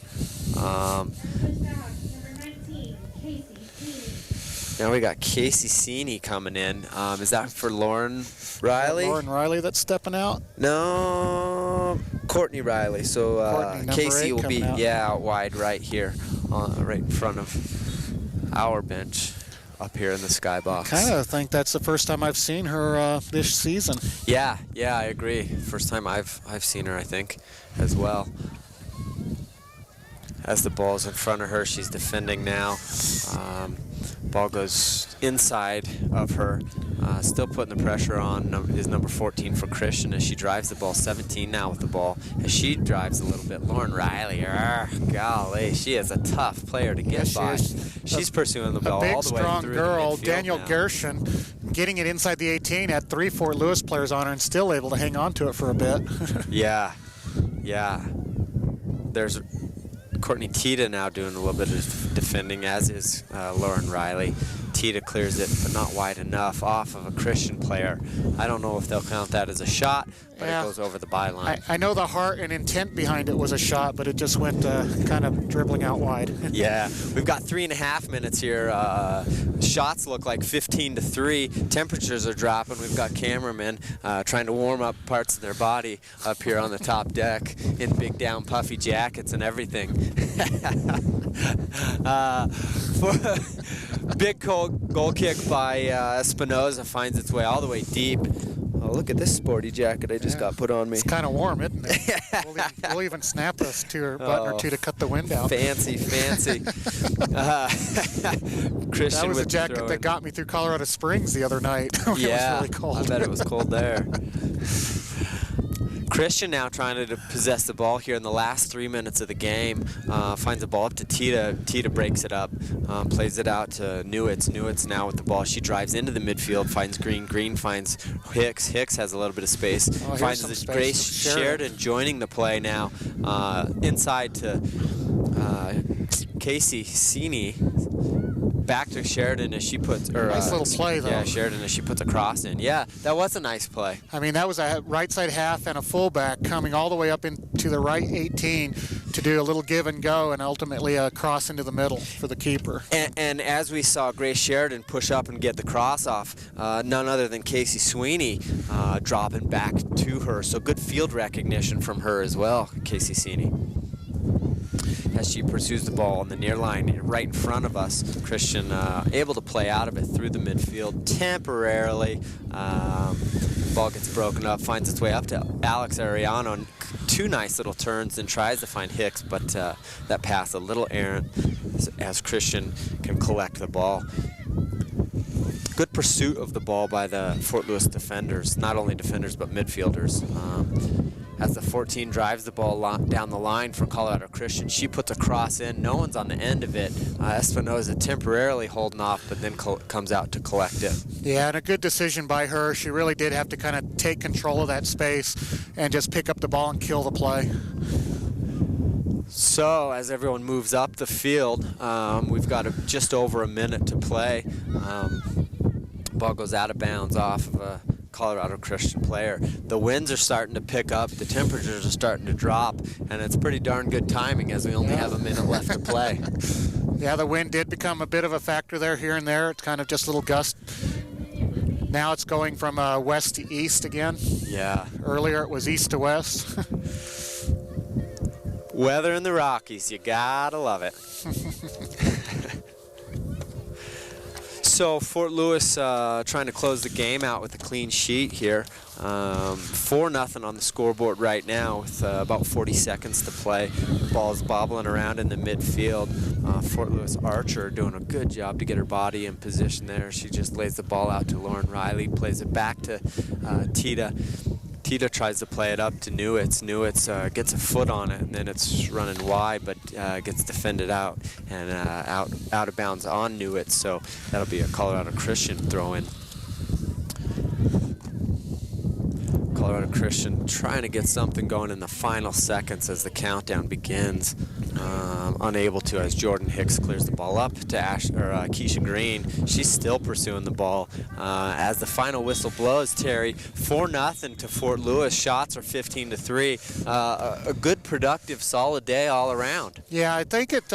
Now we got Casey Seeney coming in. Is that for Lauren Riley? Lauren Riley that's stepping out? No, Courtney Riley. So Casey will be out wide right here, right in front of our bench up here in the skybox. I kind of think that's the first time I've seen her this season. Yeah, I agree. First time I've seen her, I think, as well. As the ball's in front of her, she's defending now. Ball goes inside of her. Still putting the pressure on is number 14 for Christian as she drives the ball. 17 now with the ball as she drives a little bit. Lauren Riley, golly, she is a tough player to get by. She's pursuing the ball all the way through. A big, strong girl, the Daniel now. Gershon, getting it inside the 18, had 3 Fort Lewis players on her and still able to hang on to it for a bit. Yeah. There's Courtney Tita now doing a little bit of defending, as is Lauren Riley. Tita clears it, but not wide enough, off of a Christian player. I don't know if they'll count that as a shot, but it goes over the byline. I know the heart and intent behind it was a shot, but it just went kind of dribbling out wide. Yeah, we've got 3.5 minutes here. Shots look like 15-3. Temperatures are dropping. We've got cameramen trying to warm up parts of their body up here on the top deck in big down puffy jackets and everything. Big goal kick by Espinoza finds its way all the way deep. Oh, look at this sporty jacket I just got put on me. It's kind of warm, isn't it? We'll even snap us to a button or two to cut the wind out. Fancy. Christian That was with a jacket throw-in. that got me through Colorado Springs the other night. It was really cold. I bet it was cold there. Christian now trying to possess the ball here in the last 3 minutes of the game. Finds the ball up to Tita. Tita breaks it up, plays it out to Newitz. Newitz now with the ball. She drives into the midfield, finds Green. Green finds Hicks. Hicks has a little bit of space. Finds Grace Sheridan joining the play now. Inside to Casey Sini. Back to Sheridan as she puts, nice little play though. Yeah, Sheridan as she puts a cross in. Yeah, that was a nice play. I mean, that was a right side half and a fullback coming all the way up into the right 18 to do a little give and go, and ultimately a cross into the middle for the keeper. And as we saw Grace Sheridan push up and get the cross off, none other than Casey Sweeney dropping back to her. So good field recognition from her as well, Casey Sweeney. As she pursues the ball on the near line right in front of us. Christian able to play out of it through the midfield temporarily. Ball gets broken up, finds its way up to Alex Ariano. Two nice little turns and tries to find Hicks, but that pass a little errant as Christian can collect the ball. Good pursuit of the ball by the Fort Lewis defenders, not only defenders but midfielders. As the 14 drives the ball down the line for Colorado Christian, she puts a cross in. No one's on the end of it. Espinoza temporarily holding off, but then comes out to collect it. Yeah, and a good decision by her. She really did have to kind of take control of that space and just pick up the ball and kill the play. So as everyone moves up the field, we've got just over a minute to play. Ball goes out of bounds off of a Colorado Christian player. The winds are starting to pick up, the temperatures are starting to drop, and it's pretty darn good timing as we only have a minute left to play. Yeah, the wind did become a bit of a factor there, here and there. It's kind of just a little gust. Now it's going from west to east again. Yeah. Earlier it was east to west. Weather in the Rockies, you gotta love it. So Fort Lewis trying to close the game out with a clean sheet here. 4-0 on the scoreboard right now with about 40 seconds to play. Ball's bobbling around in the midfield. Fort Lewis Archer doing a good job to get her body in position there. She just lays the ball out to Lauren Riley, plays it back to Tita. Tita tries to play it up to Newitz. Newitz gets a foot on it, and then it's running wide, but gets defended out and out of bounds on Newitz. So that'll be a Colorado Christian throw-in. Colorado Christian trying to get something going in the final seconds as the countdown begins. Unable to as Jordan Hicks clears the ball up to Keisha Green. She's still pursuing the ball. As the final whistle blows, Terry, 4-0 to Fort Lewis. Shots are 15-3. A good, productive, solid day all around. Yeah, I think it,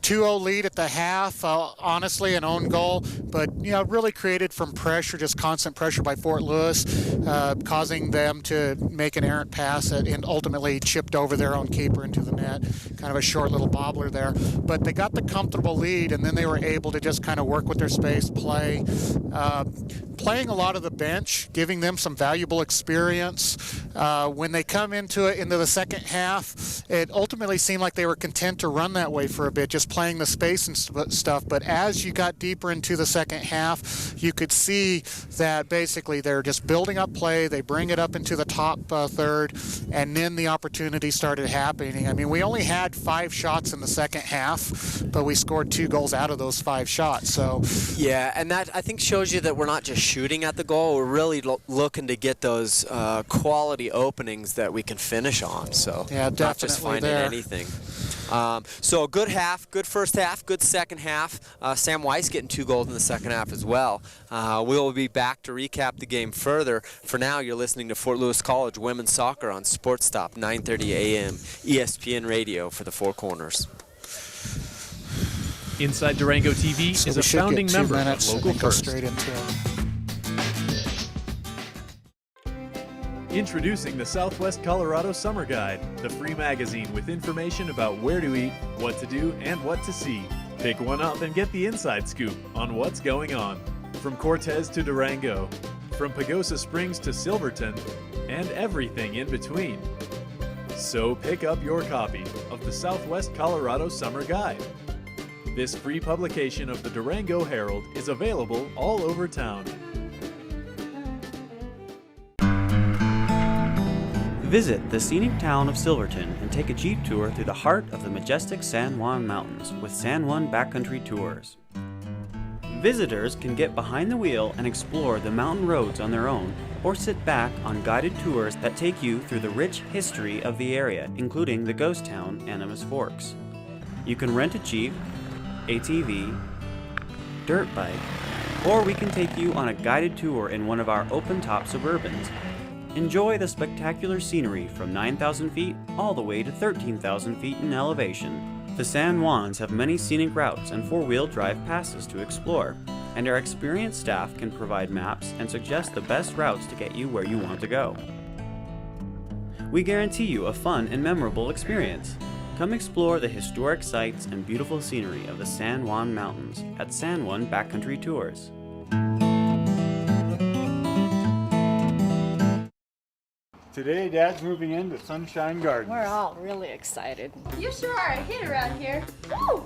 2-0 lead at the half, honestly, an own goal, but, really created from pressure, just constant pressure by Fort Lewis, causing them to make an errant pass and ultimately chipped over their own keeper into the net. Kind of a short little bobbler there. But they got the comfortable lead, and then they were able to just kind of work with their space, play. Playing a lot of the bench, giving them some valuable experience. When they come into the second half, it ultimately seemed like they were content to run that way for a bit, just playing the space and stuff. But as you got deeper into the second half, you could see that basically they're just building up play. They bring it up into the top third, and then the opportunity started happening. I mean, we only had 5 shots in the second half, but we scored 2 goals out of those 5 shots. So yeah, and that I think shows you that we're not just shooting at the goal. We're really looking to get those quality openings that we can finish on. So yeah, definitely not just finding anything. So a good half, good first half, good second half. Sam Weiss getting 2 goals in the second half as well. We will be back to recap the game further. For now, you're listening to Fort Lewis College Women's Soccer on Sports Stop, 9:30 a.m. ESPN Radio for the Four Corners. Inside Durango TV is a founding member of Local First. Introducing the Southwest Colorado Summer Guide, the free magazine with information about where to eat, what to do, and what to see. Pick one up and get the inside scoop on what's going on. From Cortez to Durango, from Pagosa Springs to Silverton, and everything in between. So pick up your copy of the Southwest Colorado Summer Guide. This free publication of the Durango Herald is available all over town. Visit the scenic town of Silverton and take a Jeep tour through the heart of the majestic San Juan Mountains with San Juan Backcountry Tours. Visitors can get behind the wheel and explore the mountain roads on their own, or sit back on guided tours that take you through the rich history of the area, including the ghost town, Animas Forks. You can rent a Jeep, ATV, dirt bike, or we can take you on a guided tour in one of our open-top Suburbans. Enjoy the spectacular scenery from 9,000 feet all the way to 13,000 feet in elevation. The San Juans have many scenic routes and four-wheel drive passes to explore, and our experienced staff can provide maps and suggest the best routes to get you where you want to go. We guarantee you a fun and memorable experience. Come explore the historic sights and beautiful scenery of the San Juan Mountains at San Juan Backcountry Tours. Today, Dad's moving into Sunshine Gardens. We're all really excited. You sure are a hit around here. Woo!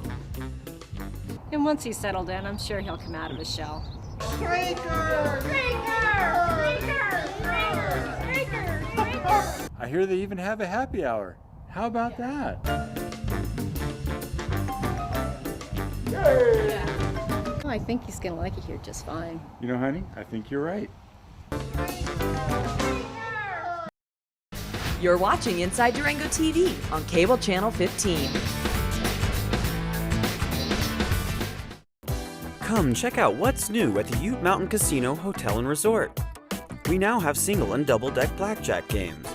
And once he's settled in, I'm sure he'll come out of his shell. Streaker! Streaker! Streaker! Streaker! Streaker! Streaker! I hear they even have a happy hour. How about that? Yeah. Oh, I think he's gonna like it here just fine. You know, honey, I think you're right. You're watching Inside Durango TV on Cable Channel 15. Come check out what's new at the Ute Mountain Casino Hotel and Resort. We now have single and double deck blackjack games.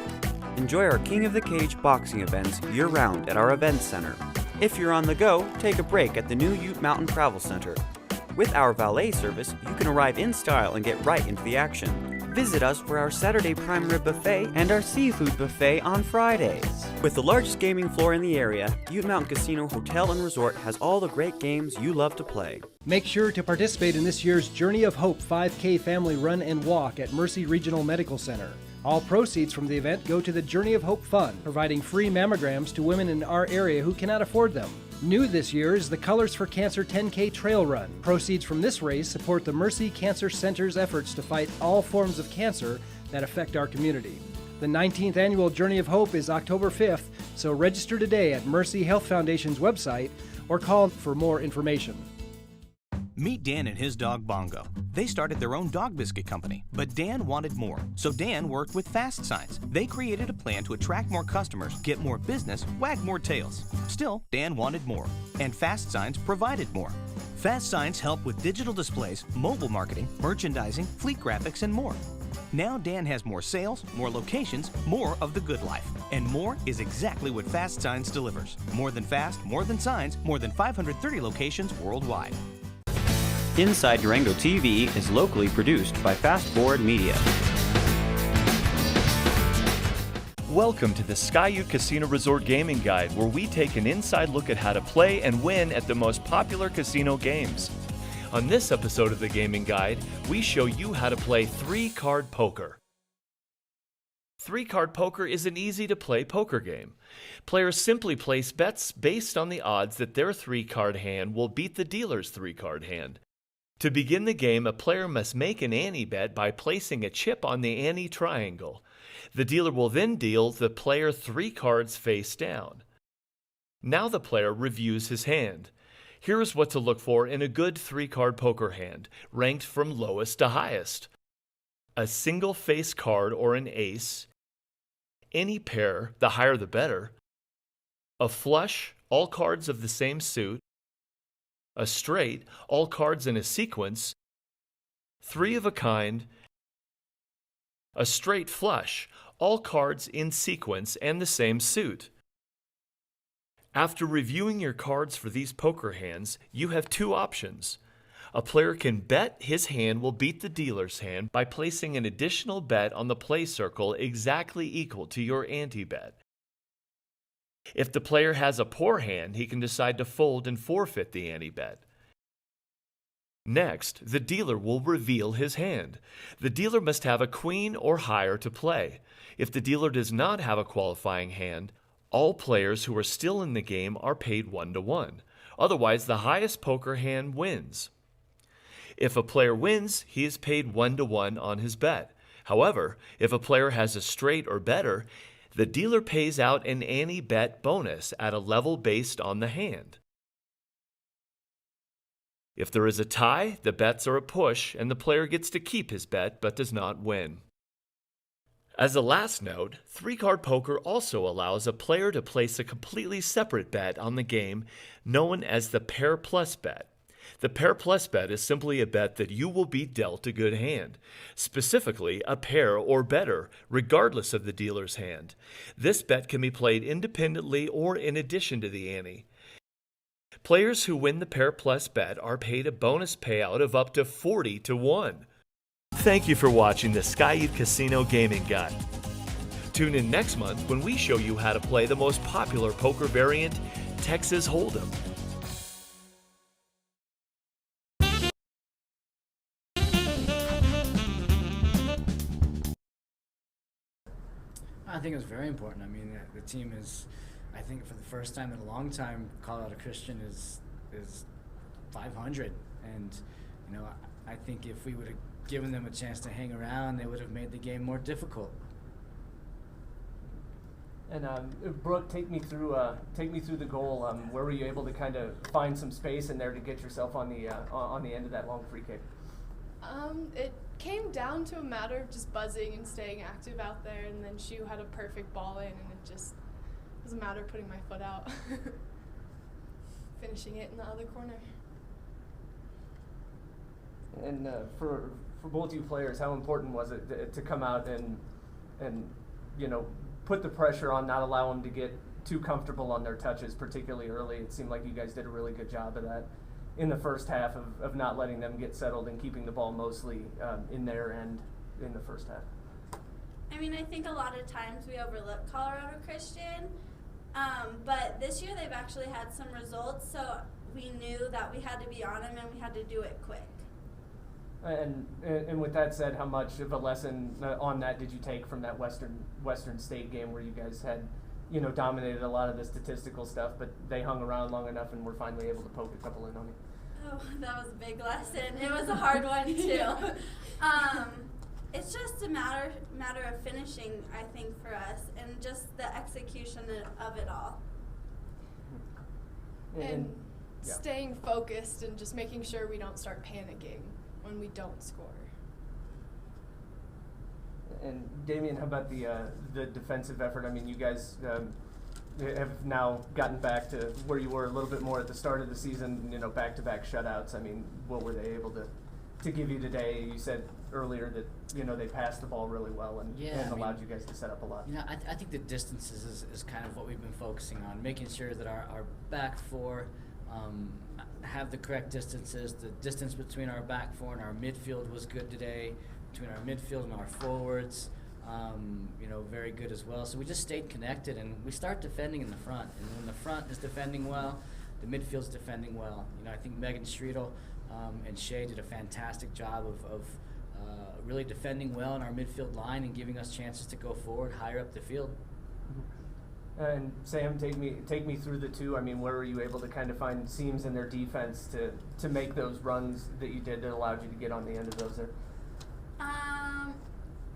Enjoy our King of the Cage boxing events year-round at our event center. If you're on the go, take a break at the new Ute Mountain Travel Center. With our valet service, you can arrive in style and get right into the action. Visit us for our Saturday prime rib buffet and our seafood buffet on Fridays. With the largest gaming floor in the area, Ute Mountain Casino Hotel and Resort has all the great games you love to play. Make sure to participate in this year's Journey of Hope 5K Family Run and Walk at Mercy Regional Medical Center. All proceeds from the event go to the Journey of Hope Fund, providing free mammograms to women in our area who cannot afford them. New this year is the Colors for Cancer 10K Trail Run. Proceeds from this race support the Mercy Cancer Center's efforts to fight all forms of cancer that affect our community. The 19th annual Journey of Hope is October 5th, so register today at Mercy Health Foundation's website or call for more information. Meet Dan and his dog Bongo. They started their own dog biscuit company, but Dan wanted more, so Dan worked with Fast Signs. They created a plan to attract more customers, get more business, wag more tails. Still, Dan wanted more, and Fast Signs provided more. Fast Signs help with digital displays, mobile marketing, merchandising, fleet graphics, and more. Now Dan has more sales, more locations, more of the good life. And more is exactly what Fast Signs delivers. More than fast, more than signs, more than 530 locations worldwide. Inside Durango TV is locally produced by Fast Forward Media. Welcome to the Skyhawks Casino Resort Gaming Guide, where we take an inside look at how to play and win at the most popular casino games. On this episode of the Gaming Guide, we show you how to play 3-card poker. 3-card poker is an easy-to-play poker game. Players simply place bets based on the odds that their 3-card hand will beat the dealer's 3-card hand. To begin the game, a player must make an ante bet by placing a chip on the ante triangle. The dealer will then deal the player 3 cards face down. Now the player reviews his hand. Here is what to look for in a good 3-card poker hand, ranked from lowest to highest. A single face card or an ace, any pair, the higher the better, a flush, all cards of the same suit, a straight, all cards in a sequence, 3 of a kind, a straight flush, all cards in sequence and the same suit. After reviewing your cards for these poker hands, you have 2 options. A player can bet his hand will beat the dealer's hand by placing an additional bet on the play circle exactly equal to your ante bet. If the player has a poor hand, he can decide to fold and forfeit the ante bet. Next, the dealer will reveal his hand. The dealer must have a queen or higher to play. If the dealer does not have a qualifying hand, all players who are still in the game are paid 1-to-1. Otherwise, the highest poker hand wins. If a player wins, he is paid 1-to-1 on his bet. However, if a player has a straight or better, the dealer pays out an ante bet bonus at a level based on the hand. If there is a tie, the bets are a push, and the player gets to keep his bet but does not win. As a last note, 3-card poker also allows a player to place a completely separate bet on the game known as the pair plus bet. The pair plus bet is simply a bet that you will be dealt a good hand, specifically a pair or better, regardless of the dealer's hand. This bet can be played independently or in addition to the ante. Players who win the pair plus bet are paid a bonus payout of up to 40-to-1. Thank you for watching the Skyhawks Casino Gaming Guide. Tune in next month when we show you how to play the most popular poker variant, Texas Hold'em. I think it was very important. I mean, the team is, I think for the first time in a long time, Colorado Christian is 500, and you know, I think if we would have given them a chance to hang around, they would have made the game more difficult. And Brooke, take me through the goal. Where were you able to kind of find some space in there to get yourself on the end of that long free kick? It came down to a matter of just buzzing and staying active out there, and then Shu had a perfect ball in, and it just was a matter of putting my foot out, finishing it in the other corner. And for both you players, how important was it to come out and you know, put the pressure on, not allow them to get too comfortable on their touches, particularly early? It seemed like you guys did a really good job of that in the first half of not letting them get settled and keeping the ball mostly in their end in the first half. I mean, I think a lot of times we overlook Colorado Christian, but this year they've actually had some results, so we knew that we had to be on them and we had to do it quick. And with that said, how much of a lesson on that did you take from that Western State game where you guys had, you know, dominated a lot of the statistical stuff, but they hung around long enough and were finally able to poke a couple in on you? Oh, that was a big lesson. It was a hard one too. It's just a matter of finishing, I think, for us, and just the execution of it all. And staying focused and just making sure we don't start panicking when we don't score. And Damien, how about the defensive effort? I mean, you guys have now gotten back to where you were a little bit more at the start of the season, you know, back-to-back shutouts. I mean, what were they able to give you today? You said earlier that, you know, they passed the ball really well and allowed you guys to set up a lot. You know, I think the distances is kind of what we've been focusing on, making sure that our back four have the correct distances. The distance between our back four and our midfield was good today, between our midfield and our forwards, you know, very good as well. So we just stayed connected, and we start defending in the front. And when the front is defending well, the midfield's defending well. You know, I think Megan Streetel and Shay did a fantastic job of really defending well in our midfield line and giving us chances to go forward higher up the field. And Sam, take me through the two. I mean, where were you able to kind of find seams in their defense to make those runs that you did that allowed you to get on the end of those there?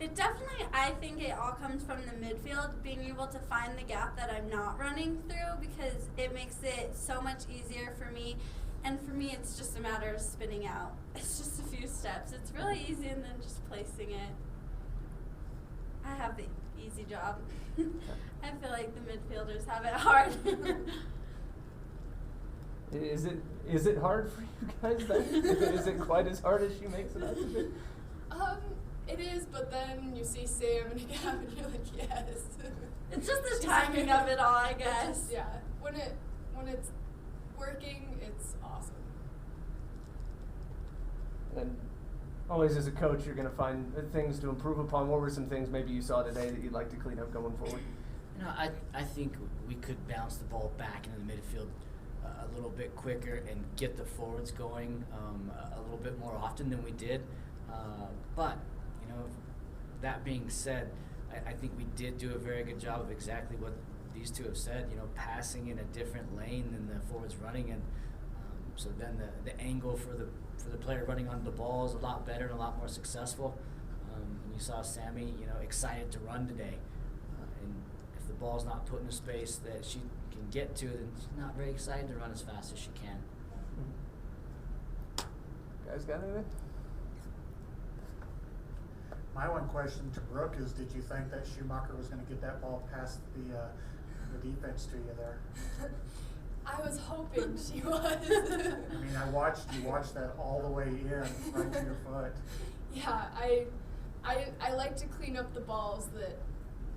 It definitely, I think it all comes from the midfield, being able to find the gap that I'm not running through, because it makes it so much easier for me. And for me, it's just a matter of spinning out. It's just a few steps. It's really easy, and then just placing it. I have the easy job. I feel like the midfielders have it hard. Is it hard for you guys then? Is it quite as hard as she makes it out to be? It is, but then you see Sam and Gab and you're like, yes. It's just the timing of it all, I guess. Yeah, when it's working, it's awesome. And always as a coach, you're going to find things to improve upon. What were some things maybe you saw today that you'd like to clean up going forward? You know, I think we could bounce the ball back into the midfield a little bit quicker and get the forwards going a little bit more often than we did. But, you know, that being said, I think we did do a very good job of exactly what these two have said, you know, passing in a different lane than the forwards running. And so then the angle for the player running onto the ball is a lot better and a lot more successful. And you saw Sammy, you know, excited to run today. And if the ball's not put in a space that she can get to, then she's not very excited to run as fast as she can. Guys got anything? My one question to Brooke is, did you think that Schumacher was going to get that ball past the defense to you there? I was hoping she was. I mean, you watched that all the way in, right to your foot. Yeah, I like to clean up the balls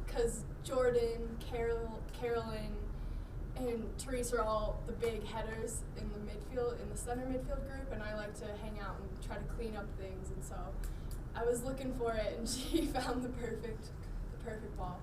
because Jordan, Carolyn, and Therese are all the big headers in the midfield, in the center midfield group, and I like to hang out and try to clean up things, and so I was looking for it, and she found the perfect ball.